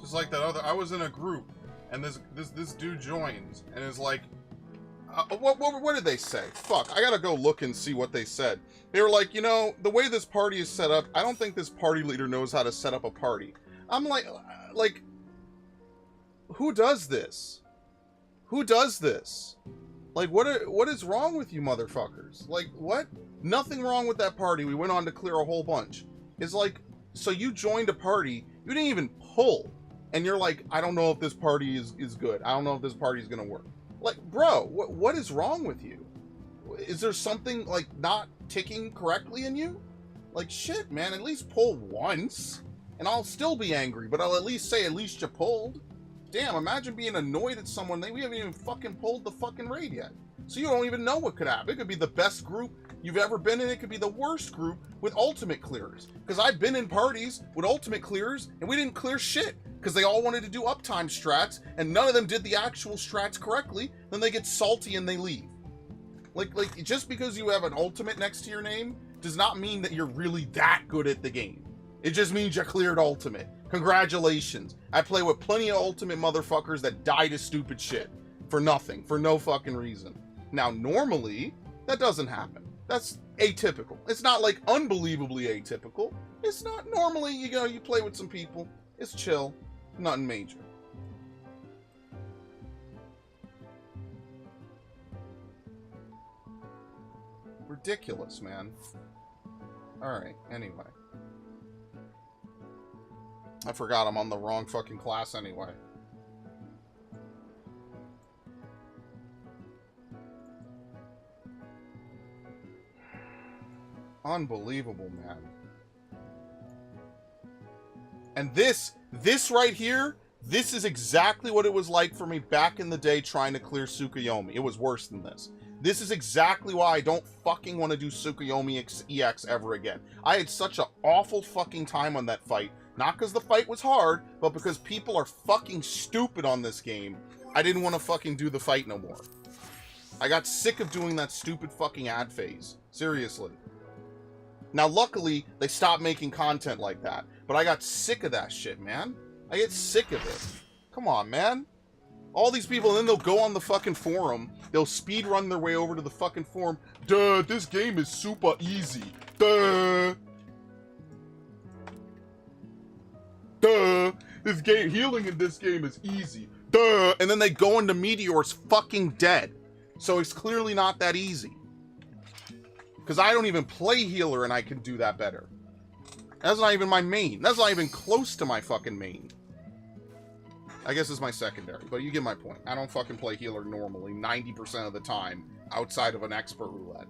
Just like that other, I was in a group, and this dude joins, and is like, what did they say? Fuck, I gotta go look and see what they said. They were like, you know, the way this party is set up, I don't think this party leader knows how to set up a party. I'm like, who does this? Who does this? Like, what is wrong with you motherfuckers? Like, what? Nothing wrong with that party. We went on to clear a whole bunch. It's like, so you joined a party, you didn't even pull. And you're like, I don't know if this party is good. I don't know if this party is gonna work. Like, bro, what is wrong with you? Is there something, like, not ticking correctly in you? Like, shit, man, at least pull once. And I'll still be angry, but I'll at least say, at least you pulled. Damn, imagine being annoyed at someone. We haven't even fucking pulled the fucking raid yet. So you don't even know what could happen. It could be the best group you've ever been in. It could be the worst group with ultimate clearers. Because I've been in parties with ultimate clearers, and we didn't clear shit. Because they all wanted to do uptime strats, and none of them did the actual strats correctly. Then they get salty and they leave. Like just because you have an ultimate next to your name does not mean that you're really that good at the game. It just means you cleared ultimate. Congratulations. I play with plenty of ultimate motherfuckers that die to stupid shit. For nothing. For no fucking reason. Now, normally, that doesn't happen. That's atypical. It's not like unbelievably atypical. It's not normally, you know, you play with some people It's chill. Nothing major. Ridiculous, man. Alright, anyway. I forgot I'm on the wrong fucking class anyway. Unbelievable, man. And this right here, this is exactly what it was like for me back in the day trying to clear Tsukuyomi. It was worse than this. This is exactly why I don't fucking want to do Tsukuyomi EX ever again. I had such an awful fucking time on that fight. Not because the fight was hard, but because people are fucking stupid on this game. I didn't want to fucking do the fight no more. I got sick of doing that stupid fucking ad phase. Seriously. Now, luckily, they stopped making content like that. But I got sick of that shit, man. I get sick of it. Come on, man. All these people, and then they'll go on the fucking forum. They'll speed run their way over to the fucking forum. Duh, this game is super easy. Duh. Duh. This game, healing in this game is easy. Duh. And then they go into Meteor's fucking dead. So it's clearly not that easy. Because I don't even play healer and I can do that better. That's not even my main. That's not even close to my fucking main. I guess it's my secondary, but you get my point. I don't fucking play healer normally 90% of the time outside of an expert roulette.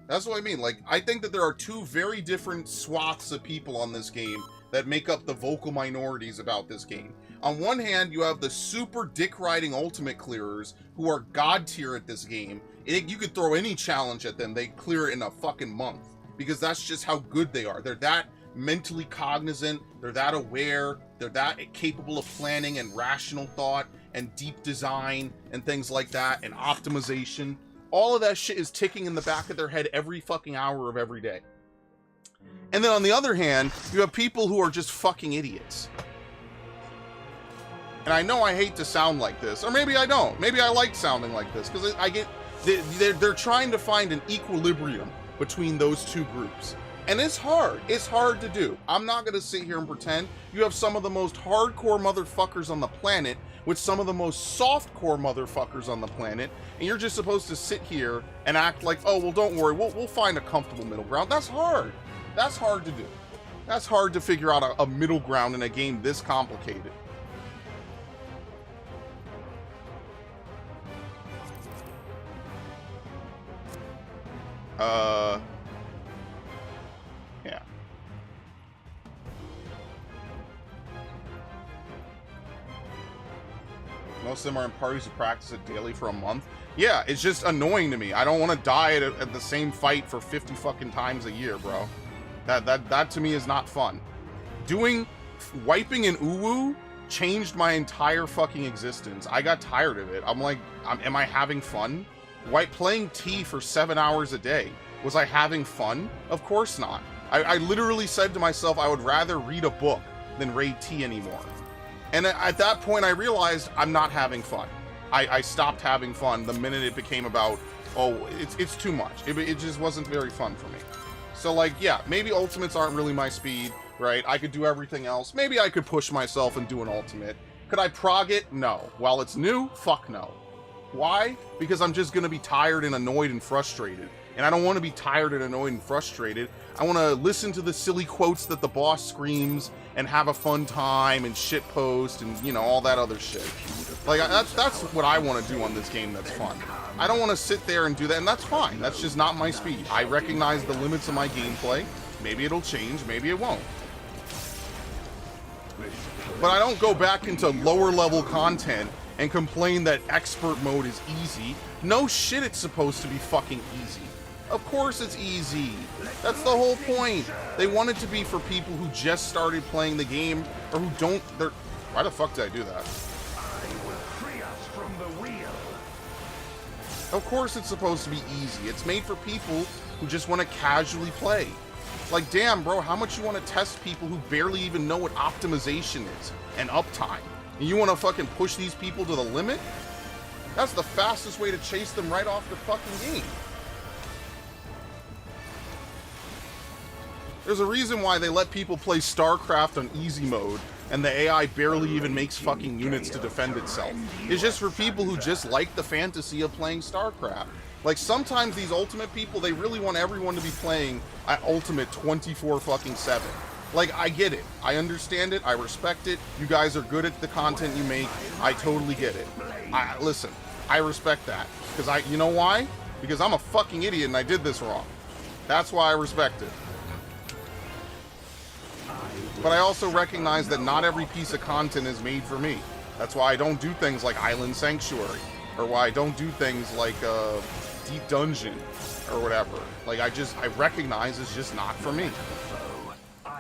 That's what I mean. Like, I think that there are two very different swaths of people on this game that make up the vocal minorities about this game. On one hand, you have the super dick-riding ultimate clearers who are god tier at this game. You could throw any challenge at them, they clear it in a fucking month. Because that's just how good they are. They're that mentally cognizant, they're that aware, they're that capable of planning and rational thought and deep design and things like that and optimization. All of that shit is ticking in the back of their head every fucking hour of every day. And then on the other hand, you have people who are just fucking idiots. And I know I hate to sound like this, or maybe I don't. Maybe I like sounding like this, because I get... They're trying to find an equilibrium between those two groups. And it's hard. It's hard to do. I'm not going to sit here and pretend. You have some of the most hardcore motherfuckers on the planet with some of the most softcore motherfuckers on the planet, and you're just supposed to sit here and act like, oh, well, don't worry, we'll find a comfortable middle ground. That's hard. That's hard to do. That's hard to figure out a middle ground in a game this complicated. Yeah. Most of them are in parties who practice it daily for a month. Yeah, it's just annoying to me. I don't want to die at the same fight for 50 fucking times a year, bro. That to me is not fun. Wiping an Uwu changed my entire fucking existence. I got tired of it. I'm like, am I having fun? Playing T for 7 hours a day. Was I having fun? Of course not. I literally said to myself I would rather read a book than raid T anymore. And at that point I realized I'm not having fun. I stopped having fun the minute it became about, oh, it's too much. It just wasn't very fun for me. So like, yeah, maybe ultimates aren't really my speed, right? I could do everything else. Maybe I could push myself and do an ultimate. Could I prog it? No. While it's new, fuck no. Why? Because I'm just gonna be tired and annoyed and frustrated. And I don't want to be tired and annoyed and frustrated. I want to listen to the silly quotes that the boss screams and have a fun time and shitpost and, you know, all that other shit. Like, that's what I want to do on this game that's fun. I don't want to sit there and do that, and that's fine. That's just not my speed. I recognize the limits of my gameplay. Maybe it'll change, maybe it won't. But I don't go back into lower level content and complain that expert mode is easy. No shit, it's supposed to be fucking easy. Of course it's easy. That's the whole point. They want it to be for people who just started playing the game or who don't... Why the fuck did I do that? I will free us from the wheel. Of course it's supposed to be easy. It's made for people who just want to casually play. Like, damn, bro, how much you want to test people who barely even know what optimization is and uptime? And you want to fucking push these people to the limit? That's the fastest way to chase them right off the fucking game. There's a reason why they let people play StarCraft on easy mode, and the AI barely even makes fucking units to defend itself. It's just for people who just like the fantasy of playing StarCraft. Like, sometimes these Ultimate people, they really want everyone to be playing at Ultimate 24 fucking 7. Like, I get it. I understand it. I respect it. You guys are good at the content you make. I totally get it. Listen, I respect that. Because you know why? Because I'm a fucking idiot and I did this wrong. That's why I respect it. But I also recognize that not every piece of content is made for me. That's why I don't do things like Island Sanctuary, or why I don't do things like Deep Dungeon, or whatever. Like, I recognize it's just not for me.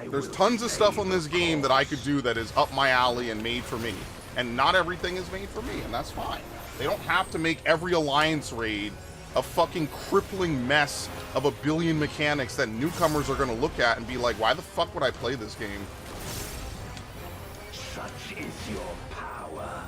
There's tons of stuff on this game that I could do that is up my alley and made for me. And not everything is made for me, and that's fine. They don't have to make every Alliance raid a fucking crippling mess of a billion mechanics that newcomers are gonna look at and be like, why the fuck would I play this game? Such is your power.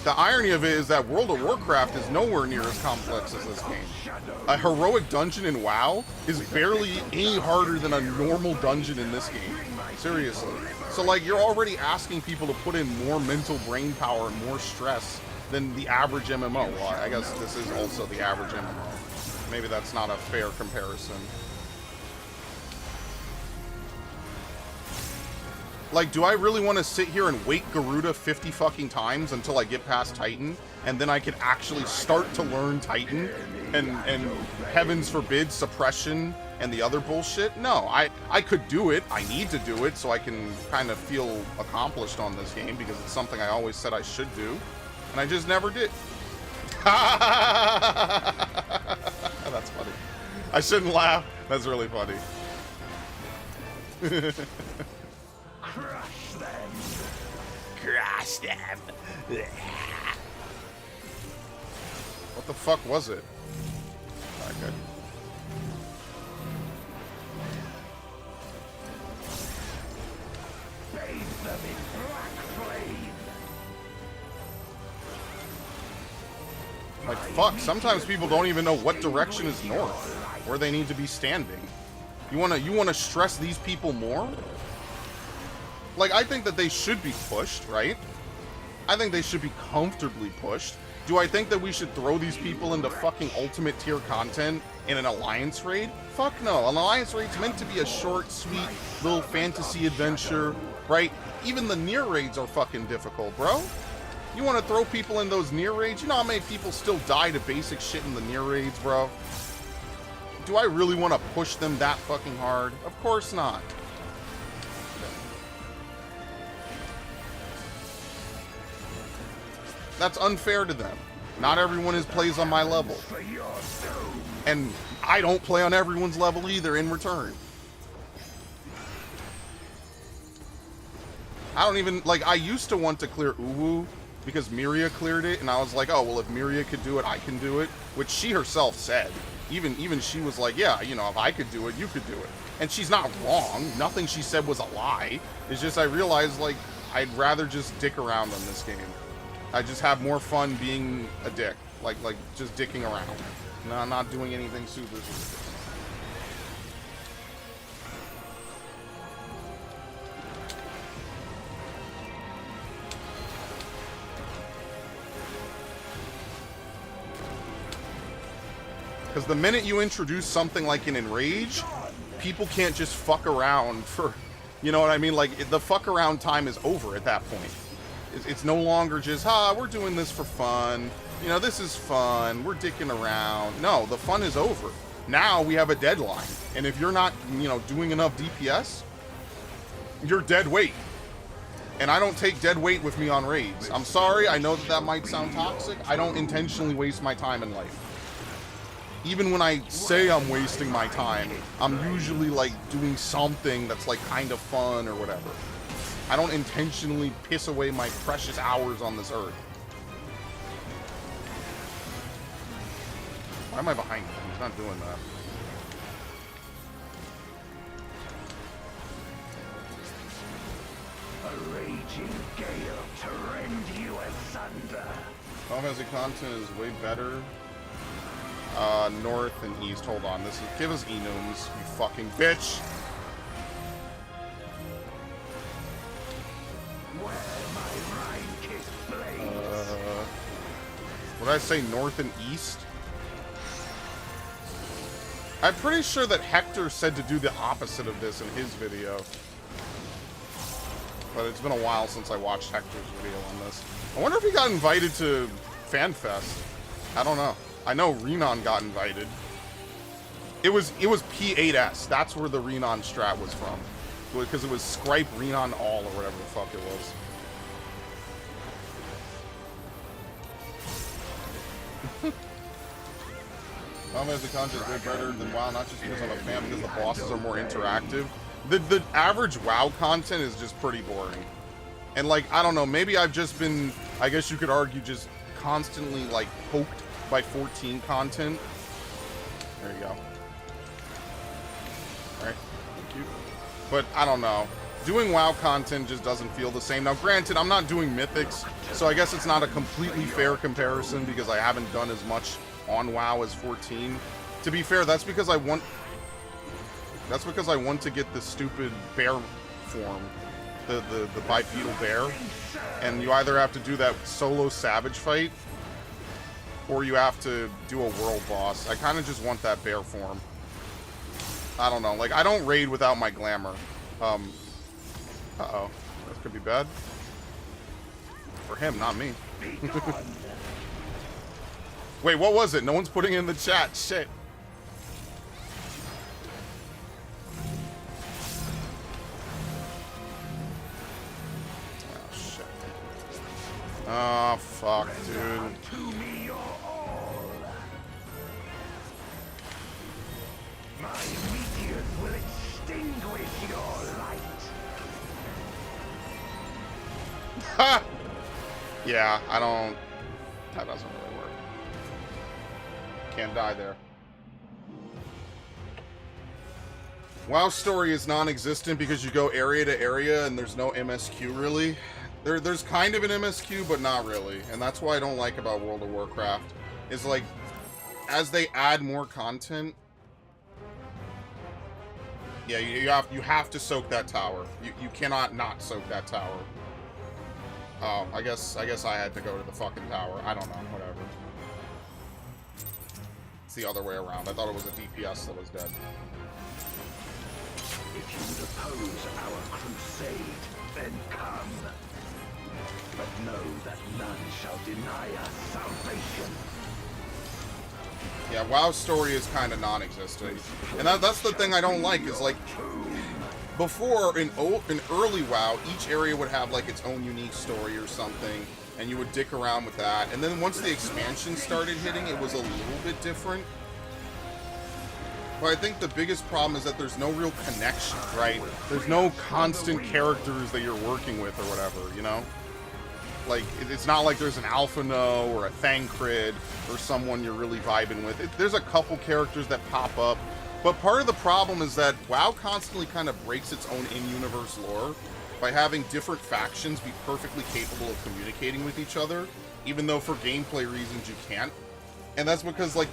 The irony of it is that World of Warcraft is nowhere near as complex as this game. A heroic dungeon in WoW is barely any harder than a normal dungeon in this game. Seriously. So, like, you're already asking people to put in more mental brain power and more stress than the average MMO. Well, I guess this is also the average MMO. Maybe that's not a fair comparison. Like, do I really want to sit here and wake Garuda 50 fucking times until I get past Titan, and then I can actually start to learn Titan, and heavens forbid, suppression, and the other bullshit? No, I could do it. I need to do it so I can kind of feel accomplished on this game, because it's something I always said I should do, and I just never did. That's funny. I shouldn't laugh. That's really funny. Crush them. Crush them. What the fuck was it? Okay. Bathe them in black flame. Like, fuck, sometimes people don't even know what direction is north, where they need to be standing. You wanna stress these people more? Like, I think that they should be pushed, right? I think they should be comfortably pushed. Do I think that we should throw these people into fucking ultimate tier content in an Alliance raid? Fuck no. An Alliance raid's meant to be a short, sweet, little fantasy adventure, right? Even the near raids are fucking difficult, bro. You want to throw people in those near raids? You know how many people still die to basic shit in the near raids, bro? Do I really want to push them that fucking hard? Of course not. That's unfair to them. Not everyone plays on my level. And I don't play on everyone's level either in return. I don't even, like, I used to want to clear Uwu because Miria cleared it, and I was like, oh, well, if Miria could do it, I can do it, which she herself said. Even she was like, yeah, you know, if I could do it, you could do it. And she's not wrong. Nothing she said was a lie. It's just I realized, like, I'd rather just dick around on this game. I just have more fun being a dick, like just dicking around. No, I'm not doing anything super. Because the minute you introduce something like an Enrage, people can't just fuck around for, you know what I mean? Like, the fuck around time is over at that point. It's no longer just, we're doing this for fun. You know, this is fun. We're dicking around. No, the fun is over. Now we have a deadline. And if you're not, you know, doing enough DPS, you're dead weight. And I don't take dead weight with me on raids. I'm sorry, I know that might sound toxic. I don't intentionally waste my time in life. Even when I say I'm wasting my time, I'm usually, like, doing something that's, like, kind of fun or whatever. I don't intentionally piss away my precious hours on this earth. Why am I behind him? He's not doing that. A raging gale to rend you asunder. Final Fantasy content is way better. north and east. Hold on. Give us enums, you fucking bitch. What did I say? North and east? I'm pretty sure that Hector said to do the opposite of this in his video. But it's been a while since I watched Hector's video on this. I wonder if he got invited to FanFest. I don't know. I know Renan got invited. It was P8S. That's where the Renan strat was from. Because it was Scripe Renan All or whatever the fuck it was. Fantasy content is way better than WoW, not just because I'm a fan, because the bosses are more interactive. The average WoW content is just pretty boring. And, like, I don't know, maybe I've just been, I guess you could argue, just constantly, like, poked by 14 content. There you go. Alright, thank you. But, I don't know. Doing WoW content just doesn't feel the same. Now, granted, I'm not doing Mythics, so I guess it's not a completely fair comparison because I haven't done as much on WoW as 14. To be fair, that's because I want to get the stupid bear form, the bipedal bear, and you either have to do that solo savage fight or you have to do a world boss. I kind of just want that bear form. I don't know, like, I don't raid without my glamour. Uh-oh, this could be bad. For him, not me. Wait, what was it? No one's putting it in the chat. Shit. Oh, shit. Oh, fuck, dude. My meteors will extinguish your light. Ha! Yeah, I don't... That doesn't really work. Can't die there. WoW story is non-existent because you go area to area and there's no MSQ really. There's kind of an MSQ, but not really. And that's what I don't like about World of Warcraft. Is like, as they add more content... Yeah, you have to soak that tower. You cannot not soak that tower. Oh, I guess I had to go to the fucking tower. I don't know, whatever. It's the other way around. I thought it was a DPS that was dead. If you would oppose our crusade, then come. But know that none shall deny us salvation. Yeah, WoW story is kind of non-existent. And that's the thing I don't like, is like... Before, in early WoW, each area would have like its own unique story or something, and you would dick around with that. And then once the expansion started hitting, it was a little bit different. But I think the biggest problem is that there's no real connection, right? There's no constant characters that you're working with or whatever, you know? Like, it's not like there's an Alphino or a Thancred or someone you're really vibing with. There's a couple characters that pop up. But part of the problem is that WoW constantly kind of breaks its own in-universe lore by having different factions be perfectly capable of communicating with each other, even though for gameplay reasons you can't. And that's because, like,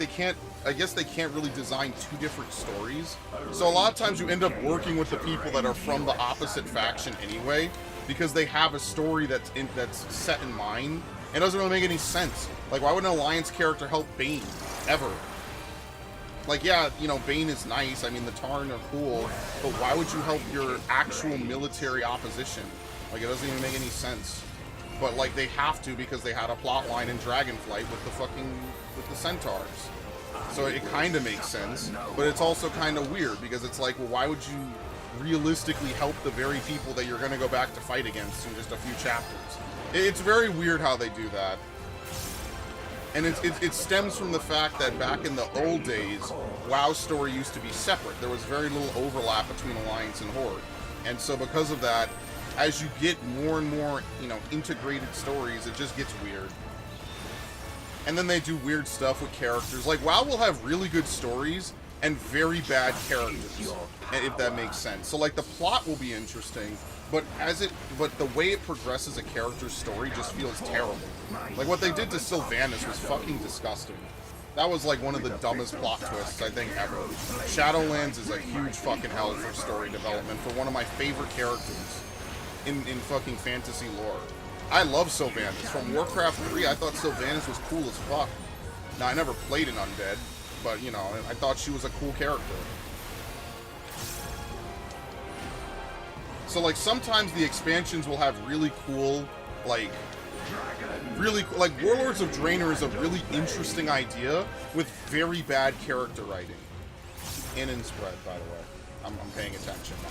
I guess they can't really design two different stories. So a lot of times you end up working with the people that are from the opposite faction anyway, because they have a story that's set in mind, and it doesn't really make any sense. Like, why would an Alliance character help Bane? Ever. Like, yeah, you know, Bane is nice, I mean, the Tarn are cool, but why would you help your actual military opposition? Like, it doesn't even make any sense. But, like, they have to because they had a plot line in Dragonflight with the Centaurs. So it kind of makes sense, but it's also kind of weird because it's like, well, why would you realistically help the very people that you're going to go back to fight against in just a few chapters? It's very weird how they do that. And it stems from the fact that back in the old days, WoW's story used to be separate. There was very little overlap between Alliance and Horde. And so because of that, as you get more and more, you know, integrated stories, it just gets weird. And then they do weird stuff with characters. Like, WoW will have really good stories and very bad characters, if that makes sense. So, like, the plot will be interesting, but the way it progresses a character's story just feels terrible. Like, what they did to Sylvanas was fucking disgusting. That was like one of the dumbest plot twists I think ever. Shadowlands is a huge fucking hell for story development for one of my favorite characters in fucking fantasy lore. I love Sylvanas. From Warcraft 3, I thought Sylvanas was cool as fuck. Now, I never played an undead, but, you know, I thought she was a cool character. So, like, sometimes the expansions will have really cool, like, Warlords of Draenor is a really interesting idea with very bad character writing. In spread, by the way. I'm paying attention now.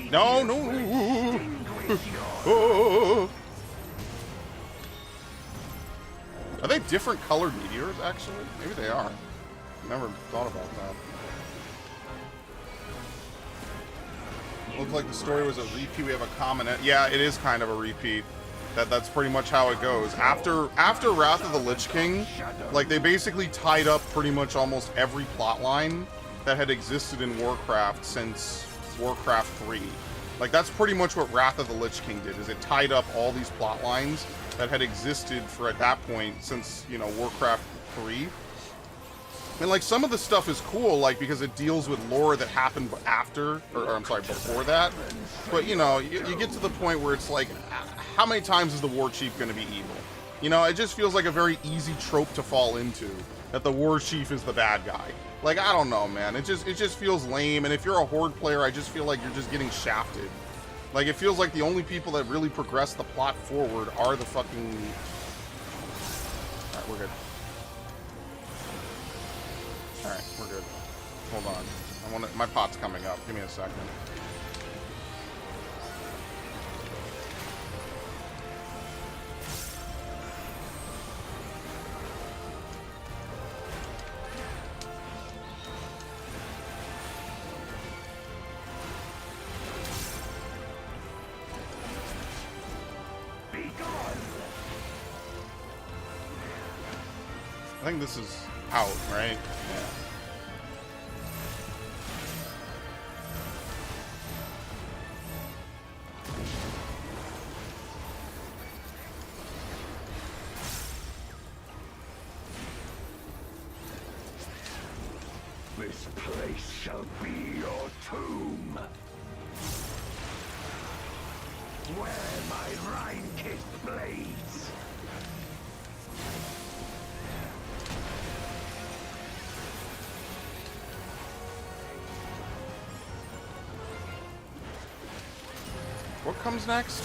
No, no. Oh. Are they different colored meteors, actually? Maybe they are. Never thought about that. Looks like the story was a repeat. We have a common... Yeah, it is kind of a repeat. That's pretty much how it goes. After Wrath of the Lich King, like, they basically tied up pretty much almost every plot line that had existed in Warcraft since Warcraft 3. Like, that's pretty much what Wrath of the Lich King did, is it tied up all these plot lines that had existed for, at that point, since, you know, Warcraft 3. And, like, some of the stuff is cool, like, because it deals with lore that happened after, or I'm sorry, before that. But, you know, you get to the point where it's like, how many times is the War Chief going to be evil? You know, it just feels like a very easy trope to fall into, that the War Chief is the bad guy. Like, I don't know, man. It just feels lame, and if you're a Horde player, I just feel like you're just getting shafted. Like, it feels like the only people that really progress the plot forward are the fucking... Alright, we're good. Alright, we're good. Hold on. My pot's coming up. Give me a second. I think this is out, right? Yeah. This place shall be your tomb. Where my Rhine-kissed blades. What comes next?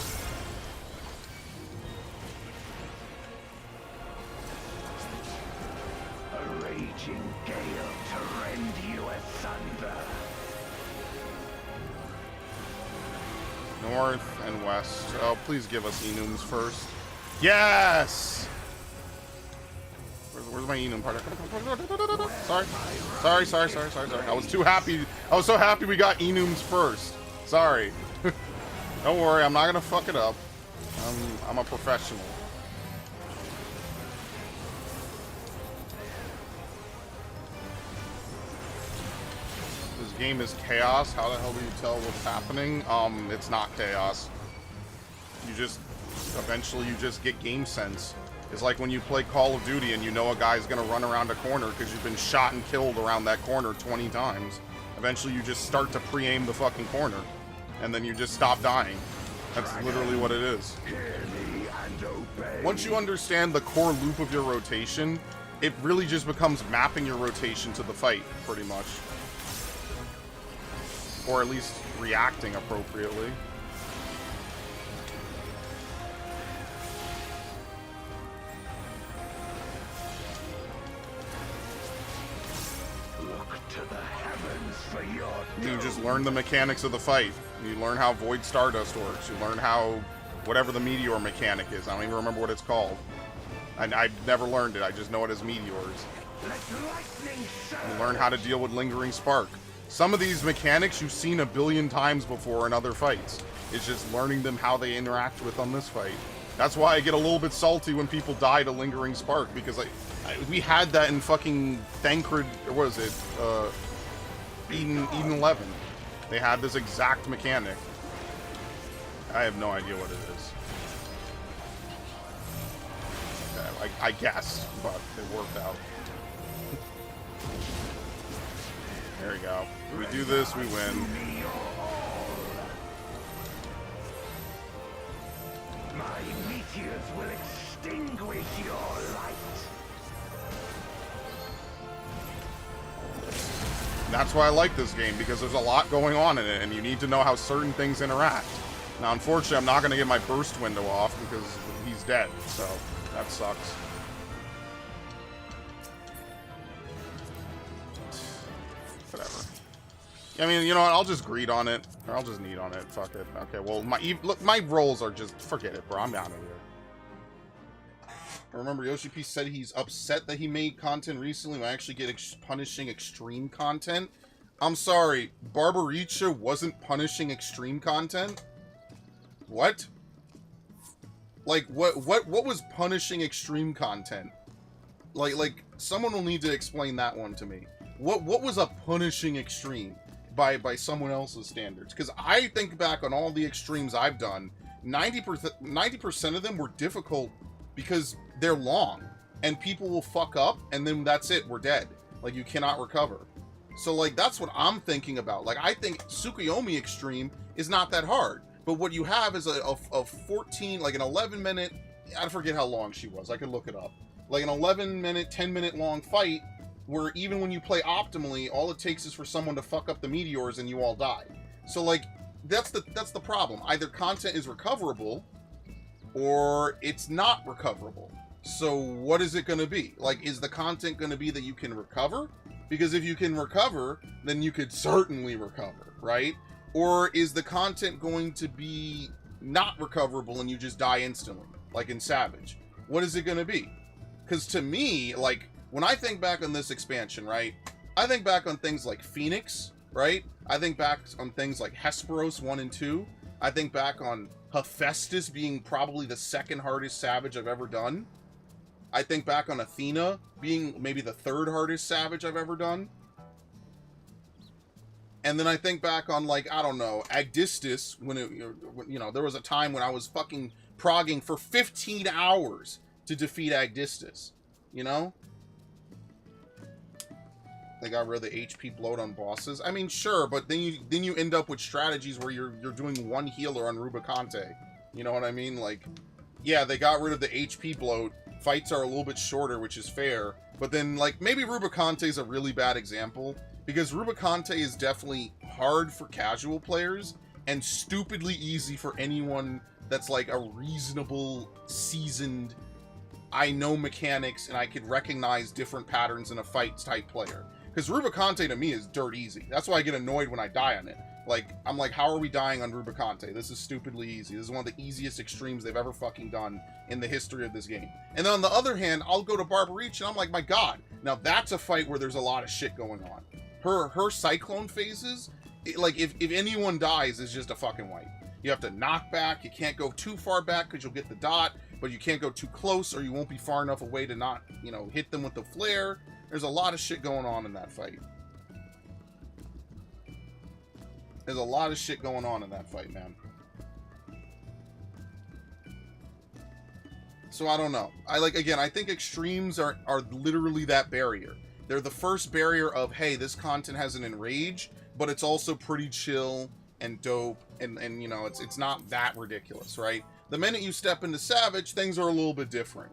A raging gale to rend you asunder. North and west. Oh, please give us Enums first. Yes! Where's my Enum part? Sorry. I was too happy. I was so happy we got Enums first. Sorry. Don't worry, I'm not gonna fuck it up. I'm a professional. This game is chaos. How the hell do you tell what's happening? It's not chaos. Eventually you just get game sense. It's like when you play Call of Duty and you know a guy's gonna run around a corner because you've been shot and killed around that corner 20 times. Eventually you just start to pre-aim the fucking corner. And then you just stop dying. That's literally what it is. Once you understand the core loop of your rotation, it really just becomes mapping your rotation to the fight, pretty much. Or at least reacting appropriately. Look to the heavens for your You just learn the mechanics of the fight. You learn how Void Stardust works. You learn how Whatever the meteor mechanic is. I don't even remember what it's called. I've never learned it. I just know it as meteors. You learn how to deal with lingering spark. Some of these mechanics you've seen a billion times before in other fights. It's just learning them how they interact with on this fight. That's why I get a little bit salty when people die to lingering spark, because we had that in fucking Thancred, or what is it? Eden 11. They had this exact mechanic. I have no idea what it is. I guess, but it worked out. There we go. If we do this, we win. My meteors will extinguish your light. That's why I like this game, because there's a lot going on in it, and you need to know how certain things interact. Now, unfortunately, I'm not going to get my burst window off, because he's dead, so that sucks. Whatever. I mean, you know what? I'll just greed on it. Or I'll just need on it. Fuck it. Okay, well, my rolls are just... Forget it, bro. I'm out of here. I remember Yoshi P said he's upset that he made content recently when I actually get punishing extreme content. I'm sorry. Barbaricha wasn't punishing extreme content? What? Like, what was punishing extreme content? Like, someone will need to explain that one to me. What was a punishing extreme by someone else's standards? Because I think back on all the extremes I've done, 90% of them were difficult because they're long, and people will fuck up, and then that's it, we're dead. Like, you cannot recover. So, like, that's what I'm thinking about. Like, I think Tsukuyomi Extreme is not that hard, but what you have is a 14, like an 11-minute, I forget how long she was, I could look it up. Like an 11-minute, 10-minute long fight, where even when you play optimally, all it takes is for someone to fuck up the meteors and you all die. So, like, that's the problem. Either content is recoverable, or it's not recoverable. So what is it going to be? Like, is the content going to be that you can recover? Because if you can recover, then you could certainly recover, right? Or is the content going to be not recoverable and you just die instantly, like in Savage? What is it going to be? Because to me, like, when I think back on this expansion, right, I think back on things like Phoenix, right? I think back on things like Hesperos 1 and 2. I think back on Hephaestus being probably the second hardest Savage I've ever done. I think back on Athena being maybe the third hardest Savage I've ever done. And then I think back on, like, I don't know, Agdistis, when it, you know, there was a time when I was fucking progging for 15 hours to defeat Agdistis, you know? They got rid of the HP bloat on bosses. I mean, sure, but then you end up with strategies where you're doing one healer on Rubicante. You know what I mean? Like, yeah, they got rid of the HP bloat. Fights are a little bit shorter, which is fair. But then, like, maybe Rubicante is a really bad example, because Rubicante is definitely hard for casual players and stupidly easy for anyone that's like a reasonable, seasoned, I know mechanics and I could recognize different patterns in a fight type player. Because Rubicante to me is dirt easy. That's why I get annoyed when I die on it. Like, I'm like, how are we dying on Rubicante? This is stupidly easy. This is one of the easiest extremes they've ever fucking done in the history of this game. And then on the other hand, I'll go to Barbaricha and I'm like, my god, now that's a fight where there's a lot of shit going on. Her Cyclone phases, like, if anyone dies, it's just a fucking wipe. You have to knock back. You can't go too far back because you'll get the dot, but you can't go too close or you won't be far enough away to not, you know, hit them with the flare. There's a lot of shit going on in that fight. There's a lot of shit going on in that fight, man. So I don't know. I think extremes are literally that barrier. They're the first barrier of, hey, this content has an enrage, but it's also pretty chill and dope, and you know, it's not that ridiculous, right? The minute you step into Savage, things are a little bit different.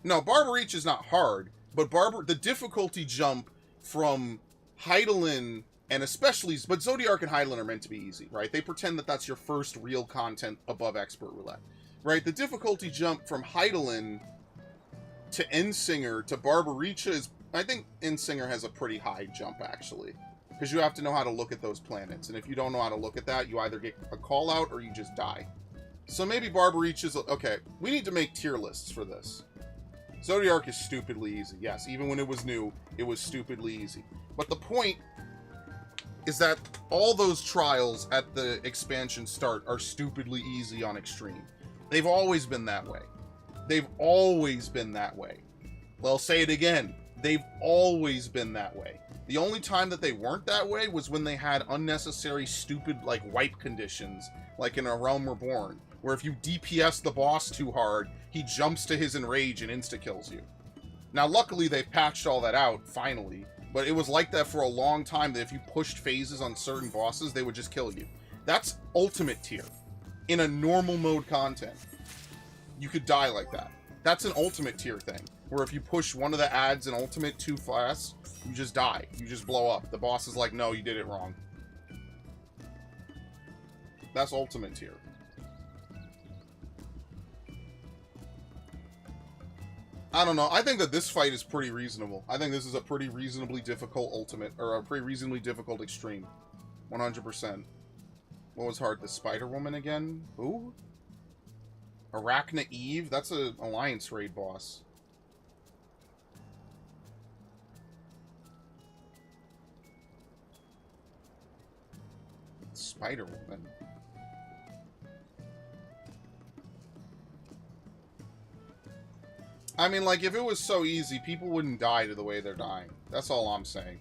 No, Barbaricha is not hard, but the difficulty jump from Hydaelyn, and especially, but Zodiark and Hydaelyn are meant to be easy, right? They pretend that that's your first real content above Expert Roulette, right? The difficulty jump from Hydaelyn to Endsinger to Barbaricha is, I think Endsinger has a pretty high jump, actually. Because you have to know how to look at those planets. And if you don't know how to look at that, you either get a call out or you just die. So maybe Barbarich is... Okay, we need to make tier lists for this. Zodiark is stupidly easy. Yes, even when it was new, it was stupidly easy. But the point is that all those trials at the expansion start are stupidly easy on Extreme. They've always been that way. They've always been that way. Well, I'll say it again. They've always been that way. The only time that they weren't that way was when they had unnecessary, stupid, like, wipe conditions, like in A Realm Reborn, where if you DPS the boss too hard, he jumps to his enrage and insta-kills you. Now, luckily, they've patched all that out, finally, but it was like that for a long time, that if you pushed phases on certain bosses, they would just kill you. That's ultimate tier. In a normal mode content, you could die like that. That's an ultimate tier thing, where if you push one of the ads in ultimate too fast, you just die. You just blow up. The boss is like, no, you did it wrong. That's ultimate tier. I don't know. I think that this fight is pretty reasonable. I think this is a pretty reasonably difficult ultimate, or a pretty reasonably difficult extreme. 100%. What was hard? The Spider Woman again? Who? Arachna Eve? That's an Alliance raid boss. Spider Woman. I mean, like, if it was so easy, people wouldn't die to the way they're dying. That's all I'm saying.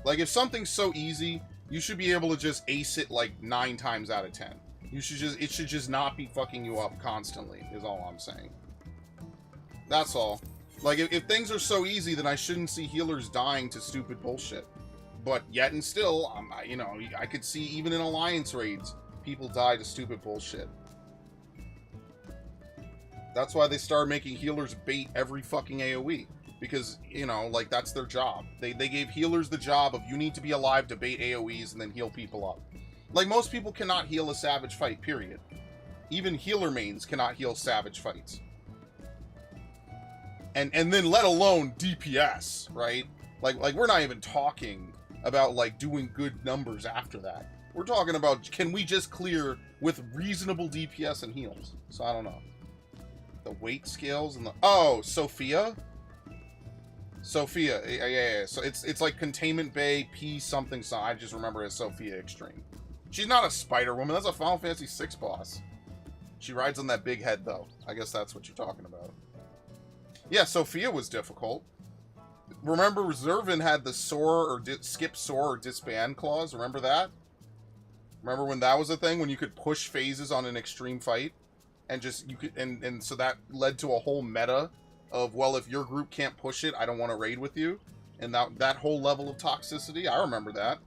Like, if something's so easy, you should be able to just ace it, like, 9 times out of 10. It should just not be fucking you up constantly, is all I'm saying. That's all. Like, if things are so easy, then I shouldn't see healers dying to stupid bullshit. But yet and still, you know, I could see even in Alliance raids, people die to stupid bullshit. That's why they started making healers bait every fucking AoE. Because, you know, like, that's their job. They gave healers the job of, you need to be alive to bait AoEs and then heal people up. Like, most people cannot heal a savage fight, period. Even healer mains cannot heal savage fights. And then let alone DPS, right? Like we're not even talking about, like, doing good numbers after that. We're talking about, can we just clear with reasonable DPS and heals? So, I don't know. The weight scales and the... Oh, Sophia? Sophia, yeah. So it's like Containment Bay P something. I just remember it as Sophia Extreme. She's not a Spider Woman. That's a Final Fantasy VI boss. She rides on that big head, though. I guess that's what you're talking about. Yeah, Sophia was difficult. Remember, Zervin had the soar or skip soar or disband clause. Remember that? Remember when that was a thing? When you could push phases on an extreme fight? And just, you could, and so that led to a whole meta of, well, if your group can't push it, I don't want to raid with you. And that whole level of toxicity, I remember that.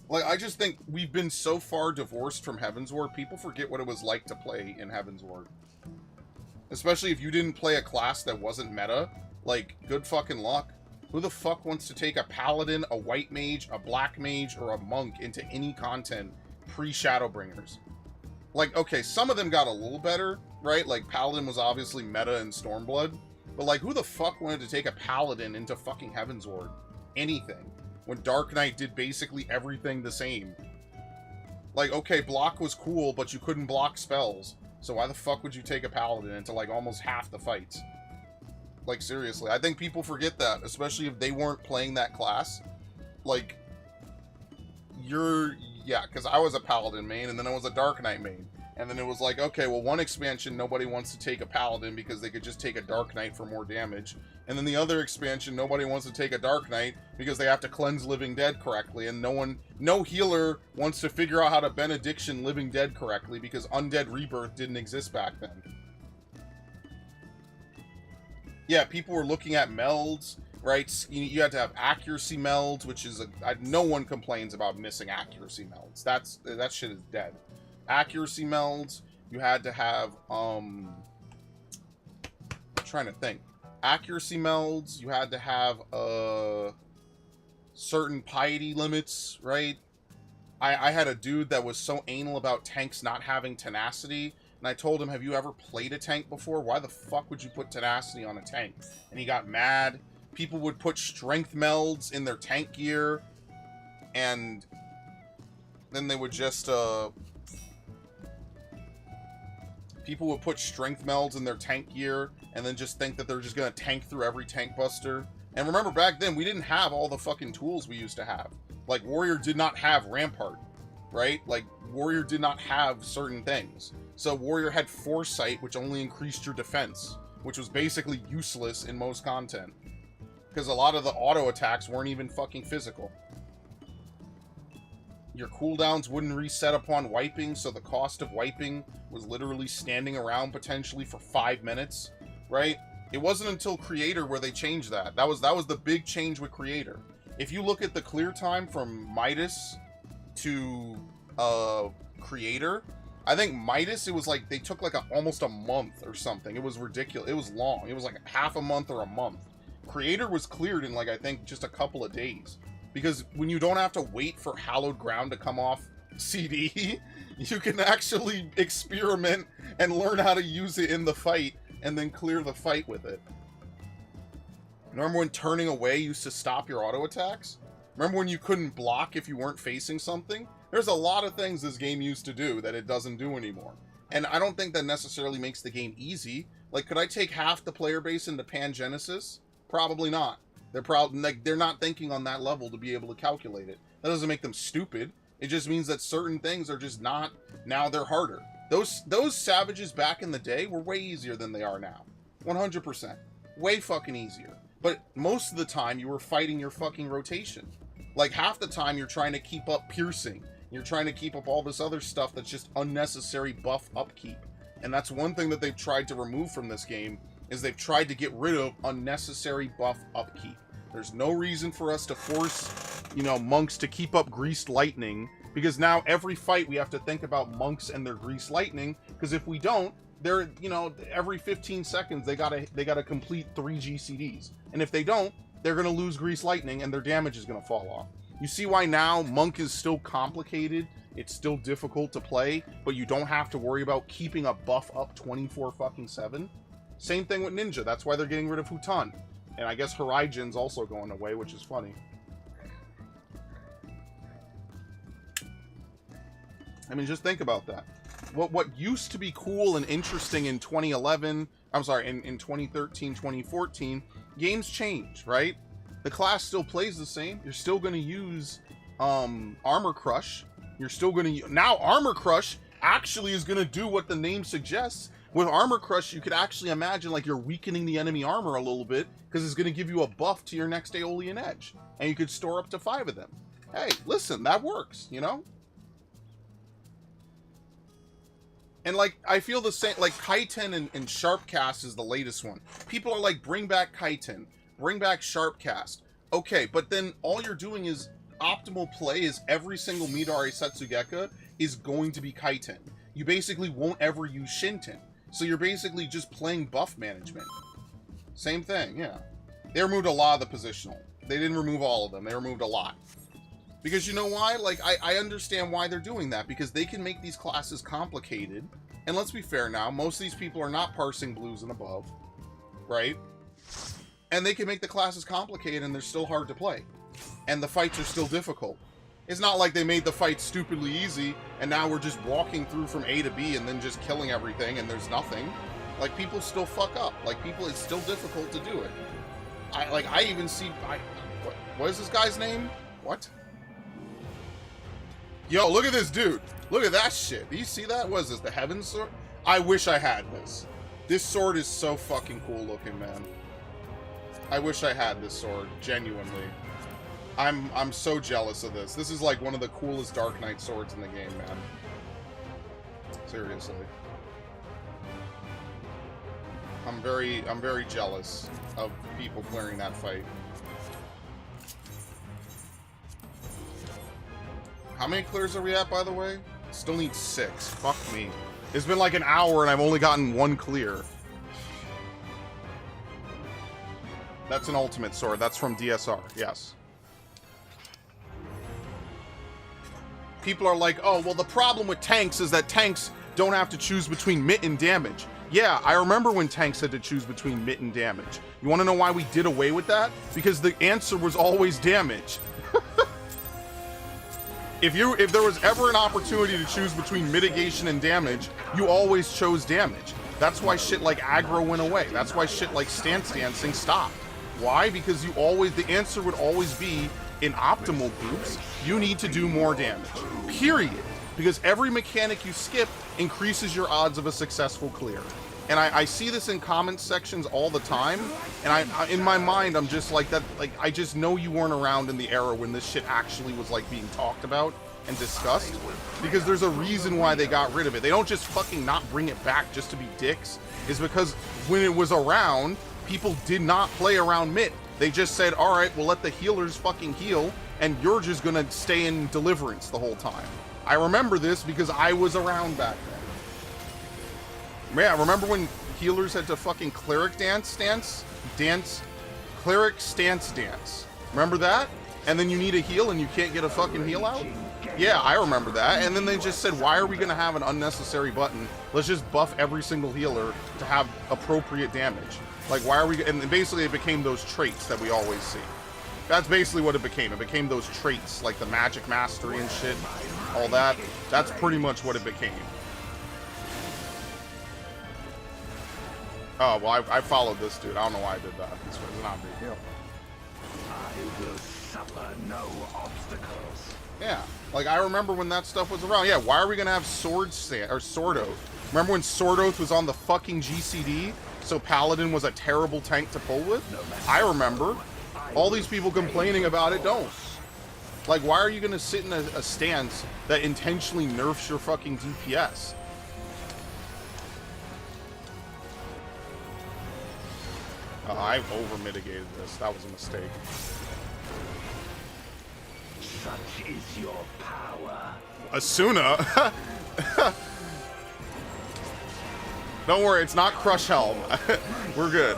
Like, I just think we've been so far divorced from Heavensward, people forget what it was like to play in Heavensward. Especially if you didn't play a class that wasn't meta. Like, good fucking luck. Who the fuck wants to take a paladin, a white mage, a black mage, or a monk into any content pre-Shadowbringers? Like, okay, some of them got a little better, right? Like, Paladin was obviously meta in Stormblood. But, like, who the fuck wanted to take a Paladin into fucking Heavensward? Anything. When Dark Knight did basically everything the same. Like, okay, block was cool, but you couldn't block spells. So why the fuck would you take a Paladin into, like, almost half the fights? Like, seriously. I think people forget that, especially if they weren't playing that class. Like, yeah, because I was a Paladin main, and then I was a Dark Knight main. And then it was like, okay, well, one expansion, nobody wants to take a Paladin because they could just take a Dark Knight for more damage. And then the other expansion, nobody wants to take a Dark Knight because they have to cleanse Living Dead correctly. And no healer wants to figure out how to Benediction Living Dead correctly because Undead Rebirth didn't exist back then. Yeah, people were looking at melds, right? You had to have accuracy melds, which is no one complains about missing accuracy melds. That shit is dead. Accuracy melds, you had to have I'm trying to think. Accuracy melds, you had to have certain piety limits, right? I had a dude that was so anal about tanks not having tenacity. And I told him, have you ever played a tank before? Why the fuck would you put tenacity on a tank? And he got mad. People would put strength melds in their tank gear. And then they would just, People would put strength melds in their tank gear and then just think that they're just gonna tank through every tank buster. And remember, back then, we didn't have all the fucking tools we used to have. Like, Warrior did not have Rampart, right? Like, Warrior did not have certain things. So Warrior had Foresight, which only increased your defense, which was basically useless in most content. Because a lot of the auto attacks weren't even fucking physical. Your cooldowns wouldn't reset upon wiping, so the cost of wiping was literally standing around potentially for 5 minutes, right? It wasn't until Creator where they changed that. That was the big change with Creator. If you look at the clear time from Midas to Creator, I think Midas, it was like they took like almost a month or something. It was ridiculous. It was long. It was like half a month or a month. Creator was cleared in like, I think, just a couple of days. Because when you don't have to wait for Hallowed Ground to come off CD, you can actually experiment and learn how to use it in the fight and then clear the fight with it. Remember when turning away used to stop your auto attacks? Remember when you couldn't block if you weren't facing something? There's a lot of things this game used to do that it doesn't do anymore. And I don't think that necessarily makes the game easy. Like, could I take half the player base into Pangenesis? Probably not. They're not thinking on that level to be able to calculate it. That doesn't make them stupid. It just means that certain things are just not, now they're harder. Those savages back in the day were way easier than they are now. 100%. Way fucking easier. But most of the time you were fighting your fucking rotation. Like half the time you're trying to keep up piercing. You're trying to keep up all this other stuff that's just unnecessary buff upkeep. And that's one thing that they've tried to remove from this game, is they've tried to get rid of unnecessary buff upkeep. There's no reason for us to force, monks to keep up Greased Lightning, because now every fight we have to think about monks and their Greased Lightning, because if we don't, they're, every 15 seconds they gotta complete 3 GCDs. And if they don't, they're gonna lose Greased Lightning and their damage is gonna fall off. You see why now Monk is still complicated, it's still difficult to play, but you don't have to worry about keeping a buff up 24/7? Same thing with Ninja, that's why they're getting rid of Hutan. And I guess Horizon's also going away, which is funny. I mean, just think about that. What used to be cool and interesting in 2011, I'm sorry, in 2013, 2014, games change, right? The class still plays the same. You're still going to use Armor Crush. You're still going to... Now, Armor Crush actually is going to do what the name suggests. With Armor Crush, you could actually imagine like you're weakening the enemy armor a little bit, because it's going to give you a buff to your next Aeolian Edge. And you could store up to 5 of them. Hey, listen, that works, And like, I feel the same, like Kaiten and Sharpcast is the latest one. People are like, bring back Kaiten, bring back Sharpcast. Okay, but then all you're doing is optimal play is every single Midari Setsugeka is going to be Kaiten. You basically won't ever use Shinten. So you're basically just playing buff management. Same thing, yeah. They removed a lot of the positional. They didn't remove all of them. They removed a lot. Because you know why? Like, I understand why they're doing that. Because they can make these classes complicated. And let's be fair now. Most of these people are not parsing blues and above. Right? And they can make the classes complicated and they're still hard to play. And the fights are still difficult. It's not like they made the fight stupidly easy and now we're just walking through from A to B and then just killing everything and there's nothing. Like, people still fuck up. Like, it's still difficult to do it. I even see... What is this guy's name? What? Yo, look at this dude. Look at that shit. Do you see that? What is this, the Heaven Sword? I wish I had this. This sword is so fucking cool looking, man. I wish I had this sword, genuinely. I'm so jealous of this. This is like one of the coolest Dark Knight swords in the game, man. Seriously. I'm very jealous of people clearing that fight. How many clears are we at, by the way? Still need 6. Fuck me. It's been like an hour and I've only gotten 1 clear. That's an ultimate sword. That's from DSR. Yes. People are like, oh, well, the problem with tanks is that tanks don't have to choose between mitt and damage. Yeah, I remember when tanks had to choose between mitt and damage. You want to know why we did away with that? Because the answer was always damage. If there was ever an opportunity to choose between mitigation and damage, you always chose damage. That's why shit like aggro went away. That's why shit like stance dancing stopped. Why? Because the answer would always be, in optimal groups, you need to do more damage. Period. Because every mechanic you skip increases your odds of a successful clear. And I see this in comment sections all the time, and I in my mind, I'm just like that, like, I just know you weren't around in the era when this shit actually was, like, being talked about and discussed, because there's a reason why they got rid of it. They don't just fucking not bring it back just to be dicks. Is because when it was around, people did not play around mid. They just said, alright, we'll let the healers fucking heal, and you're just gonna stay in deliverance the whole time. I remember this because I was around back then. Yeah, remember when healers had to fucking cleric cleric stance dance? Remember that? And then you need a heal and you can't get a fucking heal out? Yeah, I remember that. And then they just said, why are we gonna have an unnecessary button? Let's just buff every single healer to have appropriate damage. Like, why are we, and basically it became those traits that we always see. That's basically what it became. It became those traits, like the magic mastery and shit, all that. That's pretty much what it became. Oh, well, I followed this dude. I don't know why I did that. It's not a big deal. I will suffer no obstacles. Yeah, like, I remember when that stuff was around. Yeah, why are we gonna have Sword Oath? Remember when Sword Oath was on the fucking GCD, so Paladin was a terrible tank to pull with? I remember. All these people complaining about it don't. Like, why are you gonna sit in a stance that intentionally nerfs your fucking DPS? I've over-mitigated this. That was a mistake. Such is your power. Asuna? Don't worry, it's not Crush Helm. We're good.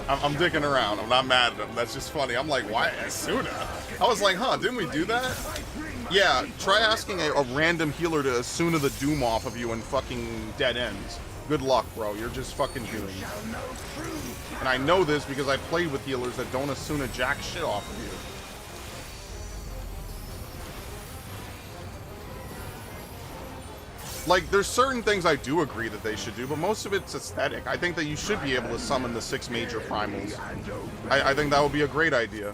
I'm dicking around. I'm not mad at him. That's just funny. I'm like, why Asuna? I was like, huh, didn't we do that? Yeah, try asking a random healer to Asuna the Doom off of you in fucking dead ends. Good luck, bro. You're just fucking doomed. And I know this because I played with healers that don't Asuna jack shit off of you. Like, there's certain things I do agree that they should do, but most of it's aesthetic. I think that you should be able to summon the 6 major primals. I think that would be a great idea.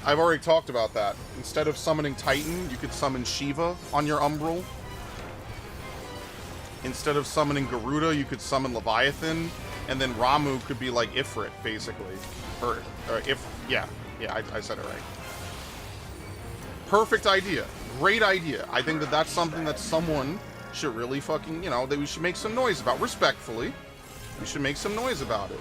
I've already talked about that. Instead of summoning Titan, you could summon Shiva on your Umbral. Instead of summoning Garuda, you could summon Leviathan, and then Ramu could be like Ifrit, basically. Yeah, I said it right. Perfect idea. Great idea. I think that that's something that someone should really fucking, that we should make some noise about. Respectfully, we should make some noise about it.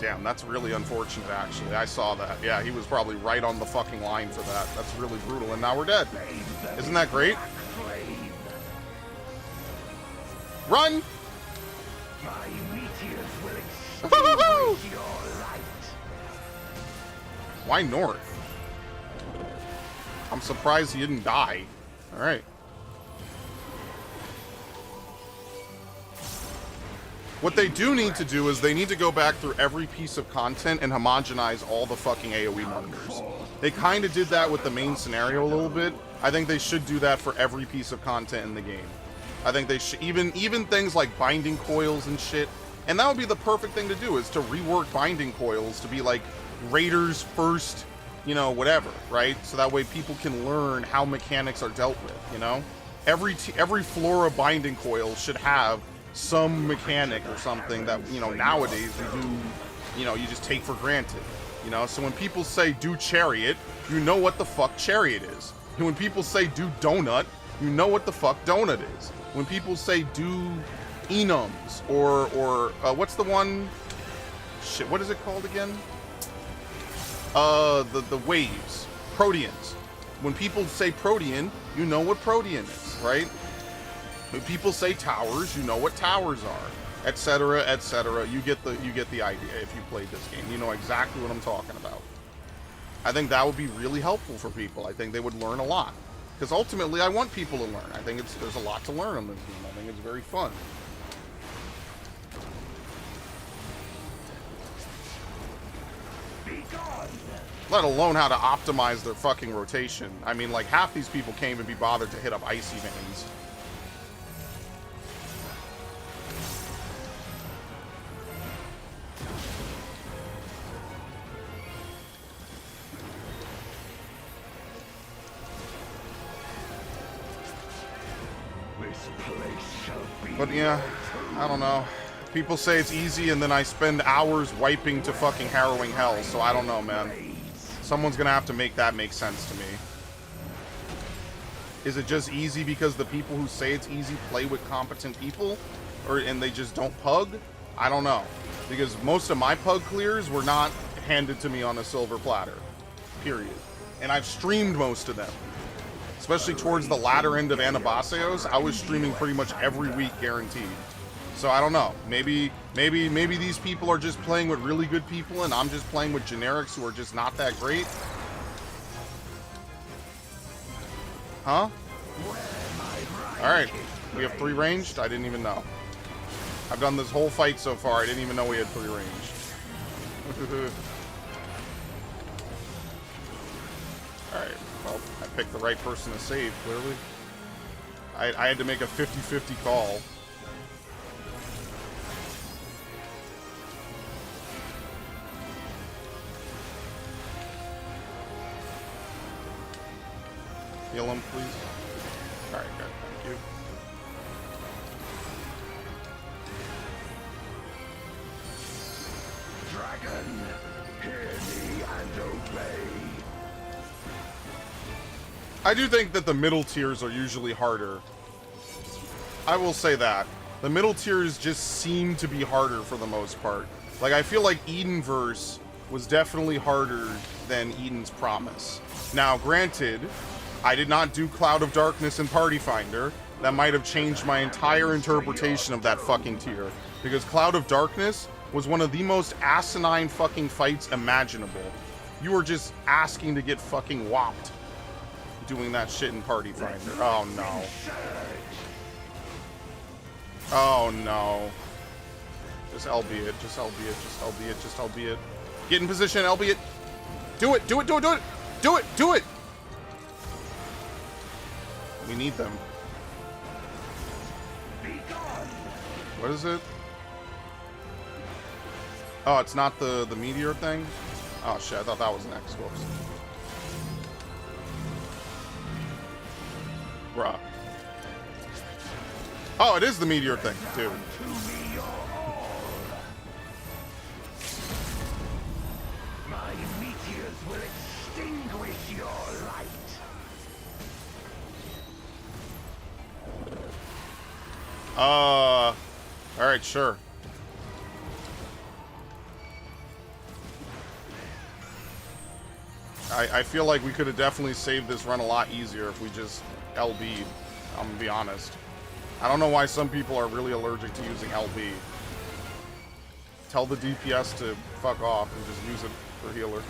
Damn, that's really unfortunate, actually. I saw that. Yeah, he was probably right on the fucking line for that. That's really brutal, and now we're dead. Isn't that great? Run! My meteors will extinguish your light. Why north? I'm surprised he didn't die. Alright. What they do need to do is they need to go back through every piece of content and homogenize all the fucking AoE markers. They kind of did that with the main scenario a little bit. I think they should do that for every piece of content in the game. I think they should, even things like binding coils and shit. And that would be the perfect thing to do, is to rework binding coils to be like Raiders first, whatever, right? So that way people can learn how mechanics are dealt with, Every Flora binding coil should have some mechanic or something that, nowadays we do, you just take for granted, So when people say do chariot, you know what the fuck chariot is. And when people say do donut, you know what the fuck donut is. When people say do enums or what's the one? Shit, what is it called again? The waves, proteans. When people say protean, you know what protean is, right? When people say towers, you know what towers are, etc., etc. You get the idea if you played this game. You know exactly what I'm talking about. I think that would be really helpful for people. I think they would learn a lot. Because ultimately, I want people to learn. I think there's a lot to learn on this game. I think it's very fun. Let alone how to optimize their fucking rotation. I mean, like, half these people can't even be bothered to hit up Icy Veins. But yeah, I don't know. People say it's easy, and then I spend hours wiping to fucking harrowing hell, so I don't know, man. Someone's gonna have to make that make sense to me. Is it just easy because the people who say it's easy play with competent people? And they just don't pug? I don't know. Because most of my pug clears were not handed to me on a silver platter. Period. And I've streamed most of them. Especially towards the latter end of Anabaseos, I was streaming pretty much every week, guaranteed. So I don't know. Maybe these people are just playing with really good people, and I'm just playing with generics who are just not that great. Huh? All right, we have 3 ranged. I didn't even know. I've done this whole fight so far. I didn't even know we had 3 ranged. All right. Well, I picked the right person to save, clearly. I had to make a 50-50 call. Heal him, please. Alright, good. Thank you. Dragon, hear me and obey. I do think that the middle tiers are usually harder. I will say that. The middle tiers just seem to be harder for the most part. Like, I feel like Edenverse was definitely harder than Eden's Promise. Now, granted, I did not do Cloud of Darkness and Party Finder. That might have changed my entire interpretation of that fucking tier. Because Cloud of Darkness was one of the most asinine fucking fights imaginable. You were just asking to get fucking whopped doing that shit in Party Finder. Oh no. Oh no. Just LB it, just LB it, just LB it, just LB it. Get in position, LB it. Do it, do it, do it, do it! Do it, do it! We need them. What is it? Oh, it's not the meteor thing? Oh shit, I thought that was an X. Whoops. Bruh. Oh, it is the meteor thing, dude. My meteors will extinguish your light. Alright, sure. I feel like we could have definitely saved this run a lot easier if we just LB'd. I'm gonna be honest. I don't know why some people are really allergic to using LB. Tell the DPS to fuck off and just use it for healer.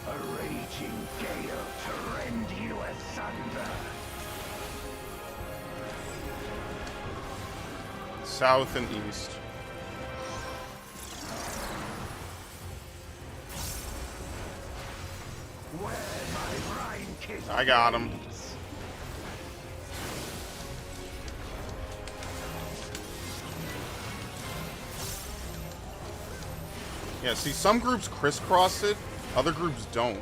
A raging gale to rend you asunder. South and east. I got him. Yeah, see, some groups crisscross it, other groups don't.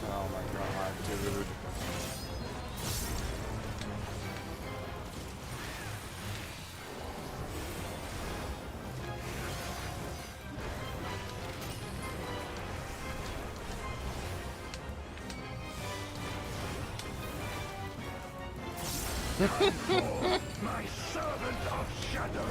Oh my god, dude. My servant of shadow.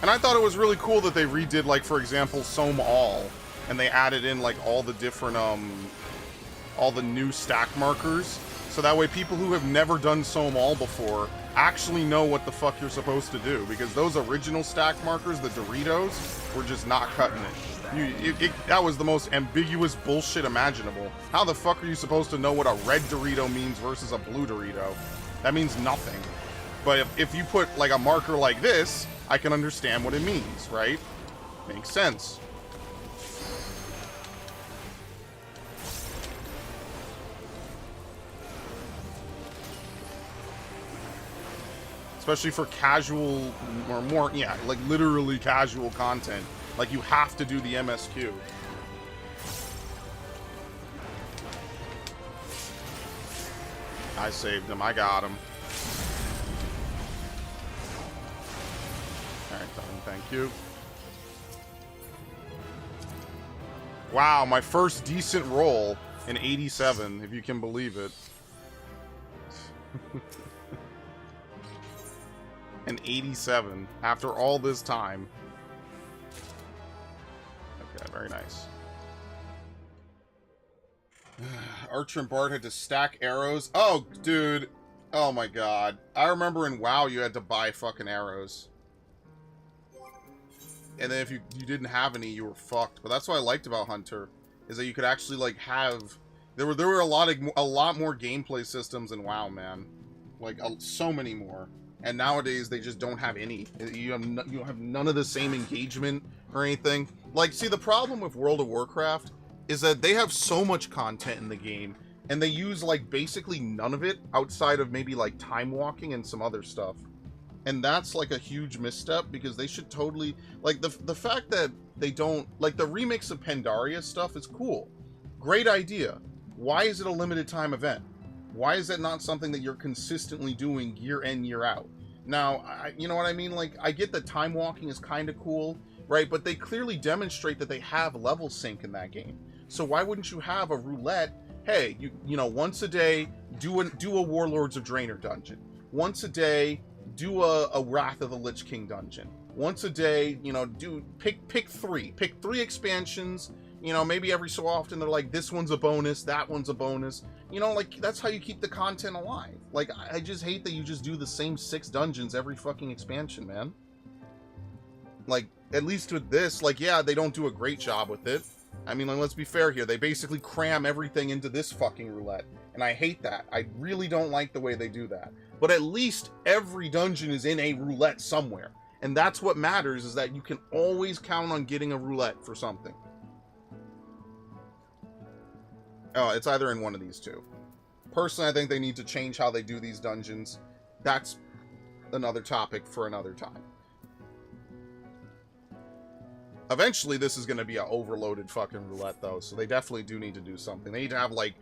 And I thought it was really cool that they redid, like, for example, Sohm All, and they added in, like, all the different, all the new stack markers, so that way people who have never done Sohm All before actually know what the fuck you're supposed to do, because those original stack markers, the Doritos, were just not cutting it. That was the most ambiguous bullshit imaginable. How the fuck are you supposed to know what a red Dorito means versus a blue Dorito? That means nothing. But if you put like a marker like this, I can understand what it means, right? Makes sense. Especially for casual, or more, yeah, like literally casual content. Like, you have to do the MSQ. I saved him. I got him. Alright, done. Thank you. Wow, my first decent roll in 87, if you can believe it. An 87 after all this time. Okay, very nice. Archer and Bard had to stack arrows. Oh, dude. Oh my god. I remember in WoW you had to buy fucking arrows. And then if you didn't have any, you were fucked. But that's what I liked about Hunter, is that you could actually like have. There were a lot more gameplay systems in WoW, man. Like so many more. And nowadays they just don't have any. You have none of the same engagement or anything. Like, see, the problem with World of Warcraft is that they have so much content in the game, and they use like basically none of it outside of maybe like time walking and some other stuff. And that's like a huge misstep, because they should totally, like, the fact that they don't, like, the remix of Pandaria stuff is cool. Great idea. Why is it a limited time event? Why is that not something that you're consistently doing year in, year out? Now, you know what I mean? Like, I get that time walking is kind of cool, right? But they clearly demonstrate that they have level sync in that game. So why wouldn't you have a roulette? Hey, you know, once a day, do a Warlords of Draenor dungeon. Once a day, do a Wrath of the Lich King dungeon. Once a day, you know, pick three expansions. You know, maybe every so often they're like, this one's a bonus, that one's a bonus. You know, like, that's how you keep the content alive. Like, I just hate that you just do the same 6 dungeons every fucking expansion, man. Like, at least with this, like, yeah, they don't do a great job with it. I mean, like, let's be fair here. They basically cram everything into this fucking roulette. And I hate that. I really don't like the way they do that. But at least every dungeon is in a roulette somewhere. And that's what matters, is that you can always count on getting a roulette for something. Oh, it's either in one of these two. Personally, I think they need to change how they do these dungeons. That's another topic for another time. Eventually, this is going to be an overloaded fucking roulette, though, so they definitely do need to do something. They need to have, like,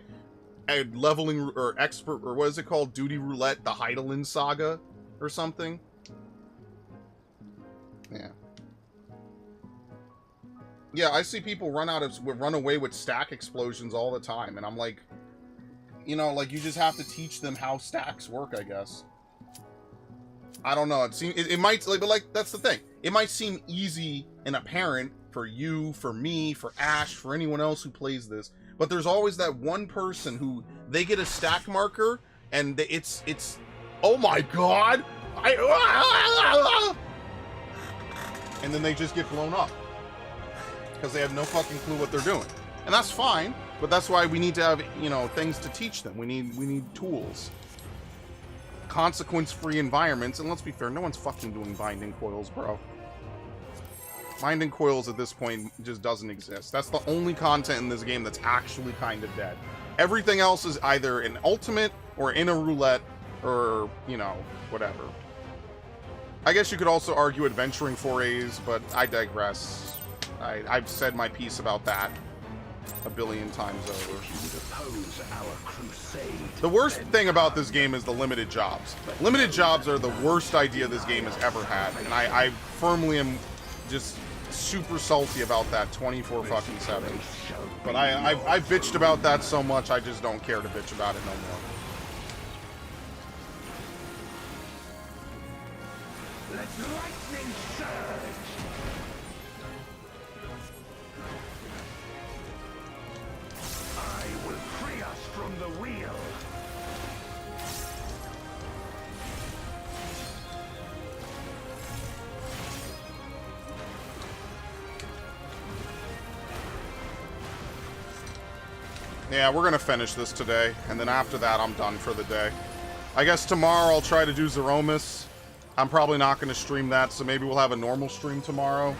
a leveling, or expert, or what is it called? Duty roulette, the Hydaelyn saga, or something. Yeah. Yeah, I see people run away with stack explosions all the time, and I'm like, you know, like, you just have to teach them how stacks work, I guess. I don't know. It might, like, but like, that's the thing. It might seem easy and apparent for you, for me, for Ash, for anyone else who plays this, but there's always that one person who, they get a stack marker, and it's oh my god, and then they just get blown up. Because they have no fucking clue what they're doing. And that's fine, but that's why we need to have, you know, things to teach them. We need tools. Consequence-free environments, and let's be fair, no one's fucking doing binding coils, bro. Binding coils at this point just doesn't exist. That's the only content in this game that's actually kind of dead. Everything else is either an ultimate, or in a roulette, or, you know, whatever. I guess you could also argue adventuring forays, but I digress. I've said my piece about that a billion times over. The worst thing about this game is the limited jobs. Limited jobs are the worst idea this game has ever had, and I firmly am just super salty about that 24/7. But I bitched about that so much, I just don't care to bitch about it no more. Let lightning surge! I will free us from the wheel! Yeah, we're gonna finish this today, and then after that I'm done for the day. I guess tomorrow I'll try to do Zeromus. I'm probably not going to stream that, so maybe we'll have a normal stream tomorrow.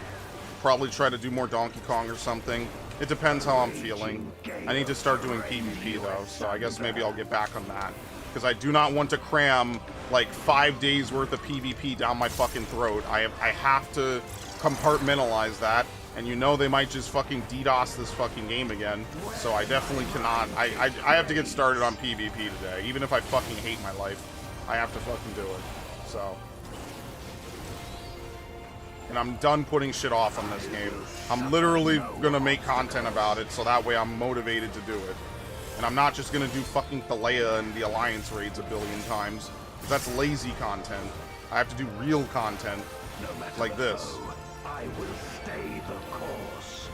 Probably try to do more Donkey Kong or something. It depends how I'm feeling. I need to start doing PvP though, so I guess maybe I'll get back on that. Because I do not want to cram like 5 days worth of PvP down my fucking throat. I have to compartmentalize that. And you know they might just fucking DDoS this fucking game again. So I definitely cannot. I have to get started on PvP today. Even if I fucking hate my life, I have to fucking do it. So. And I'm done putting shit off on this game. I'm literally gonna make content about it so that way I'm motivated to do it. And I'm not just gonna do fucking Thalea and the Alliance raids a billion times. Because that's lazy content. I have to do real content like this. I will stay the course.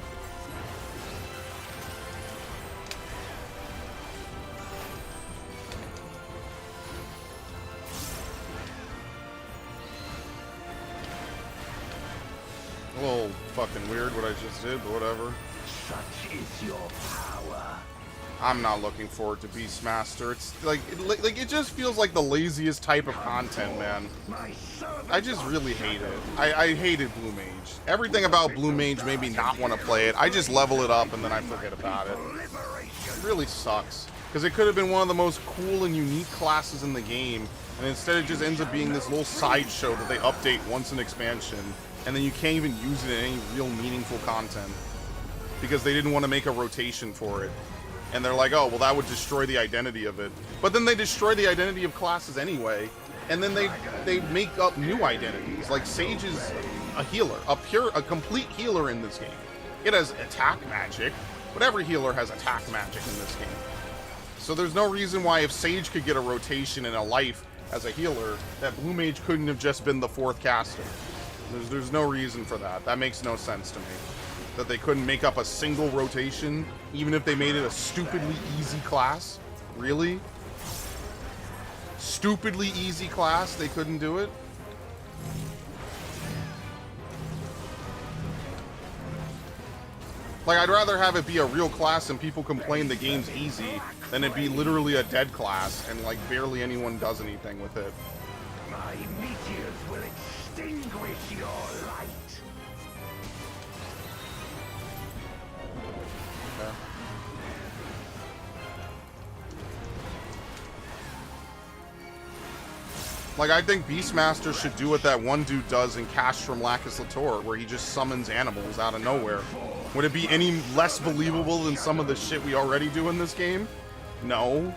A little fucking weird what I just did, but whatever. Such is your power. I'm not looking forward to Beastmaster. It's like it just feels like the laziest type of content, man. I just really hate it. I hated Blue Mage. Everything about Blue Mage made me not want to play it. I just level it up and then I forget about it. It really sucks. Because it could have been one of the most cool and unique classes in the game, and instead it just ends up being this little sideshow that they update once an expansion, and then you can't even use it in any real meaningful content. Because they didn't want to make a rotation for it. And they're like, oh, well, that would destroy the identity of it. But then they destroy the identity of classes anyway. And then they make up new identities. Like, Sage is a healer. A complete healer in this game. It has attack magic. But every healer has attack magic in this game. So there's no reason why if Sage could get a rotation in a life as a healer, that Blue Mage couldn't have just been the 4th caster. There's no reason for that. That makes no sense to me. That they couldn't make up a single rotation, even if they made it a stupidly easy class? Really? Stupidly easy class, they couldn't do it? Like, I'd rather have it be a real class and people complain the game's easy than it be literally a dead class and, like, barely anyone does anything with it. My meteors will extinguish your light. Like, I think Beastmaster should do what that one dude does in Cash from Lacus Latour, where he just summons animals out of nowhere. Would it be any less believable than some of the shit we already do in this game? No.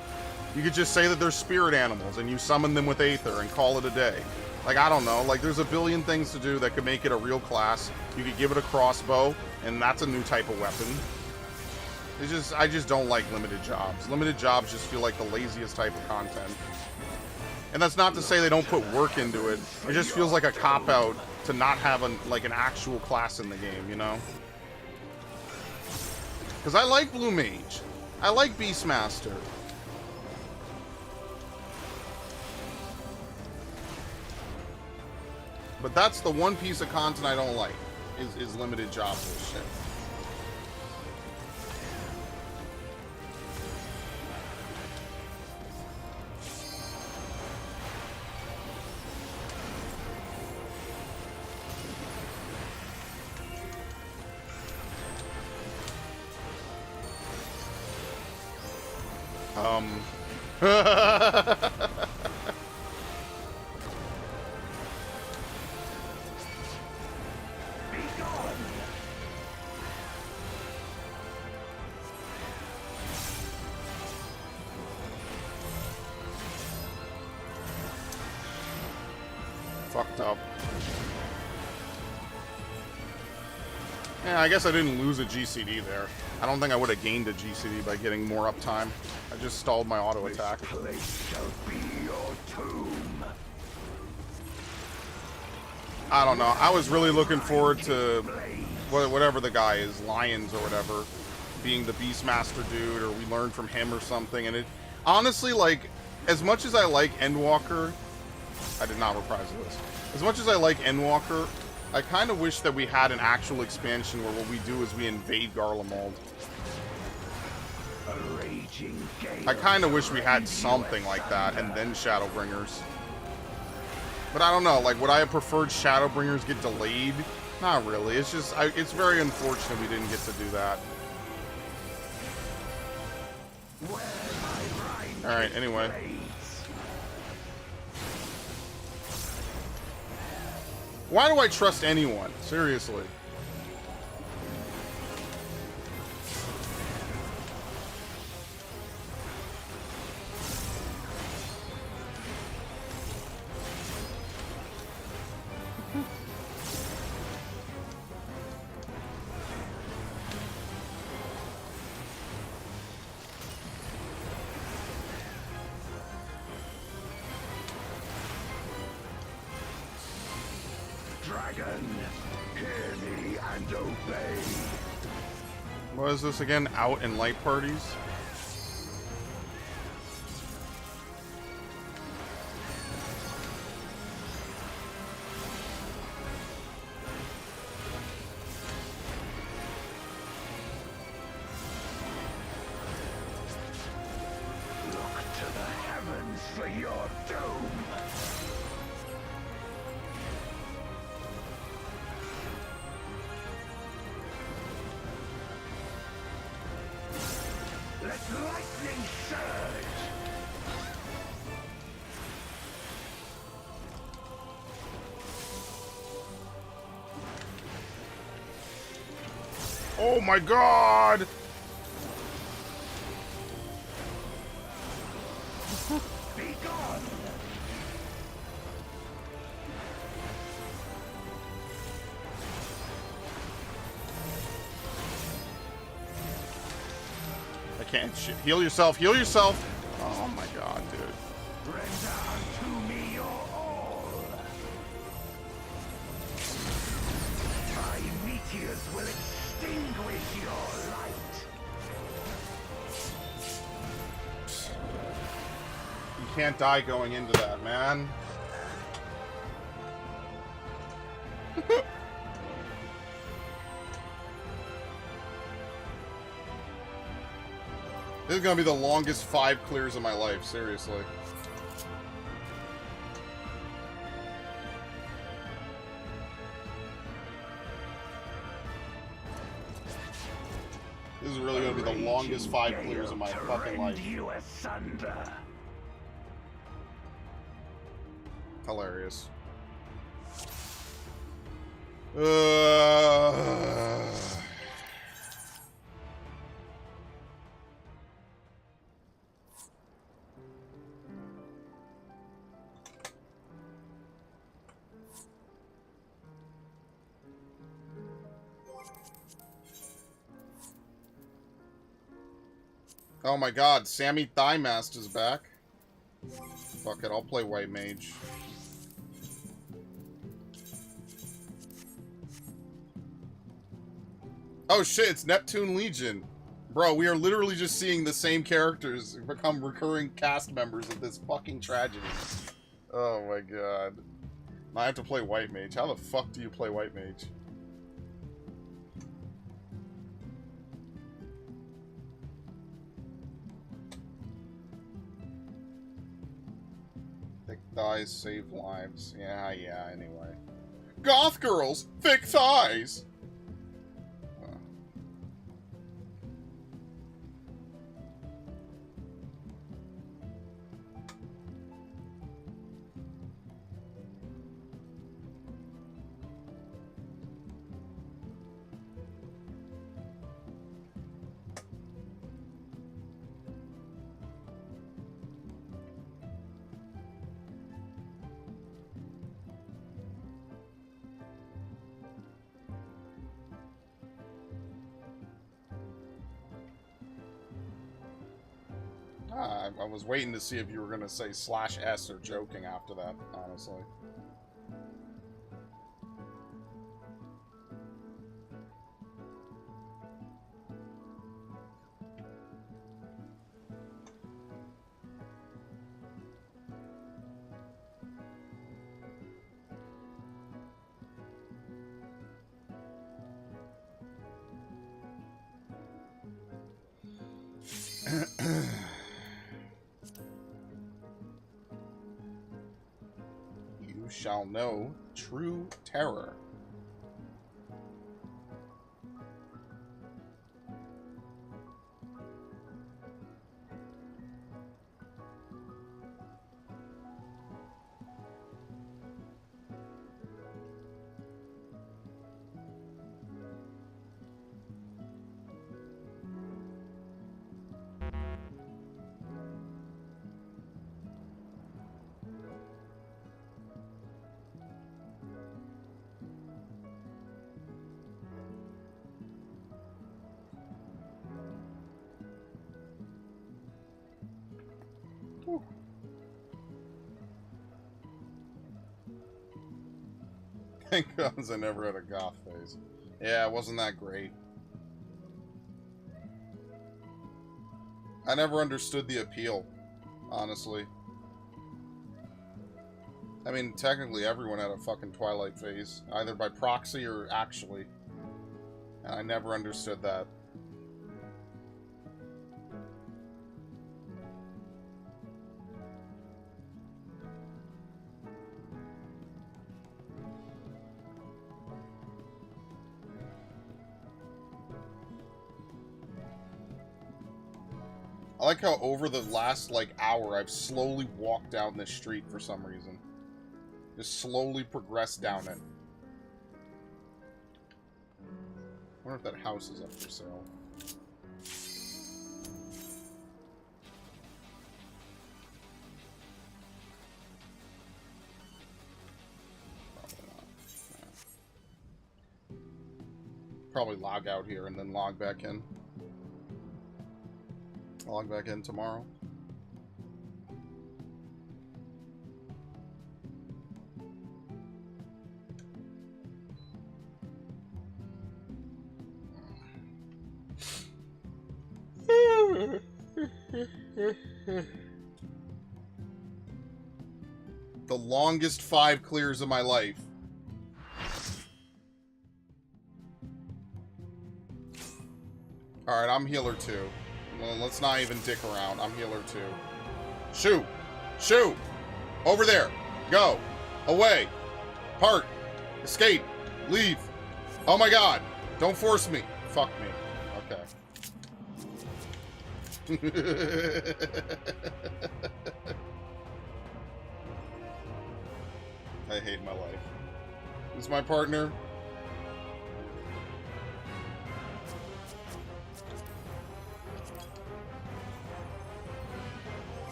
You could just say that they're spirit animals, and you summon them with Aether and call it a day. Like, I don't know. Like, there's a billion things to do that could make it a real class. You could give it a crossbow, and that's a new type of weapon. I just don't like limited jobs. Limited jobs just feel like the laziest type of content. And that's not to say they don't put work into it. It just feels like a cop-out to not have an actual class in the game, you know? Because I like Blue Mage. I like Beastmaster. But that's the one piece of content I don't like, is limited job bullshit. Fucked up. Yeah, I guess I didn't lose a GCD there. I don't think I would have gained a GCD by getting more uptime. I just stalled my auto attack. This place shall be your tomb. I don't know. I was really looking forward to whatever the guy is, Lions or whatever, being the Beastmaster dude, or we learned from him or something. And it honestly, like, as much as I like Endwalker, I did not reprise this. As much as I like Endwalker, I kind of wish that we had an actual expansion where what we do is we invade Garlemald. A raging gale I kind of wish we had rend something you like that, and asunder. then Shadowbringers. But I don't know, like, would I have preferred Shadowbringers get delayed? Not really. It's just, it's very unfortunate we didn't get to do that. Alright, anyway. Why do I trust anyone? Seriously. Dragon, hear me and obey. What is this again? Out in light parties? Look to the heavens for your doom. Let lightning surge! Oh my god! Be gone! I can't shit. Heal yourself, heal yourself! Oh my god, dude. Render unto me your all! My meteors will extinguish your light! You can't die going into that, man. This is gonna be the longest 5 clears of my life, seriously. This is really gonna be the longest 5 clears of my fucking life. You asunder. Hilarious. Oh my god, Sammy Thigh-Mast is back. Fuck it, I'll play White Mage. Oh shit, it's Neptune Legion. Bro, we are literally just seeing the same characters become recurring cast members of this fucking tragedy. Oh my god. Now I have to play White Mage. How the fuck do you play White Mage? Thick thighs save lives. Yeah, anyway. Goth girls! Thick thighs! I was waiting to see if you were going to say /S or joking after that, honestly. you shall know true terror. Thank gods I never had a goth phase. Yeah, it wasn't that great. I never understood the appeal, honestly. I mean, technically everyone had a fucking Twilight phase, either by proxy or actually. And I never understood that. I like how over the last, like, hour, I've slowly walked down this street for some reason. Just slowly progressed down it. I wonder if that house is up for sale. Probably not. Yeah. Probably log out here and then log back in. Log back in tomorrow. The longest 5 clears of my life. Alright, I'm healer 2. Well, let's not even dick around. I'm healer 2. Shoot! Shoot! Over there! Go! Away! Park! Escape! Leave! Oh my god! Don't force me! Fuck me. Okay. I hate my life. This is my partner.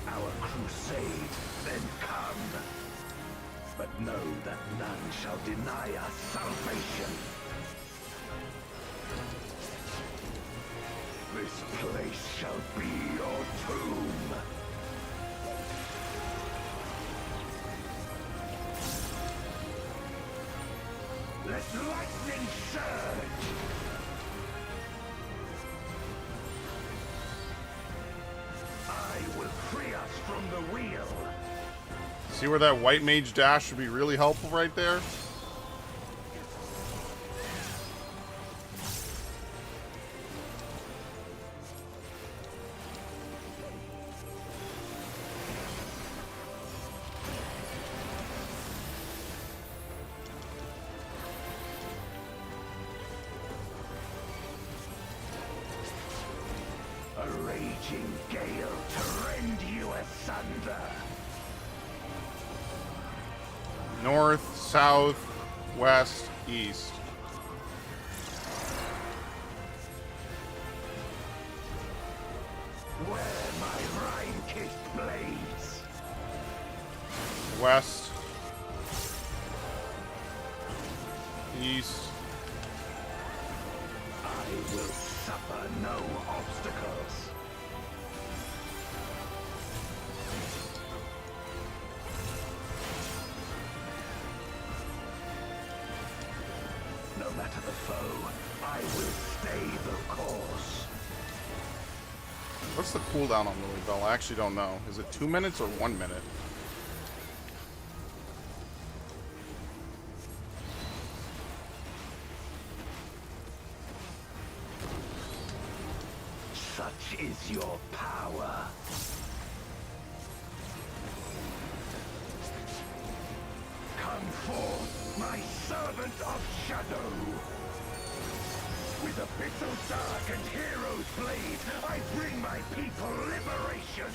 Our crusade, then come. But know that none shall deny us salvation. This place shall be your tomb. Let lightning surge! Free us from the wheel. See where that white mage dash would be really helpful right there? A raging gale to rend you asunder. North, south, west, east. Where my rime-kissed blades. West. East. I will suffer no obstacles. No no matter the foe, I will stay the course. What's the cooldown on Lily Bell? I actually don't know. Is it 2 minutes or 1 minute? Such is your power. Come forth, my servant of shadow. With abyssal dark and hero's blade, I bring my people liberation.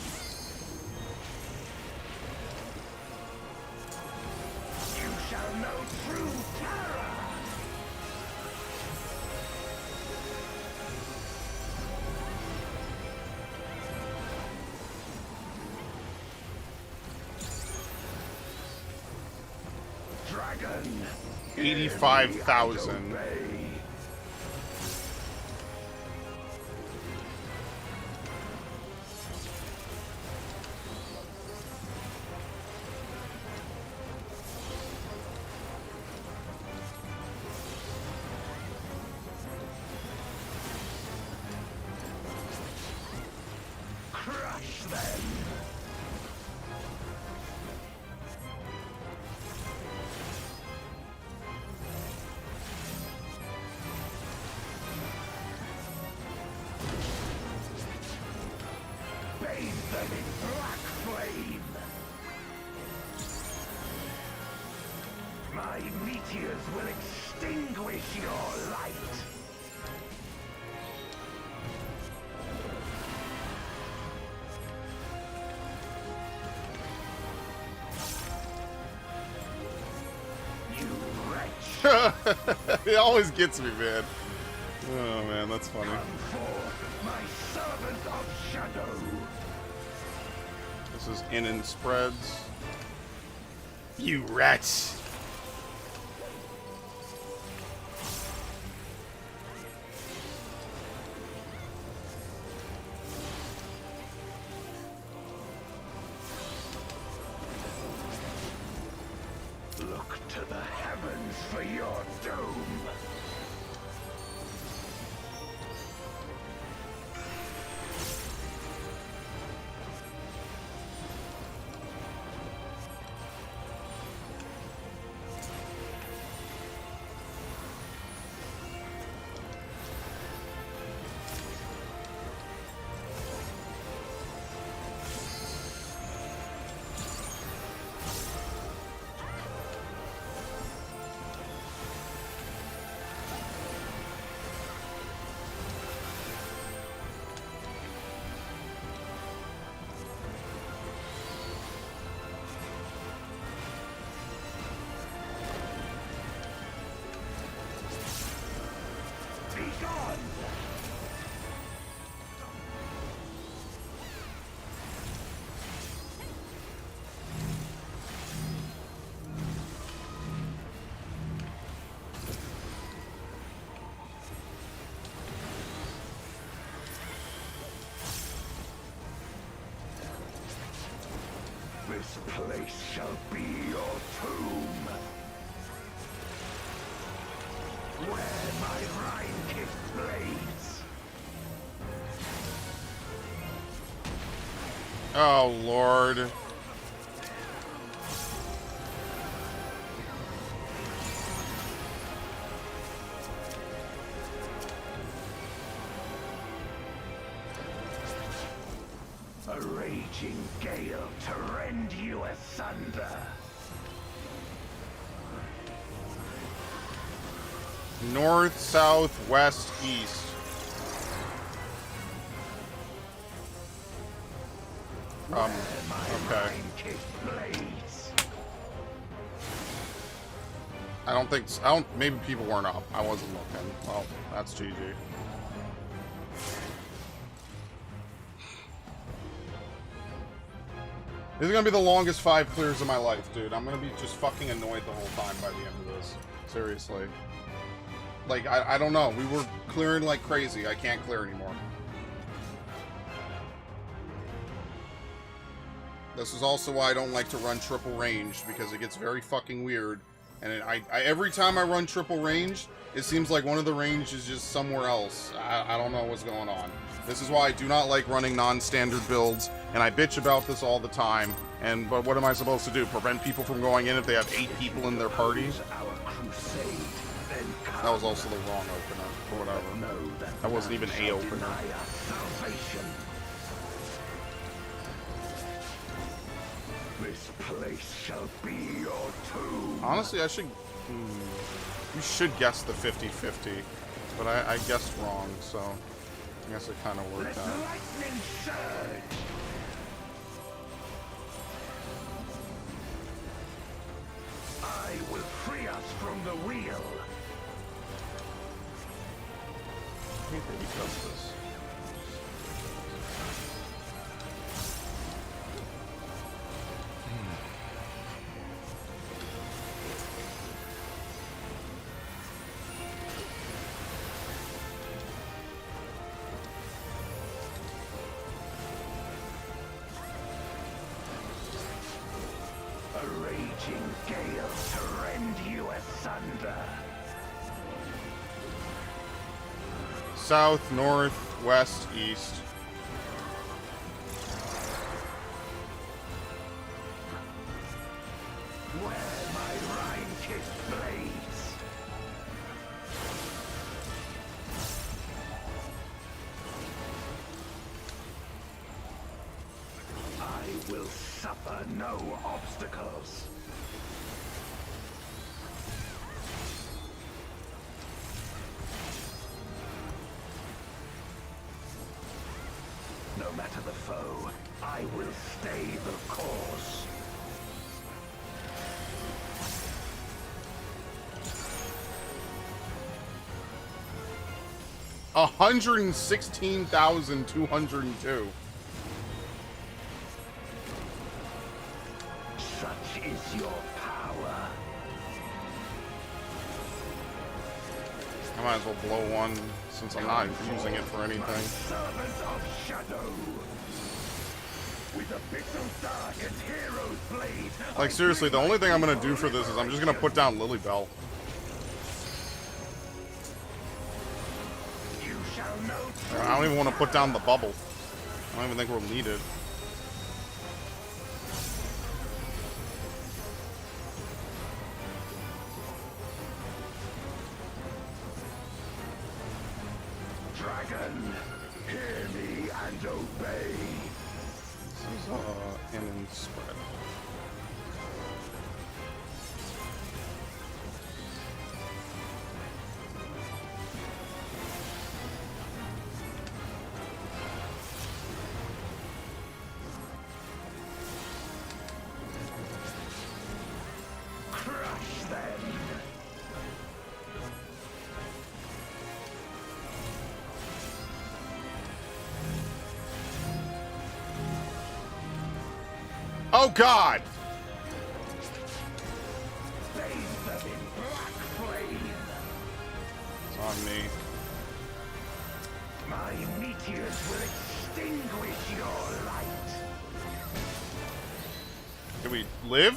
You shall know true terror. Dragon. 85,000. Crush them. Bathe them in black flame. My meteors will extinguish your light. You wretch! It always gets me, man. Oh man, that's funny. Come forth, my servant of shadow. This is in and spreads. You rats! Look to the heavens for your doom. Be gone! This place shall be your tomb. Where my Rhine-kissed blades. Oh Lord. A raging gale to rend you asunder. North, south, west, east. My okay. Rhine-kissed blades. Maybe people weren't up. I wasn't looking. Well, that's GG. This is gonna be the longest 5 clears of my life, dude. I'm gonna be just fucking annoyed the whole time by the end of this. Seriously. Like, I don't know. We were clearing like crazy. I can't clear anymore. This is also why I don't like to run triple range, because it gets very fucking weird And every time I run triple range, it seems like one of the range is just somewhere else. I don't know what's going on. This is why I do not like running non-standard builds, and I bitch about this all the time. But what am I supposed to do? Prevent people from going in if they have 8 people in their party? That was also the wrong opener, or whatever. That wasn't even a opener. This place shall be your tomb. Honestly, I should... you should guess the 50-50, but I guessed wrong, so I guess it kind of worked out. Lightning surge. I will free us from the wheel. I think that he does this. A raging gale to rend you asunder. South, north, west, east. Where my rime-kissed blades. I will suffer no obstacles. No matter the foe, I will stay the course. $116,202. Such is your power. I might as well blow one since I'm not using it for anything. Servant of shadow. With abyssal dark and hero's blade. Like, seriously, the only thing I'm gonna do for this is I'm just gonna put down Lilybell. You shall know. I don't even want to put down the bubble. I don't even think we'll need it. Dragon, hear me and obey. This is in spread. Crush them. Oh God! Bathe them in black flame. It's on me. My meteors will extinguish your light. Did we live?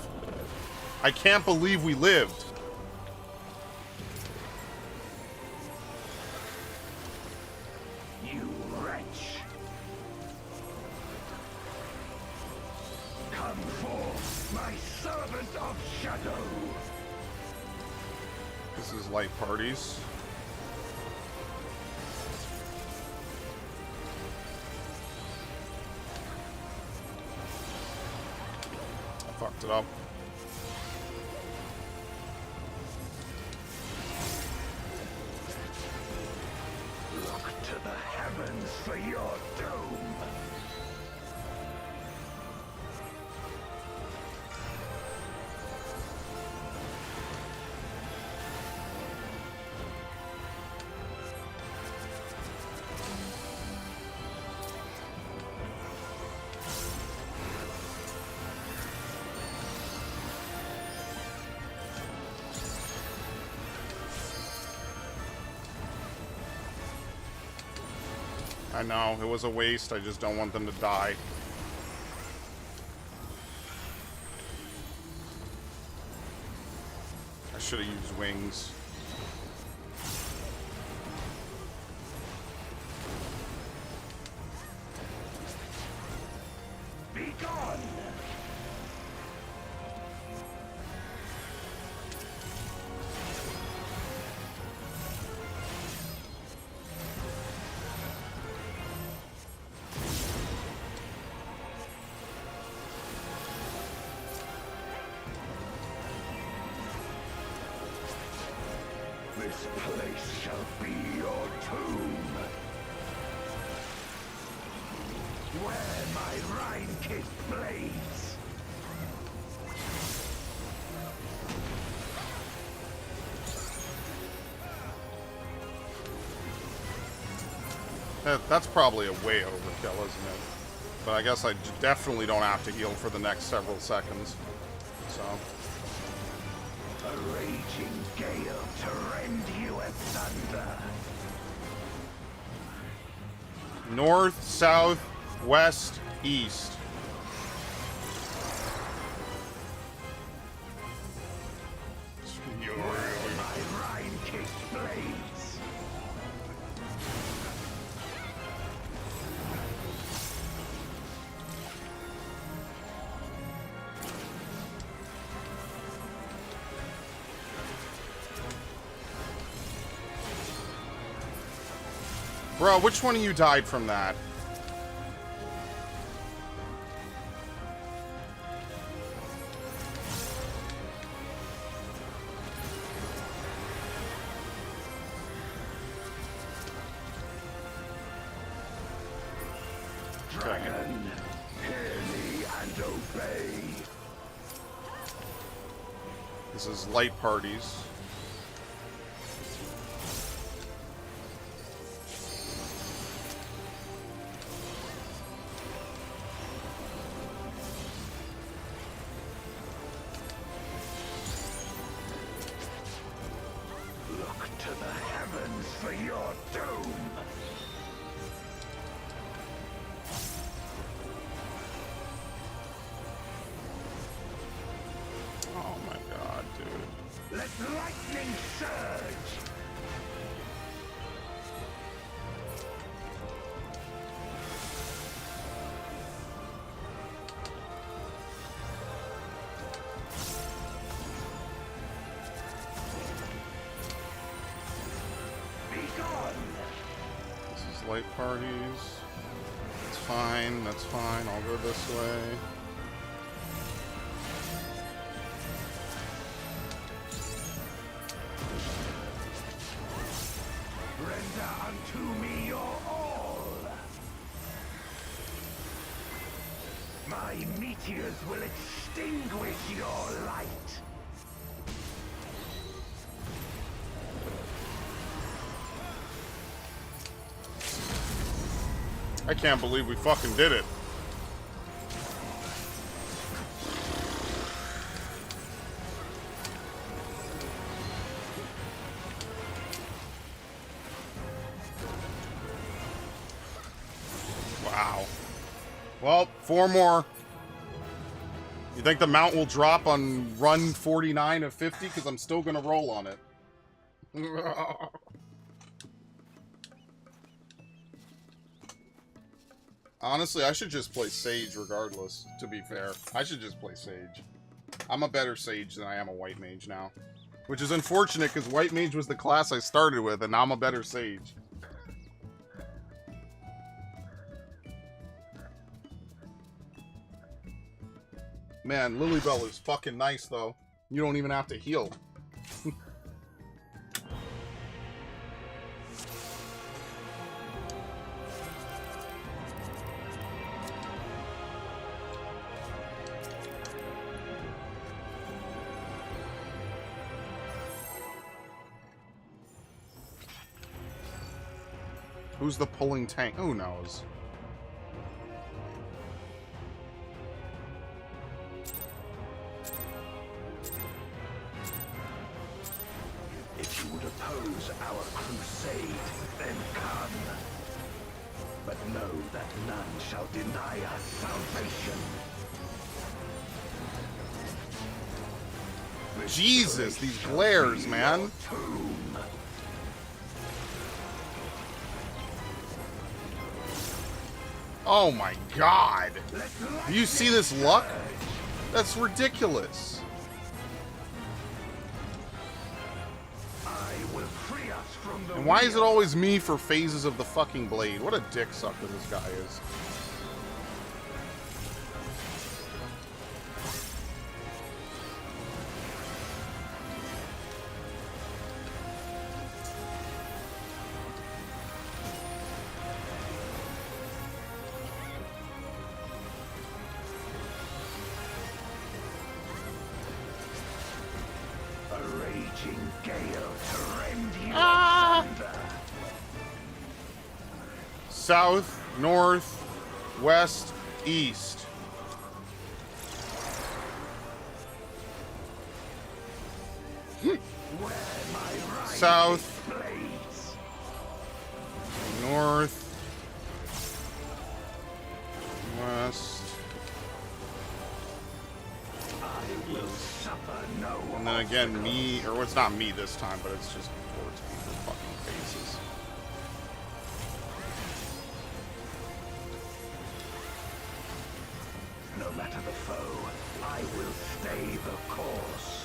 I can't believe we lived. You wretch. Come forth, my servant of shadow. This is light parties. I fucked it up. Look to the heavens for your doom. I know, it was a waste. I just don't want them to die. I I should have used wings. Be gone! This place shall be your tomb. Where my Rhine-kissed blades. That's probably a way overkill, isn't it? But I guess I definitely don't have to heal for the next several seconds. So. A raging gale to rend you asunder. North, south, west, east. Where my Rhine-kissed blades. Bro, which one of you died from that? Dragon, hear me and obey. This is light parties. Look to the heavens for your doom. Oh my god, dude. Let lightning surge. Be gone. This is light parties. That's fine, that's fine. I'll go this way. Render unto me your all. My meteors will extinguish your light. I can't believe we fucking did it. Wow. Well, 4 more. You think the mount will drop on run 49 of 50? Because I'm still going to roll on it. Honestly, I should just play Sage regardless, to be fair. I should just play Sage. I'm a better Sage than I am a White Mage now. Which is unfortunate, because White Mage was the class I started with, and now I'm a better Sage. Man, Lilybell is fucking nice, though. You don't even have to heal. Who's the pulling tank? Who knows? If you would oppose our crusade, then come. But know that none shall deny us salvation. Jesus, these glares, man. Oh my god. Do you see this luck? That's ridiculous. And why is it always me for phases of the fucking blade? What a dick sucker this guy is. South, north, west, east. South, north, west. And then again, me, or it's not me this time, but it's just towards people's fucking faces. No matter the foe, I will stay the course.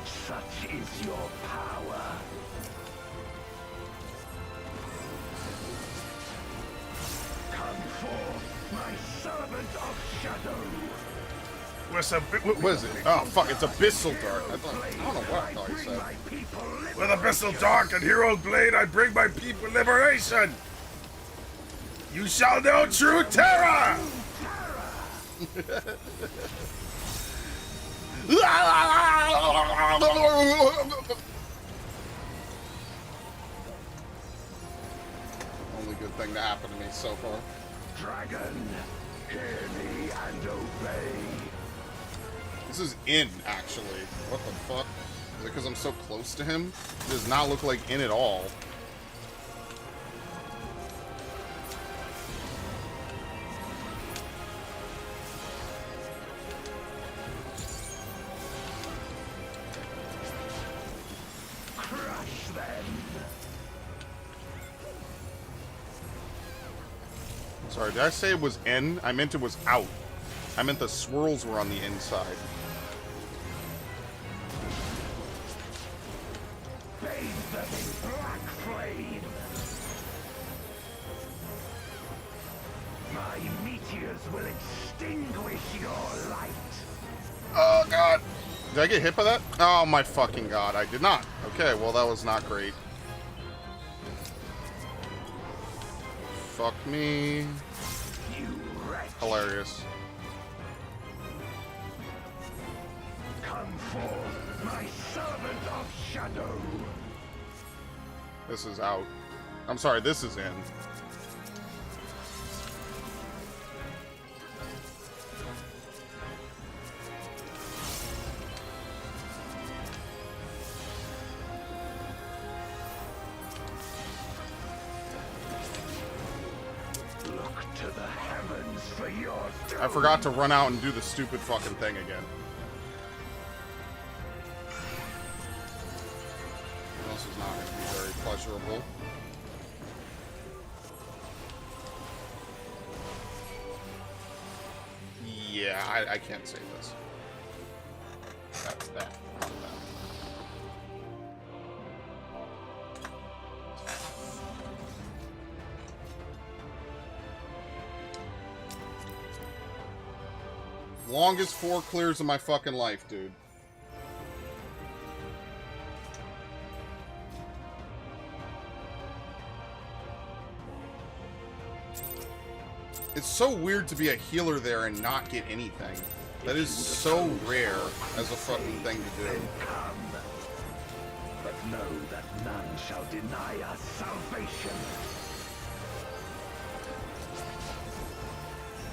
Such is your power. Come forth, my servant of shadow. What is it? Oh, fuck, it's Abyssal Dark. I don't know what I thought he said. With Abyssal Dark and Hero Blade, I bring my people liberation. You shall know true terror. Only good thing to happen to me so far. Dragon, hear me and obey. This is in, actually. What the fuck? Is it because I'm so close to him? It does not look like in at all. Crush them. Sorry, did I say it was in? I meant it was out. I meant the swirls were on the inside. Bathe them in black flame. My meteors will extinguish your light. Oh, God! Did I get hit by that? Oh, my fucking God, I did not. Okay, well, that was not great. Fuck me. You wretch. Hilarious. Come forth, my servant of shadow. This is out. I'm sorry, this is in. Look to the heavens for your doom. I forgot to run out and do the stupid fucking thing again. This is not going to be very pleasurable. Yeah, I can't say this. That's that. Not that. Longest 4 clears of my fucking life, dude. It's so weird to be a healer there and not get anything. That is so rare as a fucking thing to do. Come. But know that none shall deny us salvation.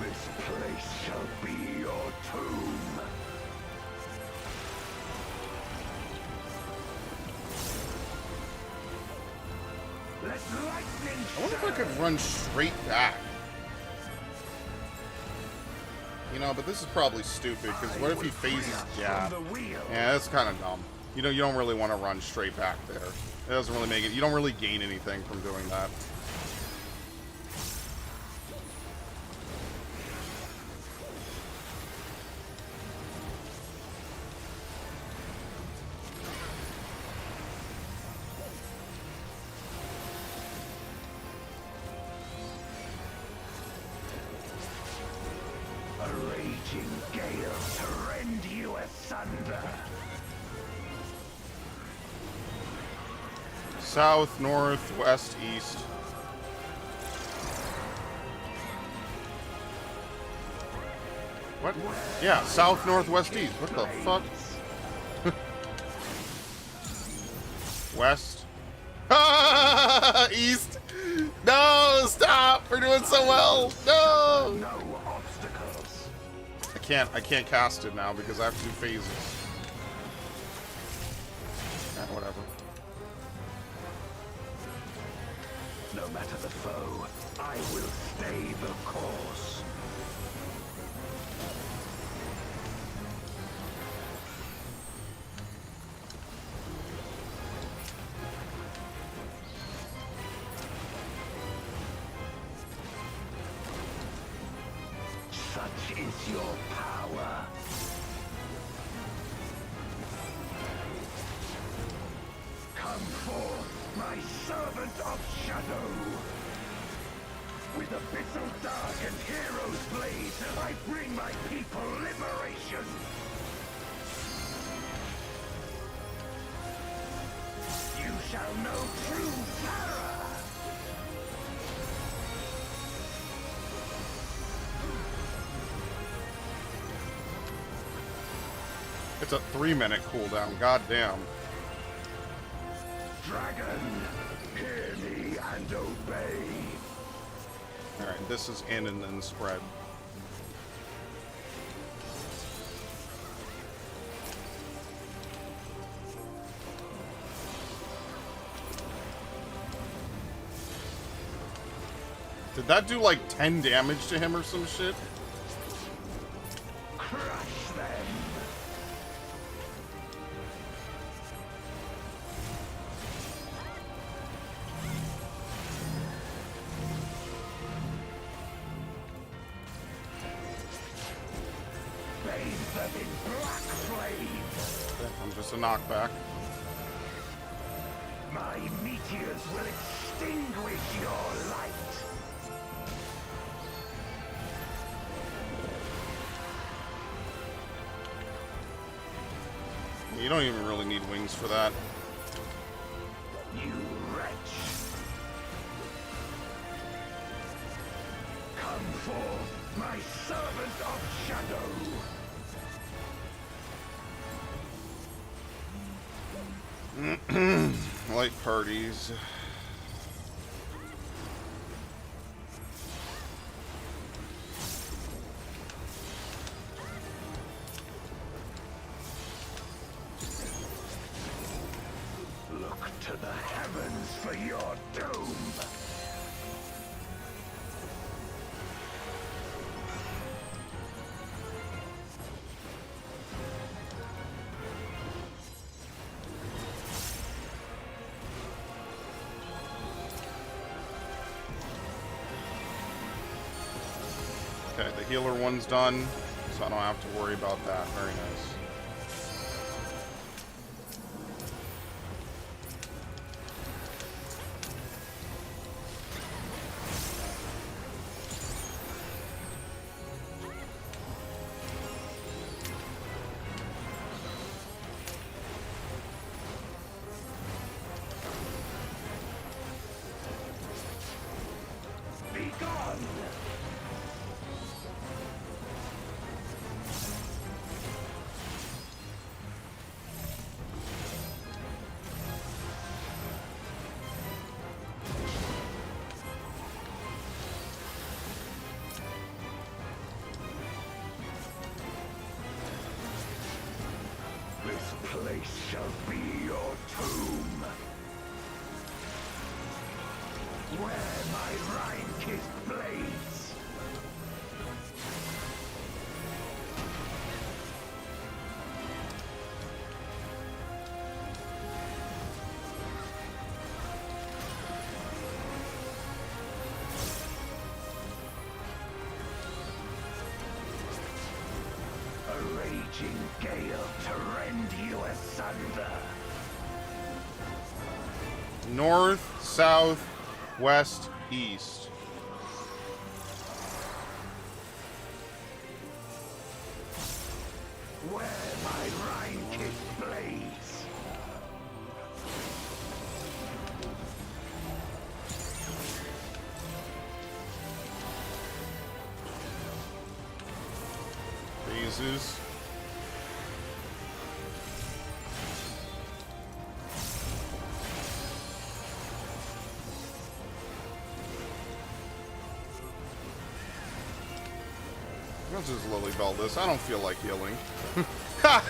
This place shall be your tomb. I wonder if I could run straight back. You know, but this is probably stupid, because what if he phases jab? Yeah, that's kind of dumb. You know, you don't really want to run straight back there. It doesn't really make it. You don't really gain anything from doing that. A raging gale to rend you asunder. South, north, west, east. What? Yeah, south, north, west, east. What the fuck? West. East. No, stop. We're doing so well. No. No obstacles. I can't cast it now because I have to do phases. Whatever. No matter the foe, I will stay the course. Such is your power. Come forth, my servant of shadow. With abyssal dark and hero's blade, I bring my people liberation. You shall know true terror. It's a 3-minute cooldown. God damn. Dragon, hear me and obey. Alright, this is in and then spread. Did that do like 10 damage to him or some shit? Crush them. Bathe them in black flames. I'm just a knockback. My meteors will extinguish your light. You don't even really need wings for that. You wretch. Come forth, my servant of shadow. I like parties. Look to the heavens for your doom. Okay, the healer one's done, so I don't have to worry about that. Very nice. Be gone. This place shall be your tomb. Where my Rhine-kissed blades. A raging gale to rend you asunder. North, south, west, east. Where my Rhine-kissed blades. Jesus. Let's just Lily Bell this. I don't feel like healing. Ha!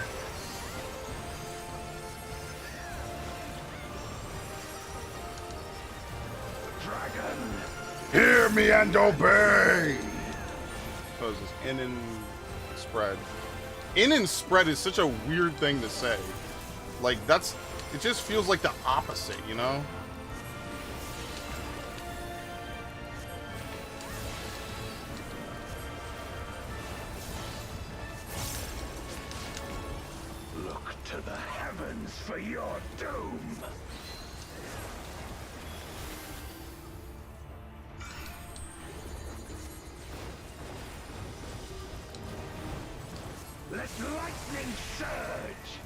Dragon. Hear me and obey! So it's just in and spread. In and spread is such a weird thing to say. Like, that's... It just feels like the opposite, you know? Look to the heavens for your doom. Let lightning surge.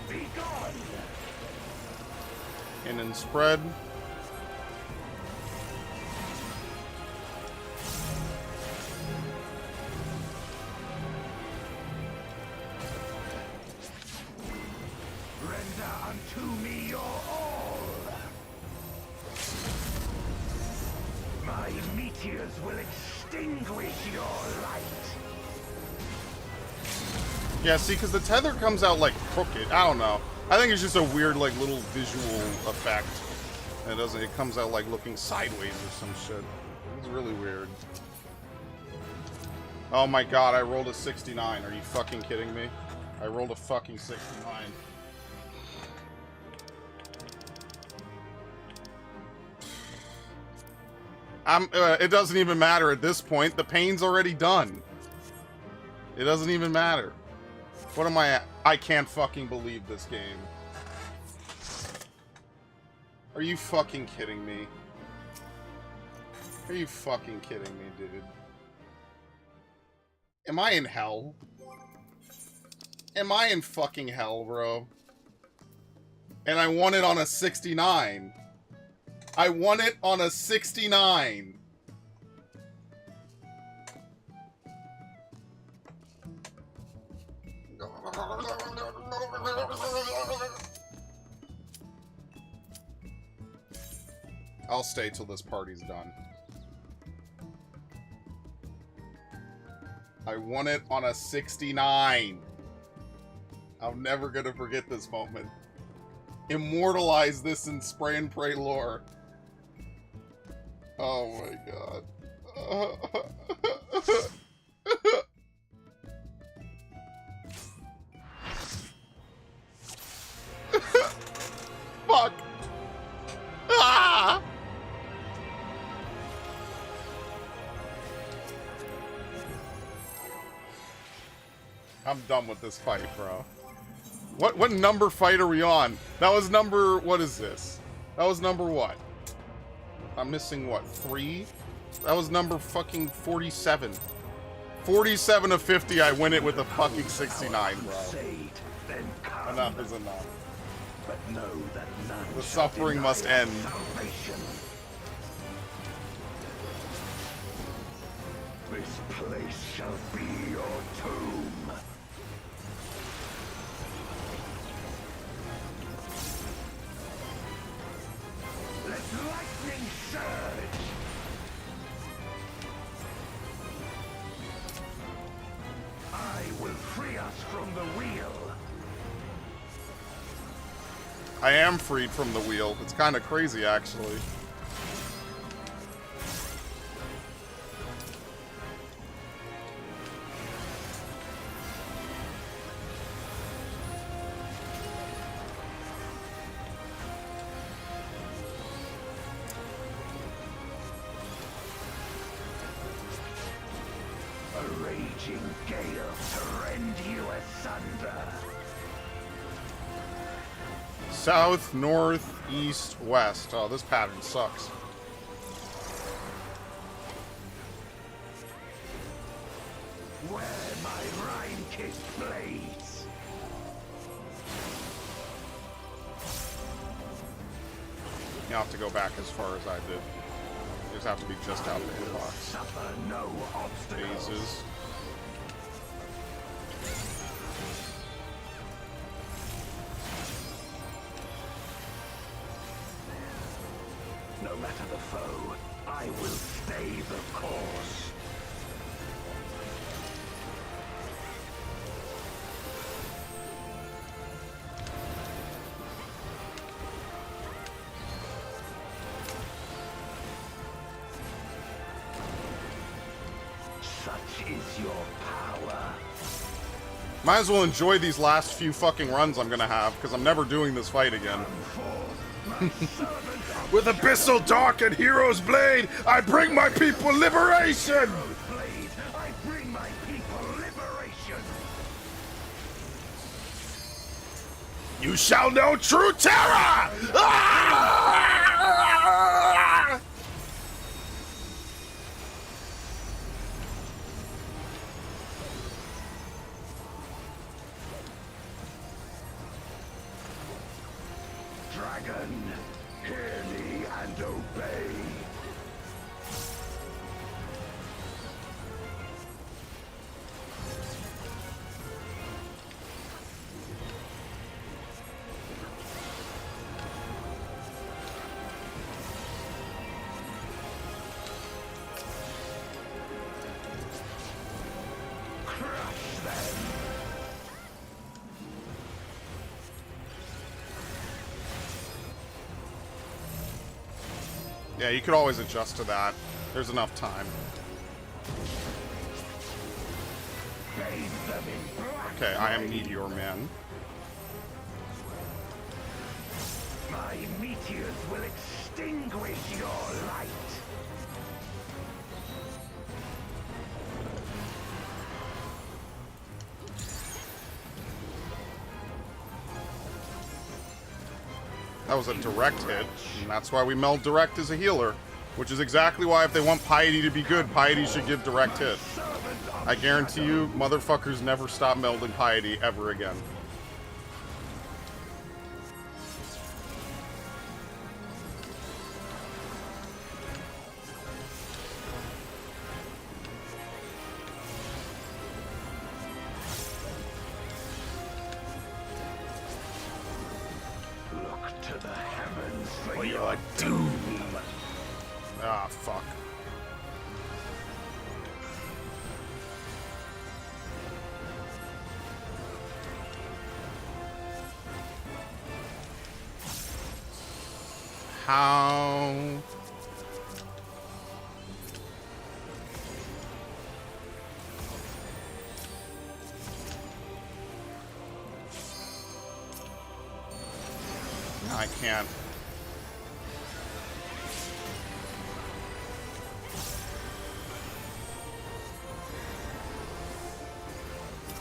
Be gone. In and spread. Render unto me your all. My meteors will extinguish your light. Yeah, see, because the tether comes out, like, crooked. I don't know. I think it's just a weird, like, little visual effect. And it doesn't... It comes out, like, looking sideways or some shit. It's really weird. Oh my god, I rolled a 69. Are you fucking kidding me? I rolled a fucking 69. It doesn't even matter at this point. The pain's already done. It doesn't even matter. What am I at? I can't fucking believe this game. Are you fucking kidding me? Are you fucking kidding me, dude? Am I in hell? Am I in fucking hell, bro? And I won it on a 69. I won it on a 69. I'll stay till this party's done. I won it on a 69. I'm never gonna forget this moment. Immortalize this in Spray and Pray lore. Oh my god. Fuck. Ah! I'm done with this fight, bro. What number fight are we on? That was number... What is this? That was number what? I'm missing what? 3? That was number fucking 47. 47 of 50, I win it with a fucking 69, bro. Enough is enough. But know that none The shall suffering deny must us end. salvation. This place shall be your tomb. Let lightning I am freed from the wheel. It's kind of crazy, actually. A raging gale to rend you asunder. South, north, east, west. Oh, this pattern sucks. Where my rime-kissed blades. You have to go back as far as I did. You just have to be just out of the box. Suffer no obstacles. Phases. No matter the foe, I will stay the course. Such is your power. Might as well enjoy these last few fucking runs I'm gonna have, because I'm never doing this fight again. With Abyssal Dark and Hero's Blade, I bring my people liberation! Blade, I bring my people liberation. You shall know true terror! Ah! Dragon, hear me and obey. Crush them. Yeah, you could always adjust to that. There's enough time. Bathe them in black. Okay, I am Meteor Man. My meteors will extinguish your light. That was a direct hit, and that's why we meld direct as a healer. Which is exactly why if they want Piety to be good, Piety should give direct hit. I guarantee you, motherfuckers never stop melding Piety ever again. Look to the heavens for For your your doom. Ah, fuck. How? No, I can't.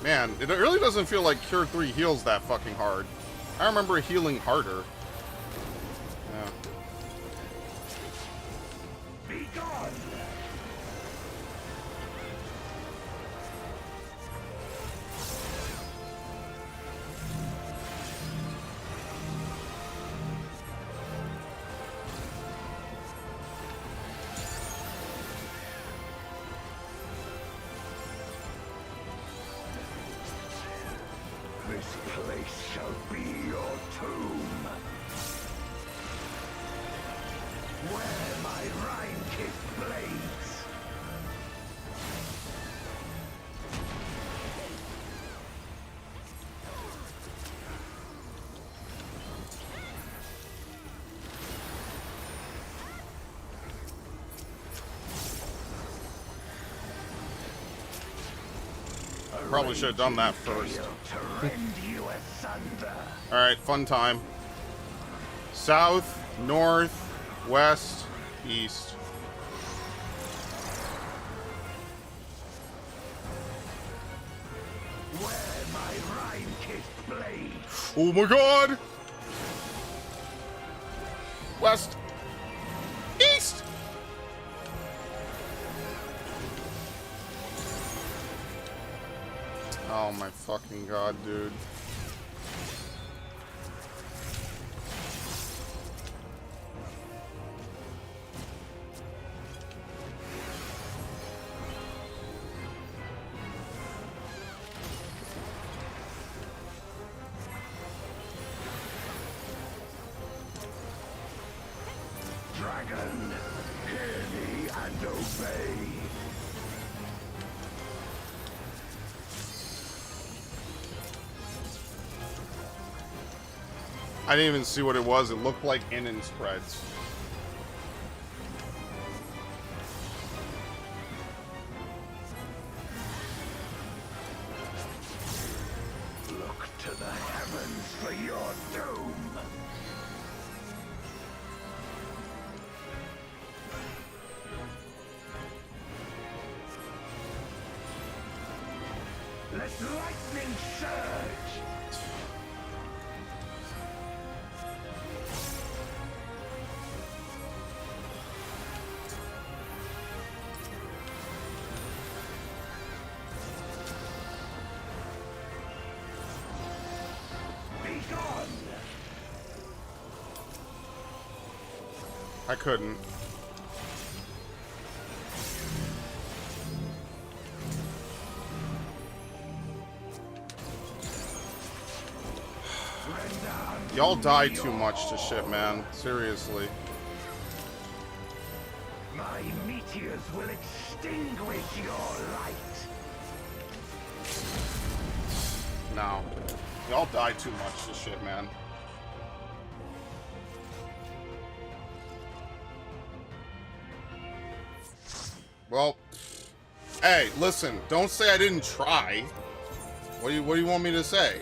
Man, it really doesn't feel like Cure 3 heals that fucking hard. I remember healing harder. Yeah. be gone. This place shall be your tomb. Where my rime-kissed blade. Probably should have done that first. Alright, fun time. South, north, west, east. Oh my god! West. East! Oh my fucking god, dude. Dragon, hear me and obey. I didn't even see what it was. It looked like in spreads. Look to the heavens for your doom. Let lightning surge! Be gone! I couldn't. Y'all die too much to shit, man. Seriously. My meteors will extinguish your light. No. Y'all die too much to shit, man. Well, hey, listen, don't say I didn't try. What do you want me to say?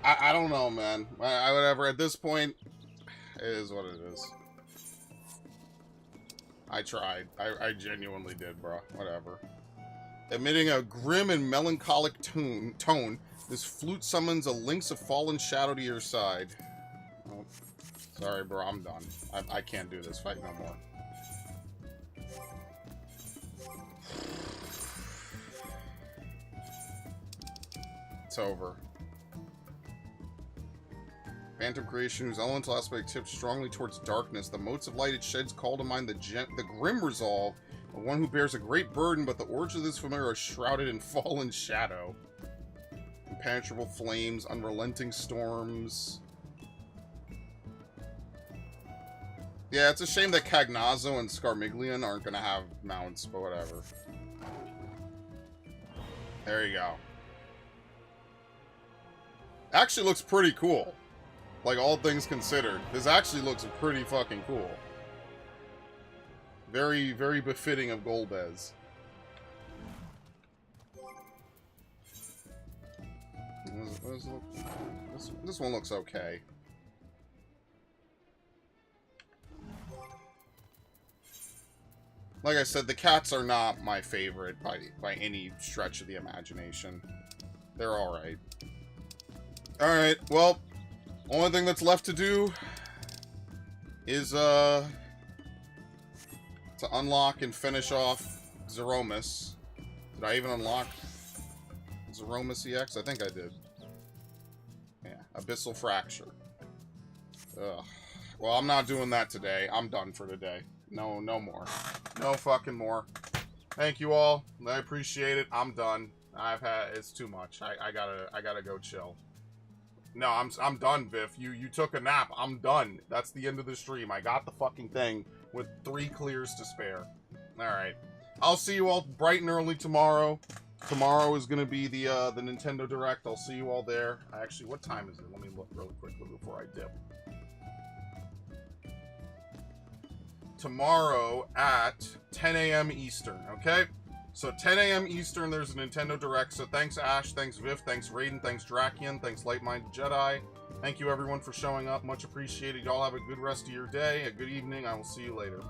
I don't know, man. Whatever, at this point, it is what it is. I tried. I genuinely did, bro. Whatever. Emitting a grim and melancholic tone, this flute summons a lynx of fallen shadow to your side. Oh, sorry, bro. I'm done. I can't do this fight no more. It's over. Phantom creation whose elemental aspect tips strongly towards darkness. The motes of light it sheds call to mind the grim resolve of one who bears a great burden, but the origins of this familiar are shrouded in fallen shadow. Impenetrable flames, unrelenting storms. Yeah, it's a shame that Cagnazzo and Scarmiglian aren't gonna have mounts, but whatever. There you go. Actually looks pretty cool. Like, all things considered. This actually looks pretty fucking cool. Very, very befitting of Golbez. This one looks okay. Like I said, the cats are not my favorite by any stretch of the imagination. They're alright. Alright, well, only thing that's left to do is, to unlock and finish off Zeromus. Did I even unlock Zeromus EX? I think I did. Yeah, Abyssal Fracture. Ugh. Well, I'm not doing that today. I'm done for today. No more. No fucking more. Thank you all. I appreciate it. I'm done. It's too much. I gotta go chill. No, I'm done, Biff. You took a nap. I'm done. That's the end of the stream. I got the fucking thing with 3 clears to spare. Alright. I'll see you all bright and early tomorrow. Tomorrow is gonna be the Nintendo Direct. I'll see you all there. Actually, what time is it? Let me look really quickly before I dip. Tomorrow at 10 a.m. Eastern, okay? So 10 a.m. Eastern, there's a Nintendo Direct. So thanks Ash, thanks Viv, thanks Raiden, thanks Drakian, thanks Light-Minded Jedi. Thank you everyone for showing up. Much appreciated. Y'all have a good rest of your day, a good evening. I will see you later.